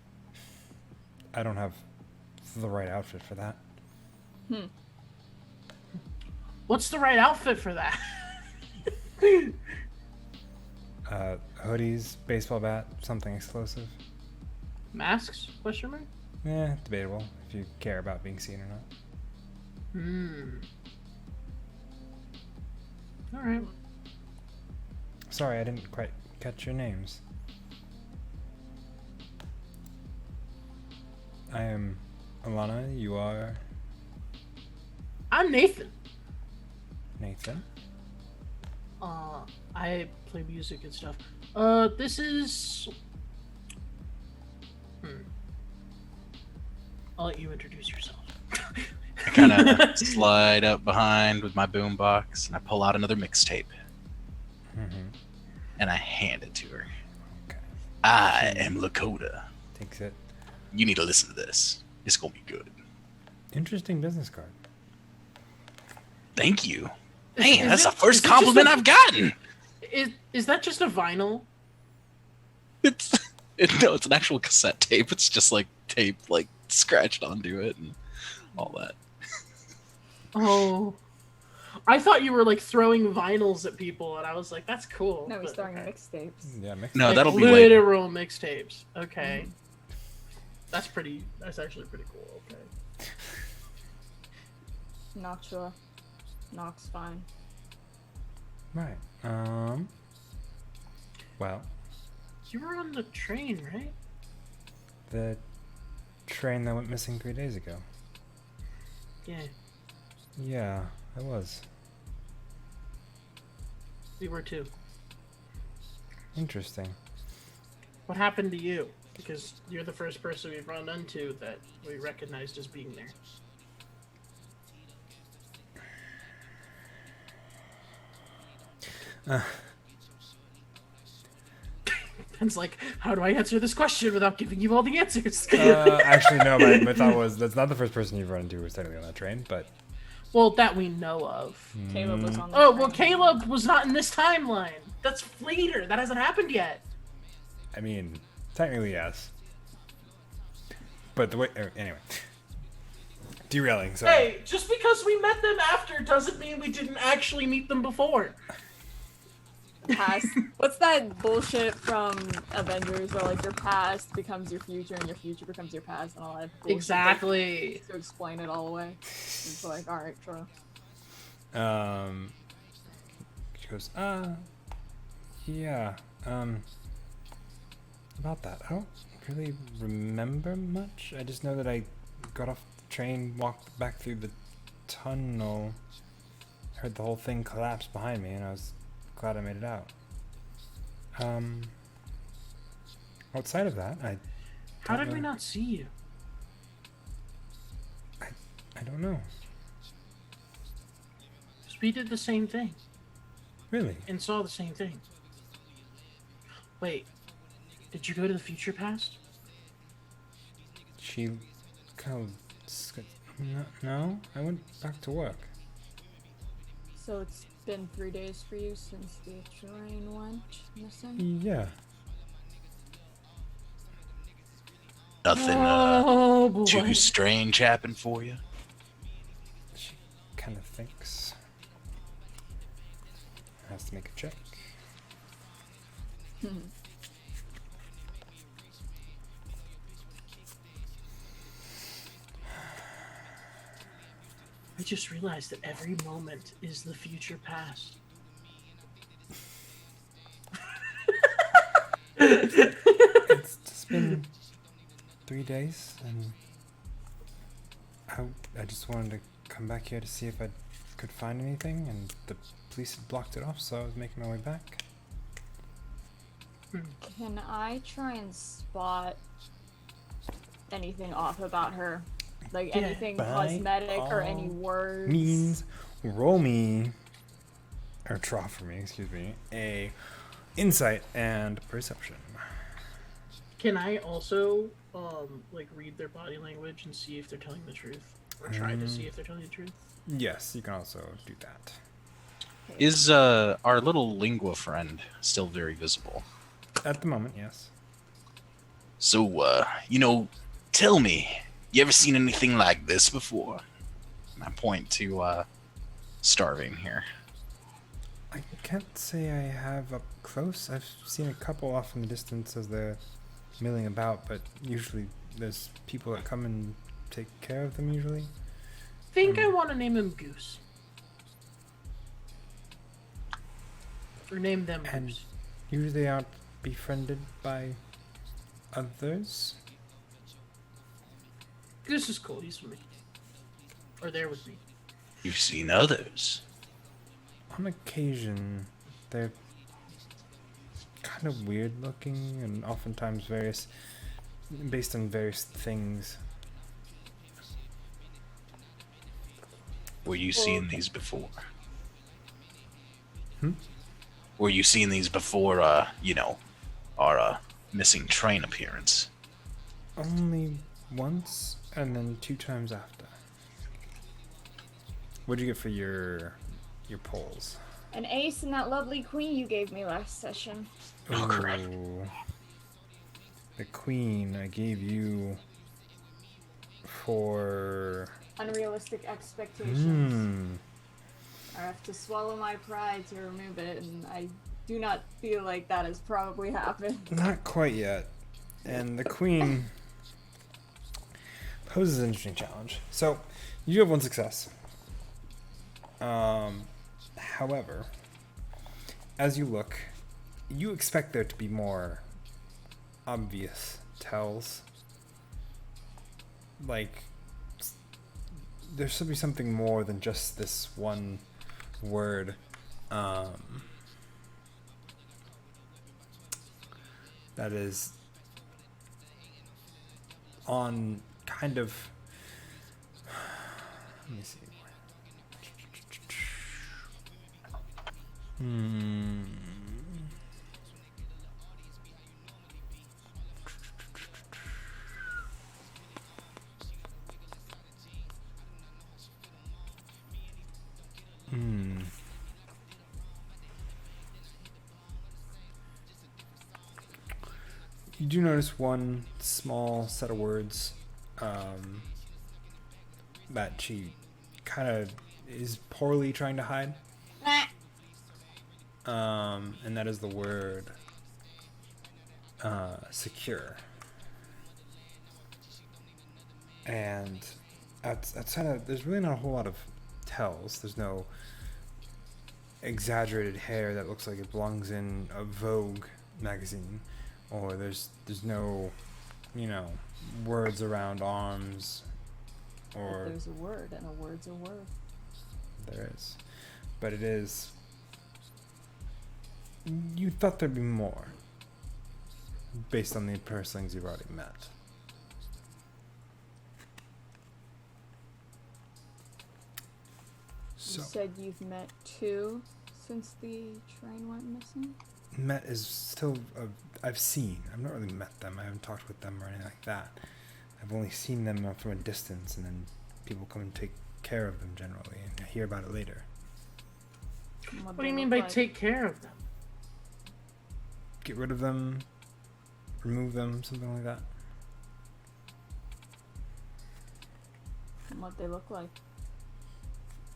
I don't have the right outfit for that. What's the right outfit for that? Hoodies, baseball bat, something explosive. Masks? Question mark? Debatable if you care about being seen or not. All right. Sorry, I didn't quite catch your names. I am Alana. You are I'm Nathan. Nathan. I play music and stuff. This is. I'll let you introduce yourself. I kind of slide up behind with my boombox, and I pull out another mixtape, and I hand it to her. Okay. I am Lakota. Takes it. You need to listen to this. It's gonna be good. Interesting business card. Thank you. Is Man, that's it- the first is it just compliment a- I've gotten. Is that just a vinyl? No, it's an actual cassette tape. It's just like tape, like scratched onto it and all that. Oh, I thought you were like throwing vinyls at people, and I was like, "That's cool." No, he's but throwing okay. mixtapes. Yeah, mixed. No, Like, that'll be later. literal mixtapes. Okay, that's pretty. That's actually pretty cool. Okay. Not sure. Knock's fine. Right. Well, You were on the train, right? the train that went missing 3 days ago. Yeah, Yeah, I was. we were too. Interesting. What happened to you? Because you're the first person we've run into that we recognized as being there. Ben's like, how do I answer this question without giving you all the answers? Actually, no. My thought was that's not the first person you've run into who was technically on that train, but Well, that we know of. Caleb was on the Oh, well, train. Caleb was not in this timeline. That's later. That hasn't happened yet. I mean, technically yes. But the way anyway, derailing. So Hey, just because we met them after doesn't mean we didn't actually meet them before. Past. What's that bullshit from Avengers where like your past becomes your future and your future becomes your past and all that bullshit? Exactly. To explain it all away. It's like, alright, sure. she goes, yeah, about that. I don't really remember much. I just know that I got off the train, walked back through the tunnel, heard the whole thing collapse behind me, and I was glad I made it out. Outside of that, I How did we know. not see you? I don't know. 'Cause we did the same thing Really? and saw the same thing. Wait, did you go to the future past? She kind of... No, I went back to work. So it's been 3 days for you since the train went missing? Yeah. Nothing Oh boy. too strange happened for you. She kind of thinks. Has to make a check. I just realized that every moment is the future past. It's just been 3 days, and I just wanted to come back here to see if I could find anything, and the police had blocked it off, so I was making my way back. Can I try and spot anything off about her? Like Yeah. anything By cosmetic or any all words. means, roll me, or draw for me, excuse me, a insight and perception. Can I also like read their body language and see if they're telling the truth, or try to see if they're telling the truth? Yes, you can also do that. Is our little lingua friend still very visible? At the moment, yes. So, tell me, you ever seen anything like this before? And I point to Starving here. I can't say I have up close. I've seen a couple off in the distance as they're milling about, but usually there's people that come and take care of them usually. Think I want to name him Goose. Or name them And Goose. usually they aren't befriended by others. Goose is cool. He's with me. Or there with me. You've seen others. On occasion, they're kind of weird looking and oftentimes based on various things. Were you seeing these before? Hmm? Were you seeing these before, our missing train appearance? Only once and then 2 times after. What'd you get for your polls? An ace and that lovely queen you gave me last session. Oh, crap. Ooh. The queen I gave you for... Unrealistic expectations. Hmm. I have to swallow my pride to remove it, and I do not feel like that has probably happened. Not quite yet. And the queen poses an interesting challenge. So, you have 1 success. However, as you look, you expect there to be more obvious tells. Like, there should be something more than just this one word. That is on kind of... Let me see. You do notice one small set of words that she kind of is poorly trying to hide. And that is the word secure. And outside of, there's really not a whole lot of tells. There's no exaggerated hair that looks like it belongs in a Vogue magazine, or there's no, words around arms, or But there's a word, and a word's a word. there is, but it is. You thought there'd be more, based on the Parselings you've already met. So, You said you've met 2 since the train went missing? met is still I've seen. I've not really met them. I haven't talked with them or anything like that. I've only seen them from a distance, and then people come and take care of them generally, and I hear about it later. What do you mean by take care of them? Get rid of them, remove them, something like that. What they look like?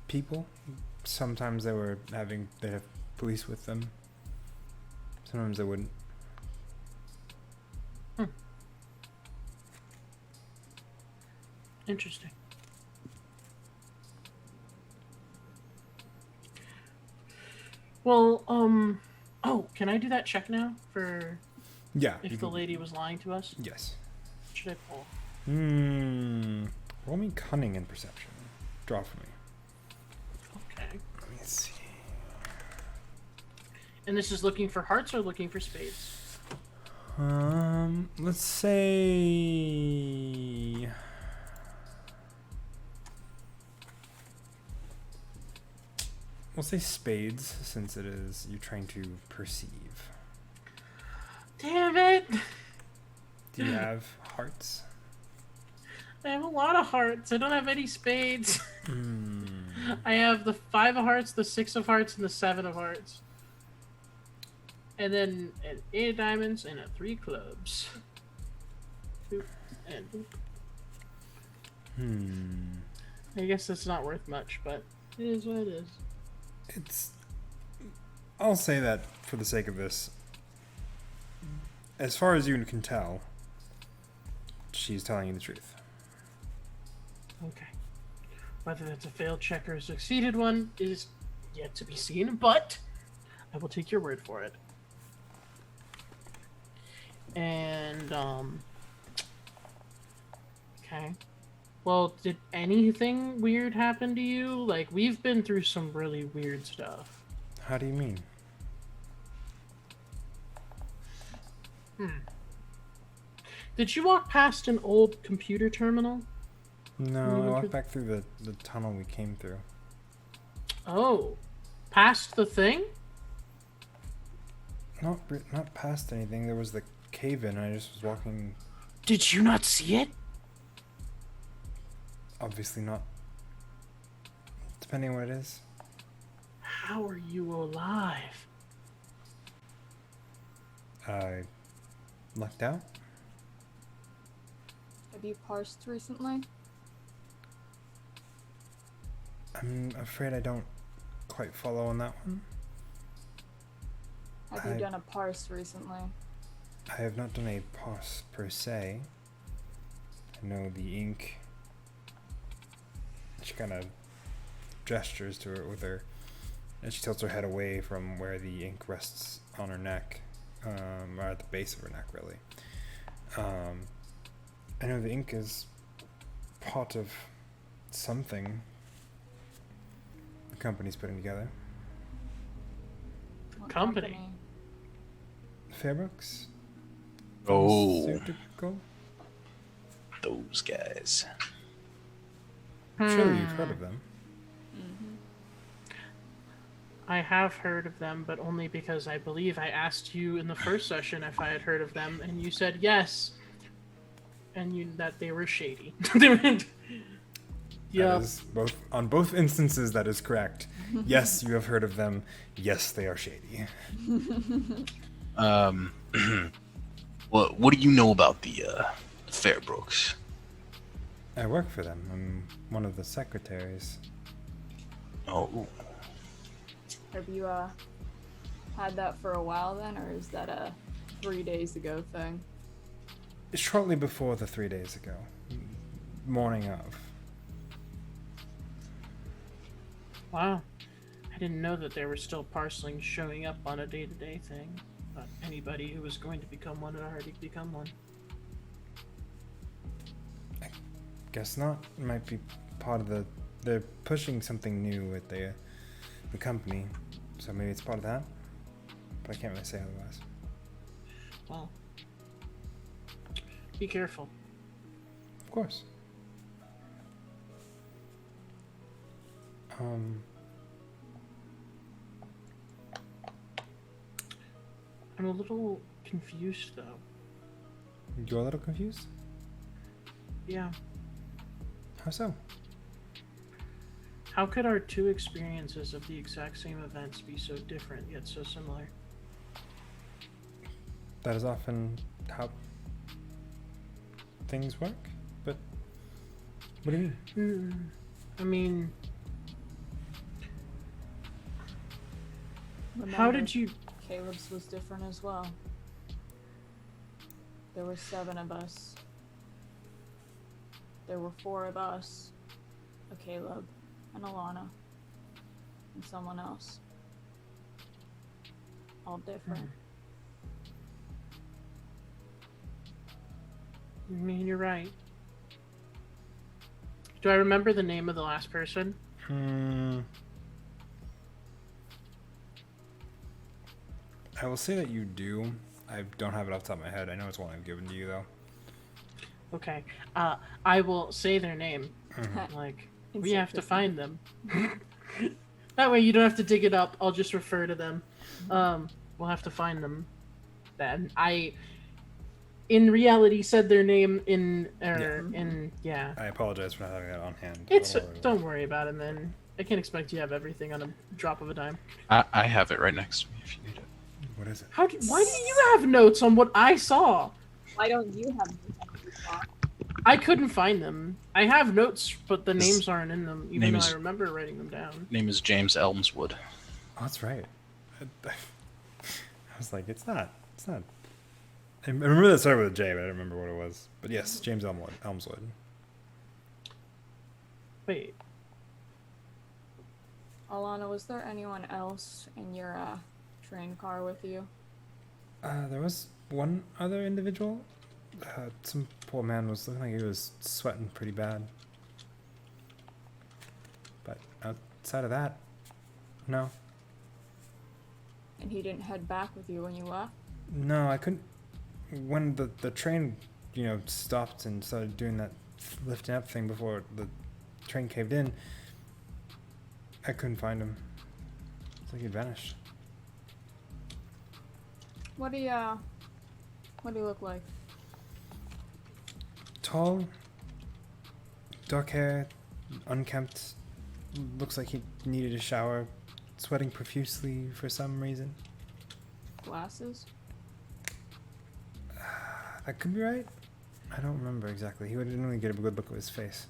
People. Sometimes they'd have police with them. Sometimes they wouldn't. Interesting. Well, oh, can I do that check now for Yeah. if the lady was lying to us? Yes. What should I pull? Roll me cunning and perception. Draw for me. Okay. Let me see. And this is looking for hearts or looking for spades? Let's say We'll say spades, since it is you're trying to perceive. Damn it! Do you have hearts? I have a lot of hearts. I don't have any spades. Hmm. I have the 5 of hearts, the 6 of hearts, and the 7 of hearts. And then an 8 of diamonds and a 3 clubs. Boop, and boop. I guess that's not worth much, but it is what it is. It's. I'll say that for the sake of this. As far as you can tell, she's telling you the truth. Okay. Whether that's a failed check or a succeeded one is yet to be seen, but I will take your word for it. And, okay. Well, did anything weird happen to you? Like, we've been through some really weird stuff. How do you mean? Did you walk past an old computer terminal? No, You I went walked through- back through the tunnel we came through. Oh. Past the thing? Not past anything. There was the cave in. I just was walking. Did you not see it? Obviously not. Depending on what it is. How are you alive? I lucked out. Have you parsed recently? I'm afraid I don't quite follow on that one. Have you done a parse recently? I have not done a parse per se. I know the ink. She kind of gestures to it with her, and she tilts her head away from where the ink rests on her neck, or at the base of her neck, really. I know the ink is part of something the company's putting together. What Company? Fairbooks? Oh, Pharmaceutical? those guys. Surely you've heard of them. I have heard of them, but only because I believe I asked you in the first session if I had heard of them, and you said yes, and that they were shady. That is on both instances, that is correct. Yes, you have heard of them. Yes, they are shady. What do you know about the Fairbrooks? I work for them. I'm one of the secretaries. Oh, Have you had that for a while then, or is that a 3 days ago thing? Shortly before the 3 days ago. Morning of. Wow. I didn't know that there were still parselings showing up on a day-to-day thing. But anybody who was going to become one had already become one. Guess not. It might be part of the... They're pushing something new with the company. So maybe it's part of that. But I can't really say otherwise. Well, be careful. Of course. I'm a little confused, though. You're a little confused? Yeah. How so? How could our two experiences of the exact same events be so different yet so similar? That is often how things work. But what do you mean? I mean, Remember, how did you... Caleb's was different as well. There were 7 of us. There were 4 of us. A Caleb, and Alana, and someone else. All different. I mean, you're right. Do I remember the name of the last person? I will say that you do. I don't have it off the top of my head. I know it's one I've given to you, though. Okay. I will say their name. Like, we have to find them. That way you don't have to dig it up. I'll just refer to them. We'll have to find them then. I, in reality, said their name in yeah. I apologize for not having that on hand. Don't worry about it, man. I can't expect you to have everything on a drop of a dime. I have it right next to me if you need it. What is it? Why do you have notes on what I saw? Why don't you have these? I couldn't find them. I have notes, but the His names aren't in them, even name though is- I remember writing them down. Name is James Elmswood. Oh, that's right. I was like, it's not. I remember that started with a J, but I don't remember what it was. But yes, James Elmswood. Wait, Alana, was there anyone else in your train car with you? There was one other individual. Some poor man was looking like he was sweating pretty bad. But outside of that, no. And he didn't head back with you when you left? No, I couldn't. When the train, stopped and started doing that lifting up thing before the train caved in, I couldn't find him. It's like he'd vanished. What do you look like? Tall, dark hair, unkempt. Looks like he needed a shower. Sweating profusely for some reason. Glasses? That could be right. I don't remember exactly. He didn't really get a good look at his face.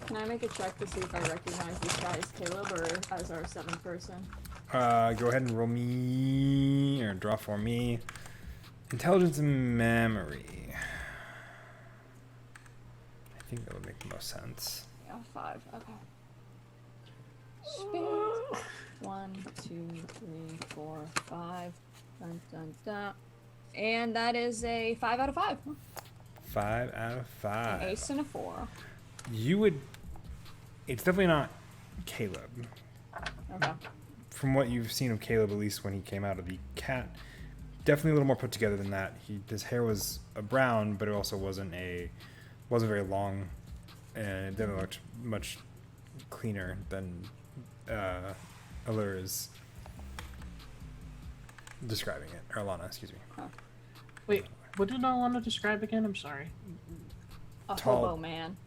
Can I make a check to see if I recognize this guy as Caleb or as our seventh person? Go ahead and roll me, or draw for me. Intelligence and memory. I think that would make the most sense. Yeah, 5. Okay. Spins. 1, 2, 3, 4, 5. Dun, dun, dun. And that is a 5 out of 5. 5 out of 5. An ace and a 4. You would. It's definitely not Caleb. Okay. From what you've seen of Caleb, at least when he came out of the cat, definitely a little more put together than that. His hair was a brown, but it also wasn't very long, and it definitely looked much cleaner than Allure is describing it, or Alana, excuse me. wait, what did Alana describe again? I'm sorry. A Tall. hobo man.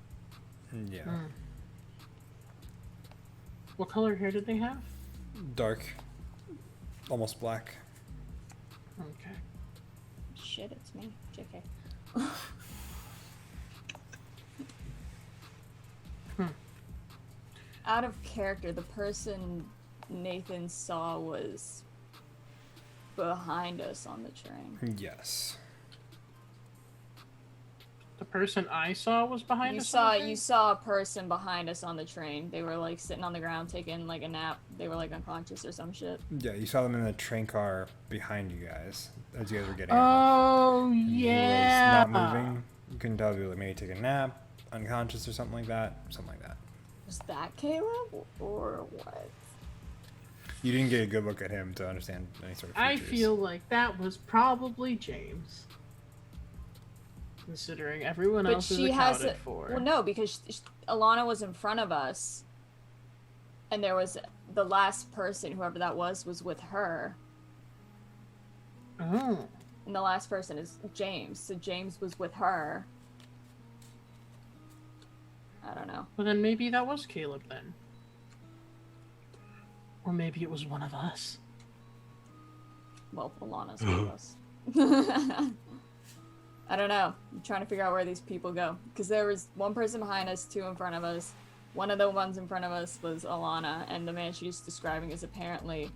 Yeah, What color hair did they have? dark, almost black. Okay. Shit, it's me. JK. Out of character, the person Nathan saw was behind us on the train. Yes. The person I saw was behind You us. saw a person behind us on the train. They were like sitting on the ground taking like a nap. They were like unconscious or some shit. Yeah, you saw them in the train car behind you guys as you guys were getting Oh And he yeah. was not moving. You couldn't tell if he was maybe taking a nap, unconscious or something like that. Was that Caleb or what? You didn't get a good look at him to understand any sort of I features. feel like that was probably James. Considering everyone But else is she has accounted for. Well, no, because Alana was in front of us, and there was the last person, whoever that was with her, Oh. and the last person is James. So James was with her. I don't know. Well, then maybe that was Caleb then. Or maybe it was one of us. Well, Alana's with us. I don't know. I'm trying to figure out where these people go. Because there was one person behind us, 2 in front of us. One of the ones in front of us was Alana, and the man she's describing is apparently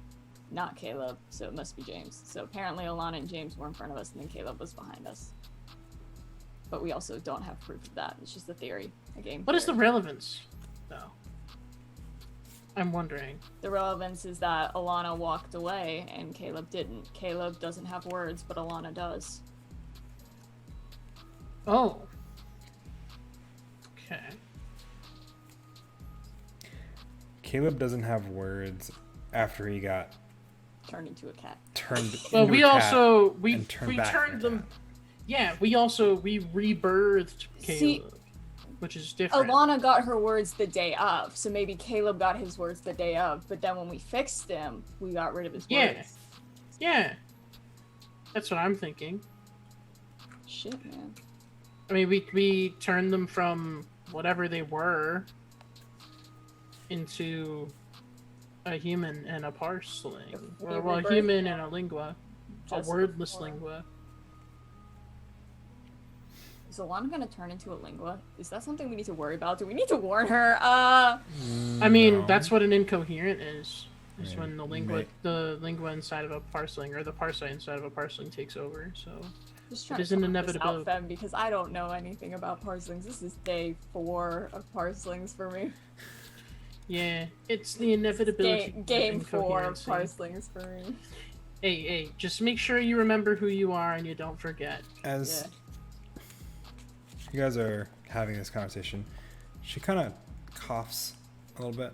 not Caleb, so it must be James. So apparently Alana and James were in front of us, and then Caleb was behind us. But we also don't have proof of that. It's just a theory, a game What is the theory. relevance, though? I'm wondering. The relevance is that Alana walked away, and Caleb didn't. Caleb doesn't have words, but Alana does. Oh. Okay. Caleb doesn't have words after he got Turned into a cat. turned. Well, into we a cat also we and turned we back turned into a them. cat. Yeah, we rebirthed See- Caleb. which is different. Alana got her words the day of, so maybe Caleb got his words the day of, but then when we fixed him, we got rid of his words. Yeah. That's what I'm thinking. Shit, man. I mean, we turned them from whatever they were into a human and a parseling. Or, well, a human and a lingua. A wordless lingua. Is Alana gonna turn into a lingua? Is that something we need to worry about? Do we need to warn her? I mean, No. that's what an incoherent is. Is Yeah, when the lingua inside of a parseling, or the parseling inside of a parseling takes over, so... Just trying It is to an sort this inevitability. out, Fem, because I don't know anything about parselings. This is day 4 of parselings for me. Yeah, it's the inevitability. of Game 4 of incoherency. parselings for me. Hey, just make sure you remember who you are and you don't forget. As Yeah. you guys are having this conversation, she kind of coughs a little bit,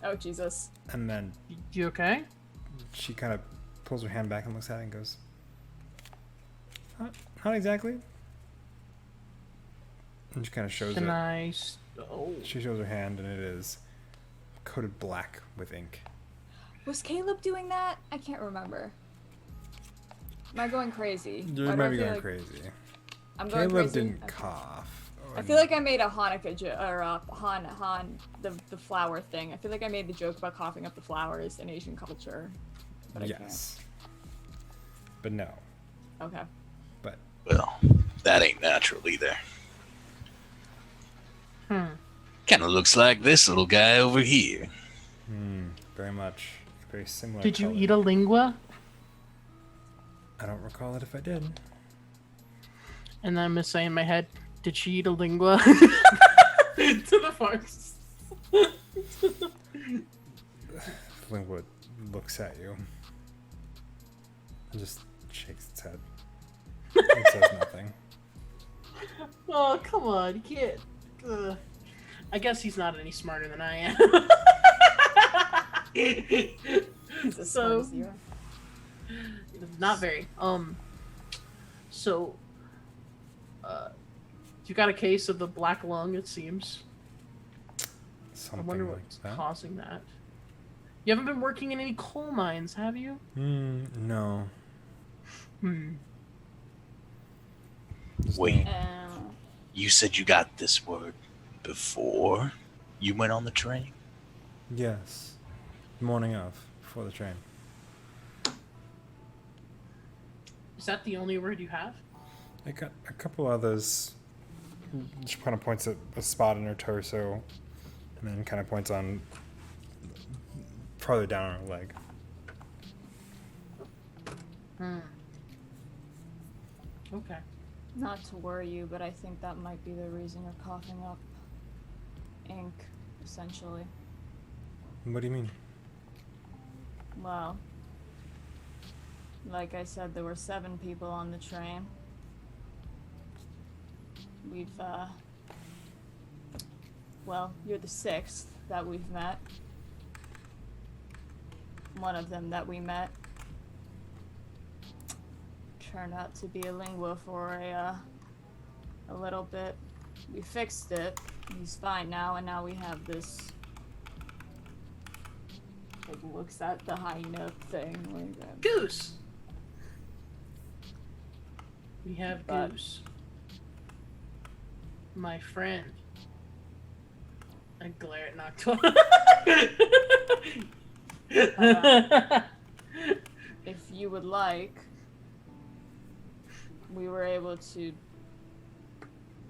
Oh, Jesus. and then You okay? she kind of pulls her hand back and looks at it and goes, not exactly. And she kind of shows Can it. I... Oh. She shows her hand, and it is coated black with ink. Was Caleb doing that? I can't remember. Am I going crazy? You Why do might I be feel going like crazy. I'm going Caleb crazy? didn't Okay. cough. I feel like I made a Hanukkah or the flower thing. I feel like I made the joke about coughing up the flowers in Asian culture. But yes. But no. I can't. Okay. But Well, that ain't natural either. Kind of looks like this little guy over here. very much. Very similar. Did you color. eat a lingua? I don't recall it if I did. And I'm just saying in my head, did she eat a lingua? To the farce. Lingwood looks at you. And just shakes its head. It says nothing. Oh, come on, you can't. I guess he's not any smarter than I am. He's as smart as you are. Not very. So, you got a case of the black lung, it seems. Something I wonder like what's that. causing that. You haven't been working in any coal mines, have you? No. There's Wait. no- You said you got this word before you went on the train? Yes. Morning of, before the train. Is that the only word you have? I got a couple others. She kind of points at a spot in her torso, and then kind of points on farther down on her leg. Okay. Not to worry you, but I think that might be the reason you're coughing up ink, essentially. What do you mean? Well, like I said, there were 7 people on the train. We've, well, you're the 6th that we've met. One of them that we met turned out to be a lingua for a little bit. We fixed it. He's fine now, and now we have this. Like, looks at the hyena thing like that. Goose! We have But- Goose. My friend. I glare at Noctua. If you would like, we were able to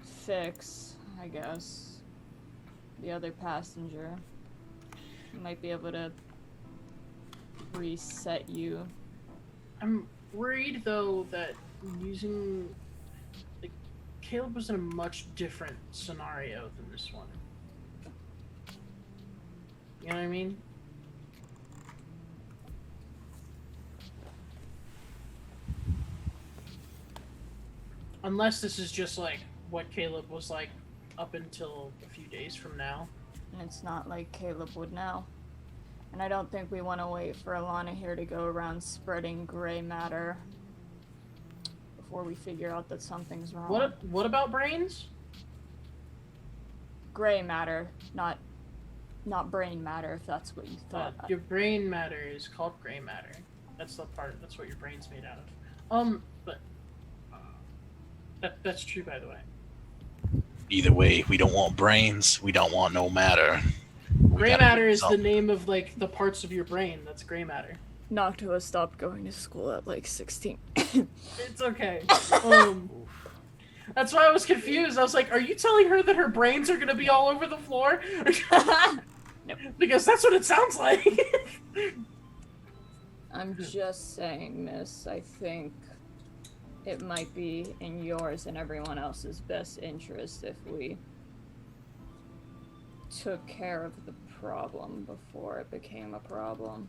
fix, I guess, the other passenger. We might be able to reset you. I'm worried though that using like Caleb was in a much different scenario than this one. You know what I mean? Unless this is just like what Caleb was like up until a few days from now. And it's not like Caleb would now. And I don't think we want to wait for Alana here to go around spreading gray matter before we figure out that something's wrong. What about brains? gray matter, not brain matter, if that's what you thought. Your brain matter is called gray matter. That's the part. That's what your brain's made out of. But that's true, by the way. Either way, we don't want brains. We don't want no matter. Gray matter is the name of like the parts of your brain. That's gray matter. Noctua stopped going to school at like 16. It's okay. That's why I was confused. I was like, "Are you telling her that her brains are gonna be all over the floor?" Nope. Because that's what it sounds like. I'm just saying, miss, I think it might be in yours and everyone else's best interest if we took care of the problem before it became a problem.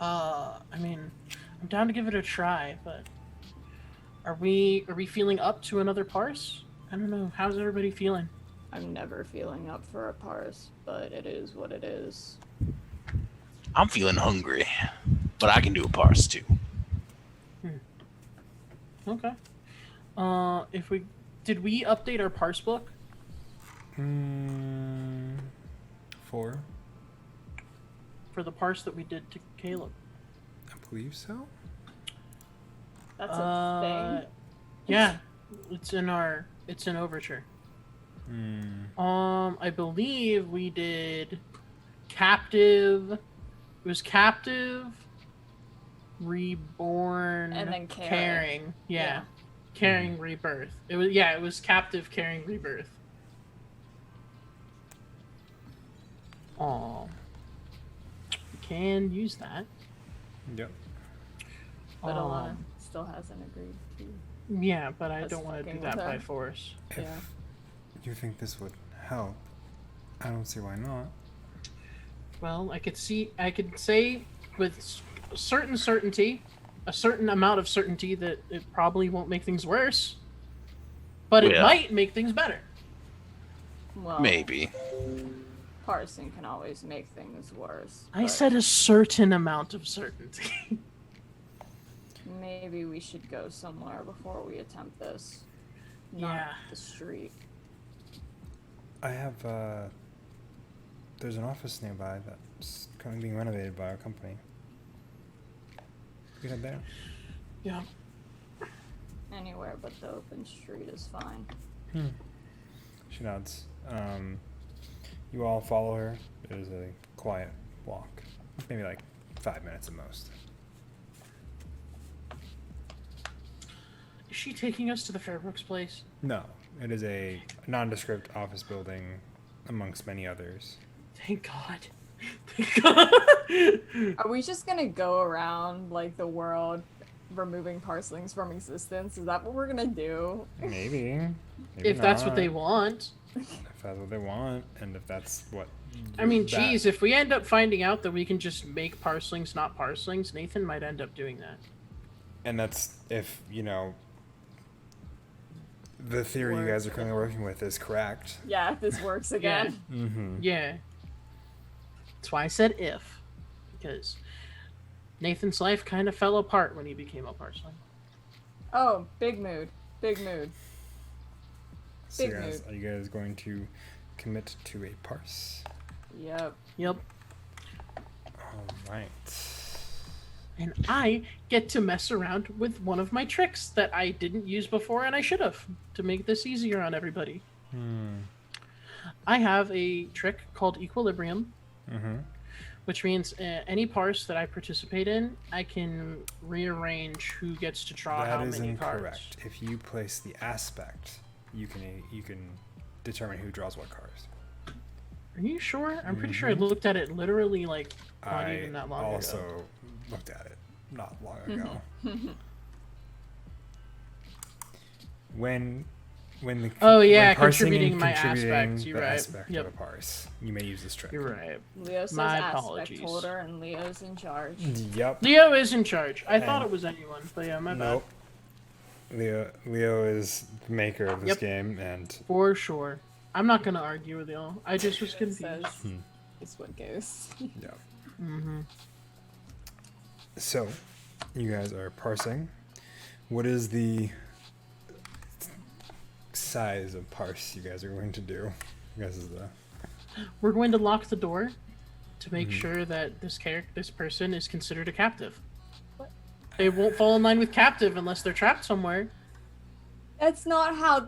I mean, I'm down to give it a try, but are we feeling up to another parse? I don't know. How's everybody feeling? I'm never feeling up for a parse, but it is what it is. I'm feeling hungry, but I can do a parse too. Okay. Did we update our parse book? 4. For the parse that we did to Caleb. I believe so. That's a thing. Yeah, it's in Overture. I believe we did captive. It was captive, reborn, And then caring. Yeah. Yeah. Caring rebirth. It was captive, caring, rebirth. We can use that. Yep. But Alana still hasn't agreed to. Yeah, but I Us don't want to do fucking that with by her. force. If Yeah. you think this would help, I don't see why not. Well, I could say with certain certainty, a certain amount of certainty that it probably won't make things worse, but it Yeah. might make things better. Well, Maybe. parsing can always make things worse. I but said a certain amount of certainty. maybe we should go somewhere before we attempt this. Not Yeah. the street. I have, there's an office nearby that's currently being renovated by our company. We head there. Yeah. Anywhere but the open street is fine. She nods. You all follow her. It is a quiet walk. Maybe like 5 minutes at most. Is she taking us to the Fairbrooks place? No, it is a nondescript office building amongst many others. Thank God. Thank God. Are we just gonna go around like the world removing parselings from existence? Is that what we're gonna do? Maybe. Maybe If that's what not. they want. If that's what they want, and if that's what. I mean, that- geez, if we end up finding out that we can just make parselings not parselings, Nathan might end up doing that. And that's if, you know, the theory you guys are currently working with is correct. Yeah, if this works again. Mm-hmm. Yeah. That's why I said if. Because Nathan's life kind of fell apart when he became a parseling. Oh, big mood. Big mood. So Big guys, mood. are you guys going to commit to a parse? Yep. Yep. All right. And I get to mess around with one of my tricks that I didn't use before and I should have to make this easier on everybody. I have a trick called Equilibrium, which means any parse that I participate in, I can rearrange who gets to draw how That is many incorrect. cards. If you place the aspect, you can determine who draws what cards. Are you sure? I'm pretty sure I looked at it literally like not I even that long also ago. looked at it not long ago. when the Oh, yeah, when parsing contributing and my contributing aspects, you're the right. aspect Yep. of a parse, you may use this trick. You're right. Leo says My aspect apologies. holder and Leo's in charge. Yep. Leo is in charge. I thought And- it was anyone, but yeah, my Nope. Leo is the maker of this Yep. game, and bad. For sure. I'm not gonna argue with y'all. I just was confused. Says, it's what goes. yeah. Mm-hmm. So, You guys are parsing. What is the size of parse you guys are going to do? You guys is the We're going to lock the door to make sure that this person is considered a captive. They won't fall in line with captive unless they're trapped somewhere. That's not how.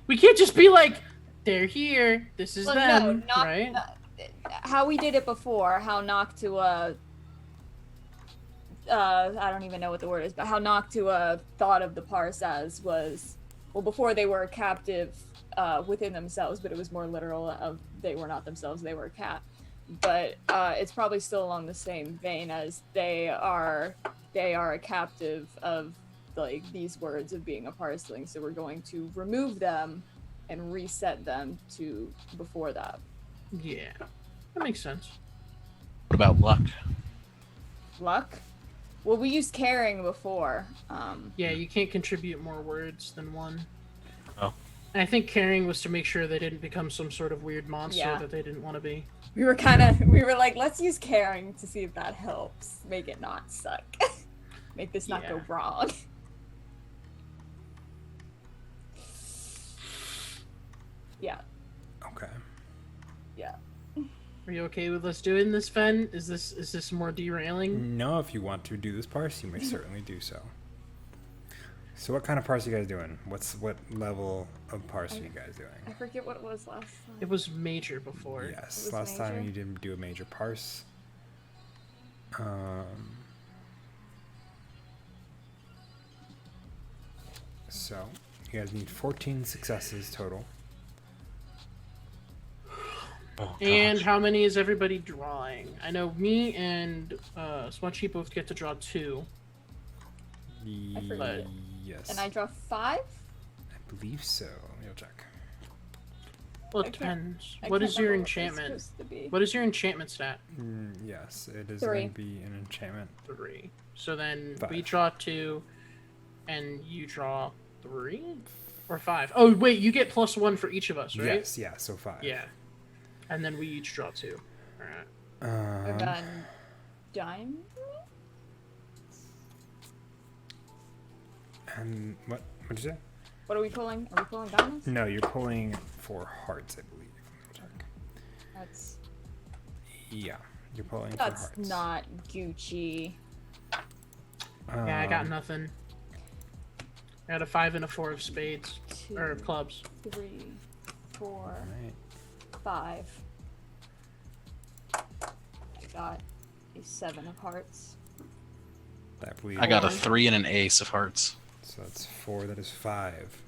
We can't just be like, they're here. This is Well, them, no, right? How we did it before. How Noctua. I don't even know what the word is, but how Noctua thought of the parse as was, well, before they were a captive within themselves, but it was more literal of they were not themselves, they were a cat. But it's probably still along the same vein as they are a captive of like these words of being a parseling, so we're going to remove them and reset them to before that. Yeah, that makes sense. What about luck? Luck? Well, we used caring before. Yeah, you can't contribute more words than one. Oh. And I think caring was to make sure they didn't become some sort of weird monster Yeah. that they didn't want to be. We were like, let's use caring to see if that helps. Make it not suck. Make this not go Yeah. wrong. Yeah. okay. Yeah. Are you okay with us doing this, Fen? Is this more derailing? No, if you want to do this parse, you may certainly do so. So what kind of parse are you guys doing? What level of parse are you guys doing? I forget what it was last time. It was major before. Yes, was last time major? you didn't do a major parse. So you guys need 14 successes total. Oh, And gosh. how many is everybody drawing? I know me and Smudgy both get to draw 2. forget. Yes, And I draw 5? I believe so. You'll check. Well, I it can't- depends. I What can't is your remember what they're enchantment? supposed to be. What is your enchantment stat? Yes, it is 3. going to be an enchantment. 3. So then we 5. draw 2, and you draw 3? Or 5? Oh, wait, you get +1 for each of us, right? Yes, yeah, so 5. Yeah. And then we each draw 2. Alright. I've done dime. And what did you say? What are we pulling? Are we pulling diamonds? No, you're pulling for hearts, I believe. Check. That's Yeah, you're pulling for hearts. not Gucci. Yeah, I got Um, nothing. I got a 5 and a 4 of spades. 2, Or of clubs. 3, 4, Right. 5. I got a 7 of hearts. I believe. I got a 3 and an ace of hearts. So that's 4. That is 5.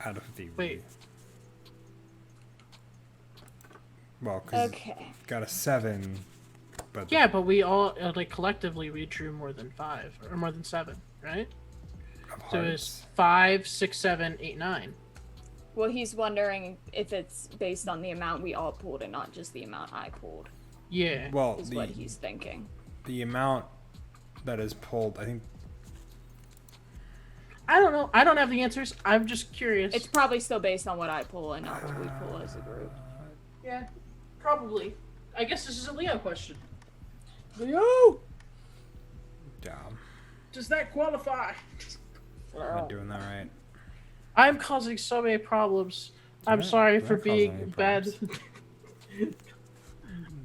Out of the. Wait. Well, because Okay. got a 7, but Yeah, but we all, like, collectively, we drew more than 5. Or more than 7, right? of So hearts. it's 5, 6, 7, 8, 9. Well, he's wondering if it's based on the amount we all pulled and not just the amount I pulled, Yeah. Well, is what he's thinking. the amount that is pulled, I think. I don't know. I don't have the answers. I'm just curious. It's probably still based on what I pull and not what we pull as a group. Yeah, probably. I guess this is a Leo question. Leo! Yeah, Does that qualify? am I doing that right? I'm causing so many problems. I'm You're not- sorry you're for not causing any being bad.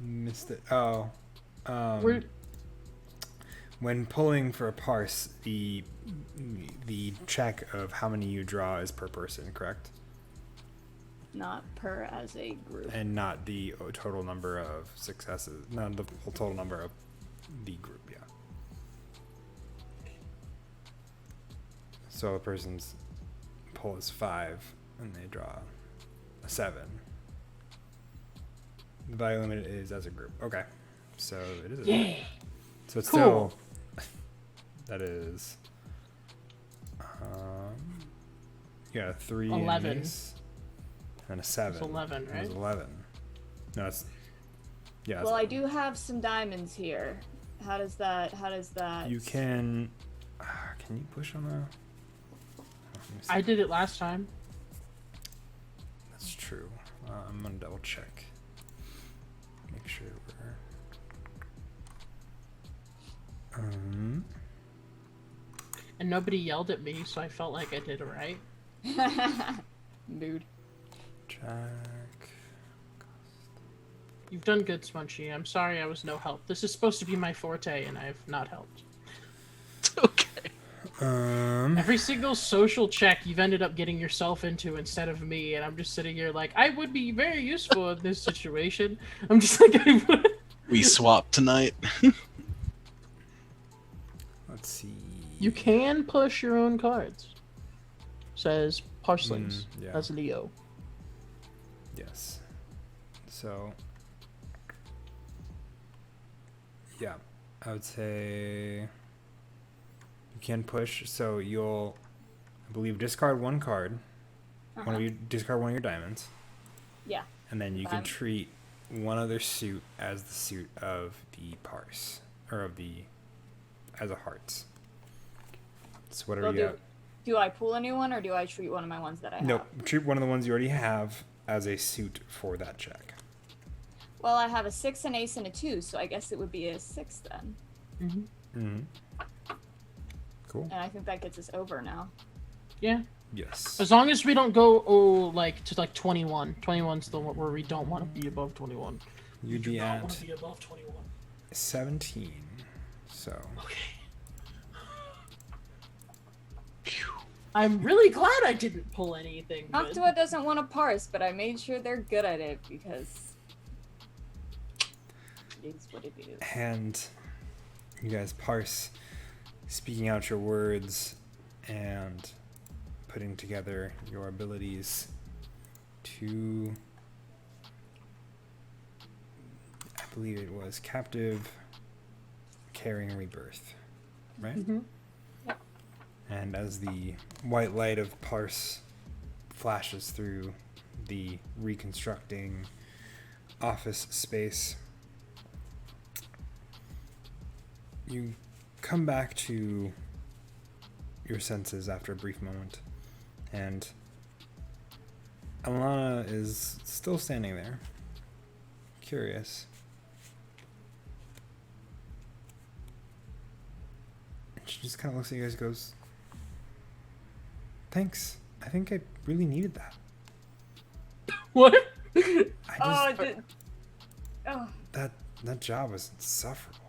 Missed it. Oh. We're, When pulling for a parse, the check of how many you draw is per person, correct? Not per as a group. And not the total number of successes, not the whole total number of the group, yeah. So a person's pull is 5, and they draw a 7. The value limit is as a group. Okay, so it is. yeah. So it's Cool. still. That is. Yeah, 3 and 11. an ace, and a 7. It's 11, It right? was 11. No, it's. Yeah. Well, I do have some diamonds here. How does that? You can. Can you push on the? Let me see. I did it last time. That's true. I'm gonna double check. Make sure we're. And nobody yelled at me, so I felt like I did it right. Dude. Jack. You've done good, Smunchy. I'm sorry I was no help. This is supposed to be my forte, and I've not helped. Okay. Every single social check you've ended up getting yourself into instead of me, and I'm just sitting here like, I would be very useful in this situation. I'm just like, I would. We swapped tonight. Let's see. You can push your own cards, says Parselings. Yeah. That's Leo. Yes. So, yeah, I would say you can push. So you'll, I believe, discard one card. One of you discard one of your diamonds. Yeah. And then you can treat one other suit as the suit of the parse, or of the, as a hearts. So whatever you got. Do I pull a new one, or do I treat one of my ones that I have? Nope. Treat one of the ones you already have as a suit for that check. Well, I have a 6, an ace, and a 2, so I guess it would be a 6 then. Cool. And I think that gets us over now. Yeah. Yes. As long as we don't go to 21. 21's the one where we don't want to be above 21. You'd We be do not at want to be above 21. 17. So. Okay. I'm really glad I didn't pull anything. good. Noctua doesn't want to parse, but I made sure they're good at it because it is what it is. And you guys parse, speaking out your words and putting together your abilities to, I believe it was captive, carrying rebirth, right? Mm-hmm. Yep. And as the white light of parse flashes through the reconstructing office space, you come back to your senses after a brief moment, and Alana is still standing there, curious. And she just kind of looks at you guys and goes, "Thanks. I think I really needed that. What? I just, Oh, that job was insufferable.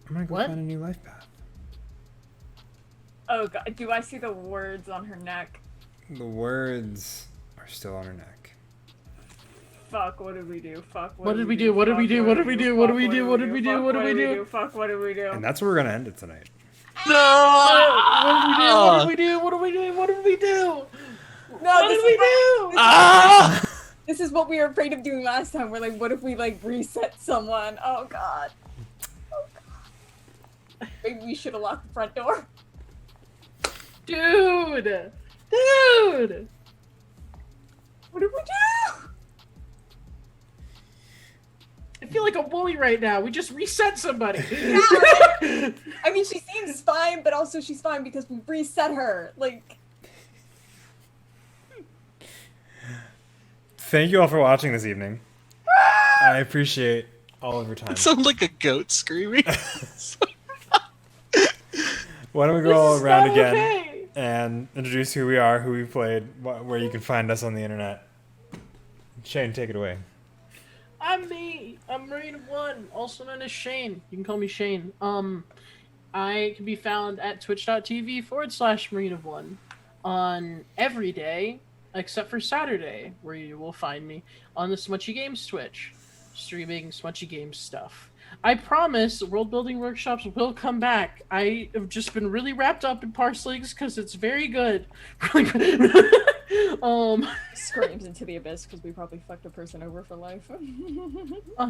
I'm gonna go What? find a new life path." oh God! Do I see the words on her neck? The words are still on her neck. Fuck! What did we do? Fuck! What did we do? What did we do? What did we do? What did we do? What did we do? What did we do? Fuck! What did we do? And that's where we're gonna end it tonight. What did we do? What did we do? What did we do? No, What did we do? Ah! This is what we were afraid of doing last time. We're like, what if we like reset someone? Oh God. Oh God. Maybe we should have locked the front door. Dude! What did we do? I feel like a bully right now. We just reset somebody. I mean, she seems fine, but also she's fine because we reset her. Like, Thank you all for watching this evening. I appreciate all of your time. It sounds like a goat screaming. Why don't we go all around not again okay. and introduce who we are, who we played, where you can find us on the internet. Shane, take it away. I'm me. I'm Marine of One, also known as Shane. You can call me Shane. I can be found at twitch.tv/Marine of One on every day except for Saturday, where you will find me on the Smutchy Games Twitch, streaming Smutchy Games stuff. I promise World Building Workshops will come back. I have just been really wrapped up in Parselings because it's very good. screams into the abyss because we probably fucked a person over for life.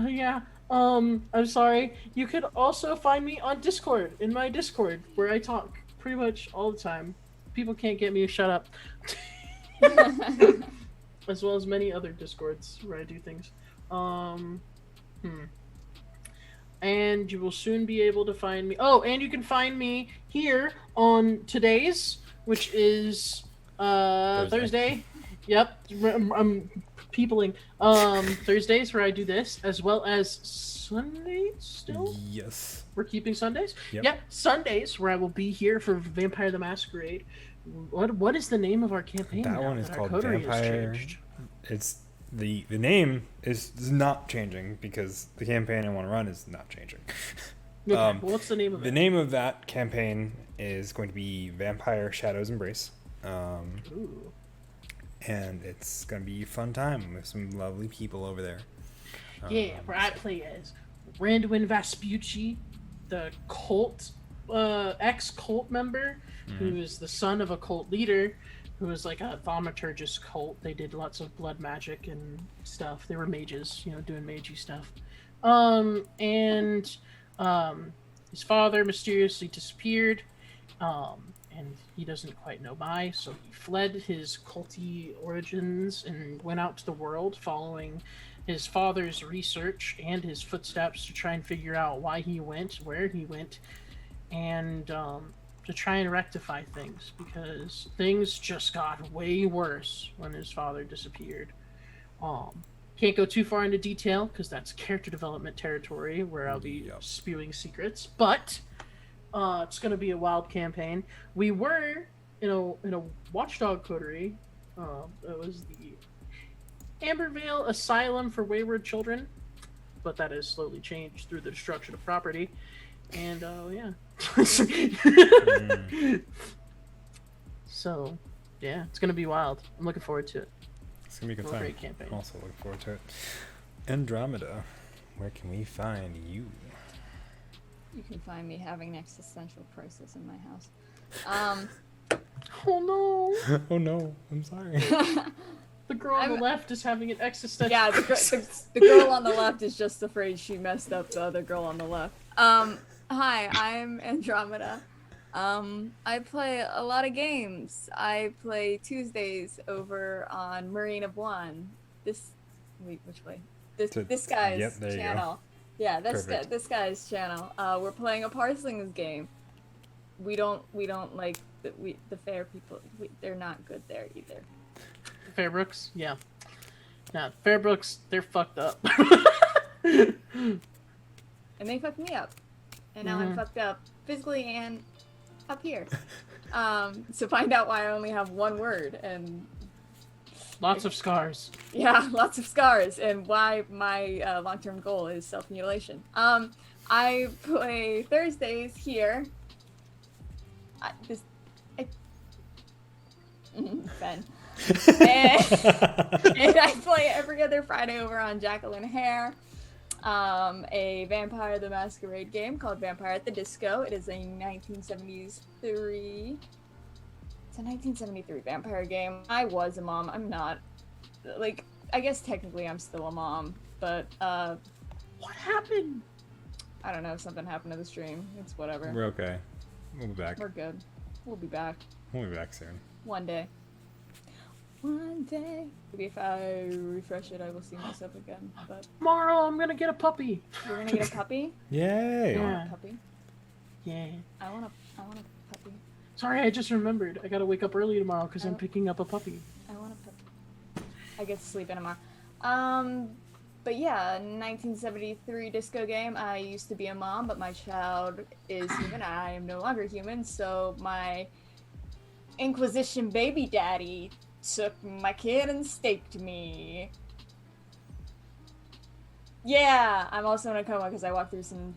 Yeah. I'm sorry. You could also find me on Discord, in my Discord, where I talk pretty much all the time. People can't get me to shut up. As well as many other Discords where I do things. And you will soon be able to find me. Oh, and you can find me here on today's, which is Thursday. Yep. I'm peopling. Thursdays where I do this, as well as Sundays still. Yes. We're keeping Sundays. Yep. Yeah, Sundays where I will be here for Vampire the Masquerade. What is the name of our campaign? That now one is our called coterie has Vampire. changed? It's the name is not changing because the campaign I want to run is not changing. Okay, well, what's the name of The it? name of that campaign is going to be Vampire Shadows Embrace. Ooh. And it's going to be a fun time with some lovely people over there. Yeah, where I play as Randuin Vespucci, the cult, ex-cult member, who is the son of a cult leader, who is like a thaumaturgist cult. They did lots of blood magic and stuff. They were mages, doing magey stuff. His father mysteriously disappeared, and he doesn't quite know why, so he fled his culty origins and went out to the world following his father's research and his footsteps to try and figure out why he went, where he went, and to try and rectify things, because things just got way worse when his father disappeared. Can't go too far into detail because that's character development territory where I'll be spewing secrets, but it's going to be a wild campaign. We were in a Watchdog coterie. It was the Ambervale Asylum for Wayward Children, but that has slowly changed through the destruction of property. And yeah. So, yeah, it's gonna be wild. I'm looking forward to it. It's going to be a good What a time. great campaign. I'm also looking forward to it. Andromeda, where can we find you? You can find me having an existential crisis in my house. Oh no! Oh no, I'm sorry. The girl on the left is having an existential. Yeah, the girl on the left is just afraid she messed up the other girl on the left. Hi, I'm Andromeda. I play a lot of games. I play Tuesdays over on Marine of One. Which way? This guy's there you go. channel. Yeah, Perfect. this guy's channel. We're playing a Parselings game. We don't like the fair people. They're not good there either. Fairbrooks? Yeah. Nah, Fairbrooks, they're fucked up. And they fucked me up. And now I'm fucked up physically and up here. So find out why I only have one word and Lots of scars. yeah, lots of scars, and why my long-term goal is self-mutilation. I play Thursdays here. Ben. And I play every other Friday over on Jacqueline Hare, a Vampire the Masquerade game called Vampire at the Disco. It is a 1973. It's a 1973 vampire game. I was a mom. I'm not. Like, I guess technically I'm still a mom, but What happened? I don't know. Something happened to the stream. It's whatever. We're okay. We'll be back. We're good. We'll be back We'll be back soon. one day. One day. Maybe if I refresh it, I will see myself again. But Tomorrow I'm gonna get a puppy. we're gonna get a puppy. Yay! I want Yeah. a puppy. Yeah. I want a puppy. Sorry, I just remembered. I gotta wake up early tomorrow because I'm Oh. picking up a puppy. I want a puppy. I get to sleep in tomorrow. But yeah, 1973 disco game. I used to be a mom, but my child is human. I am no longer human, so my Inquisition baby daddy took my kid and staked me. Yeah, I'm also in a coma because I walked through some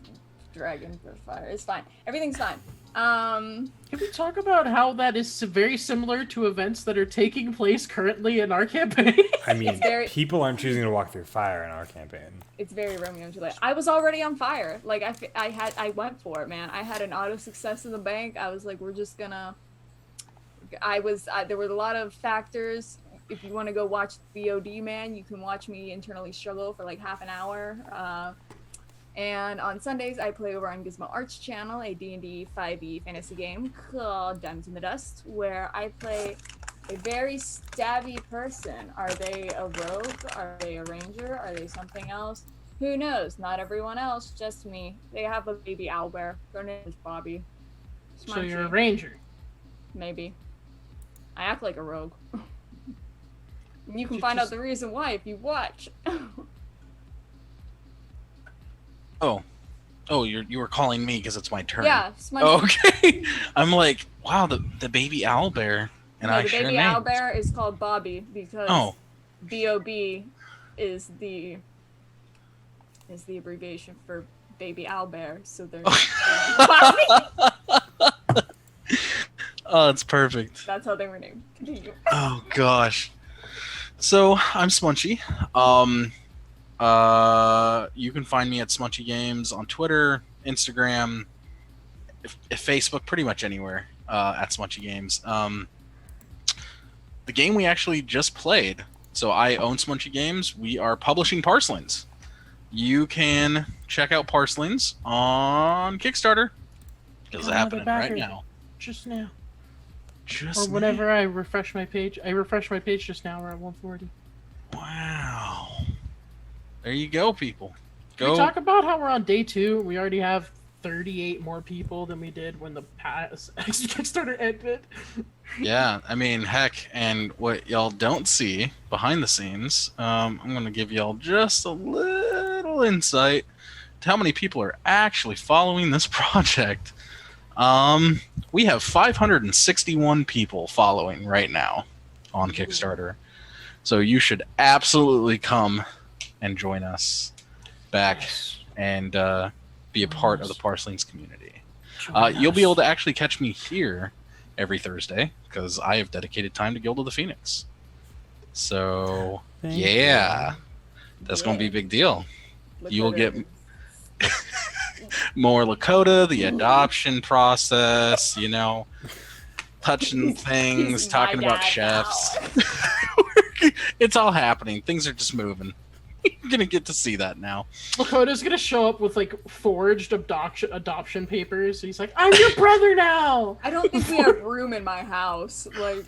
dragon fire. It's fine. Everything's fine. Can we talk about how that is very similar to events that are taking place currently in our campaign? I mean, very- people aren't choosing to walk through fire in our campaign. It's very Romeo and Juliet. I was already on fire. Like I went for it, man. I had an auto success in the bank. I was like, we're just gonna. There were a lot of factors. If you want to go watch VOD, man, you can watch me internally struggle for like half an hour. And on Sundays, I play over on Gizmo Arts channel, a D&D 5e fantasy game called Diamonds in the Dust, where I play a very stabby person. Are they a rogue? Are they a ranger? Are they something else? Who knows? Not everyone else, just me. They have a baby owlbear. Their name is Bobby. So you're a Smunchy. ranger. Maybe. I act like a rogue. And you can You find out just- the reason why if you watch. Oh, you were calling me because it's my turn. Yeah, Smunchy. Okay. I'm like, wow, the baby owlbear. And No, I the share baby names. owlbear is called Bobby because Oh. B.O.B. is the abbreviation for baby owlbear. So they're Bobby. Oh, it's perfect. That's how they were named. Continue. Oh gosh. So I'm Smunchy. You can find me at Smunchy Games on Twitter, Instagram, if Facebook, pretty much anywhere at Smunchy Games. The game we actually just played. So I own Smunchy Games. We are publishing Parselings. You can check out Parselings on Kickstarter because it's happening right now. Just now. Just Or whenever I refresh my page. I refreshed my page just now. We're at 140. Wow. There you go, people. Can we talk about how we're on day 2? We already have 38 more people than we did when the past Kickstarter ended. Yeah, I mean, heck, and what y'all don't see behind the scenes, I'm going to give y'all just a little insight to how many people are actually following this project. We have 561 people following right now on Kickstarter. So you should absolutely come and join us back Yes. and be a part of the Parselings community. Join You'll be us. able to actually catch me here every Thursday because I have dedicated time to Guild of the Phoenix. So that's gonna be a big deal. You will get more Lakota, the adoption process, touching things, He's talking my about dad chefs. now. It's all happening. Things are just moving. You're gonna get to see that now. Lakota's gonna show up with like forged adoption papers. He's like, "I'm your brother now." I don't think we have room in my house. Like,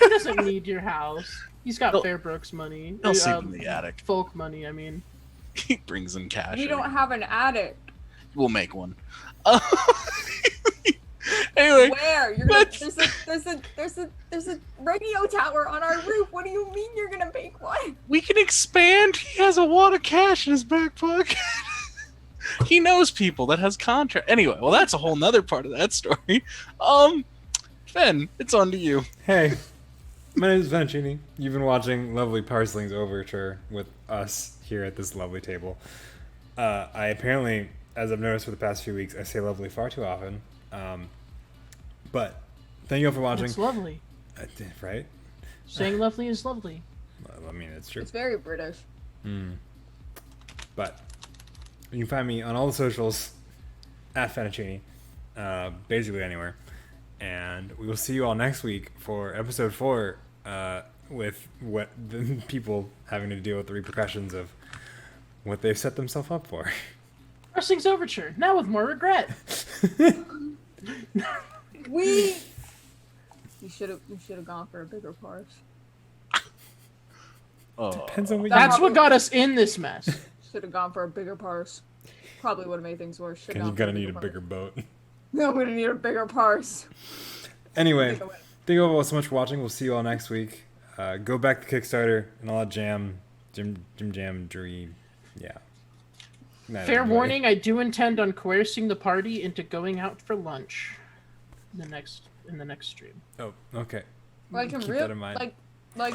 He doesn't need your house. He's got He'll- Fairbrooks money. He'll sleep in the attic. Folk money. I mean, He brings in cash. we don't have an attic. We'll make one. Anyway, Where? You're gonna, let's- there's a radio tower on our roof. What do you mean you're gonna make one? we can expand. He has a wad of cash in his back pocket. He knows people that has contract. Anyway, well, that's a whole nother part of that story. Ben, it's on to you. Hey, my name is Vancini. You've been watching lovely Parselings Overture with us here at this lovely table. I apparently, as I've noticed for the past few weeks, I say lovely far too often. But thank you all for watching. it's lovely. Right? Saying lovely is lovely. Well, I mean, it's true. It's very British. But you can find me on all the socials at Fettuccine, basically anywhere. And we will see you all next week for episode 4, with what the people having to deal with the repercussions of what they've set themselves up for. Parselings Overture now with more regret. We should have gone for a bigger parse. Depends on what That's you what got us in this mess. Should have gone for a bigger parse. Probably would have made things worse. because you're gonna need a bigger boat. No, we're gonna need a bigger parse. Anyway, thank you all so much for watching. We'll see you all next week. Go back to Kickstarter and all that jam, jam, dream. Yeah. Night, Fair everybody. warning: I do intend on coercing the party into going out for lunch in the next stream. Oh, okay. Like in Keep real, that in mind. like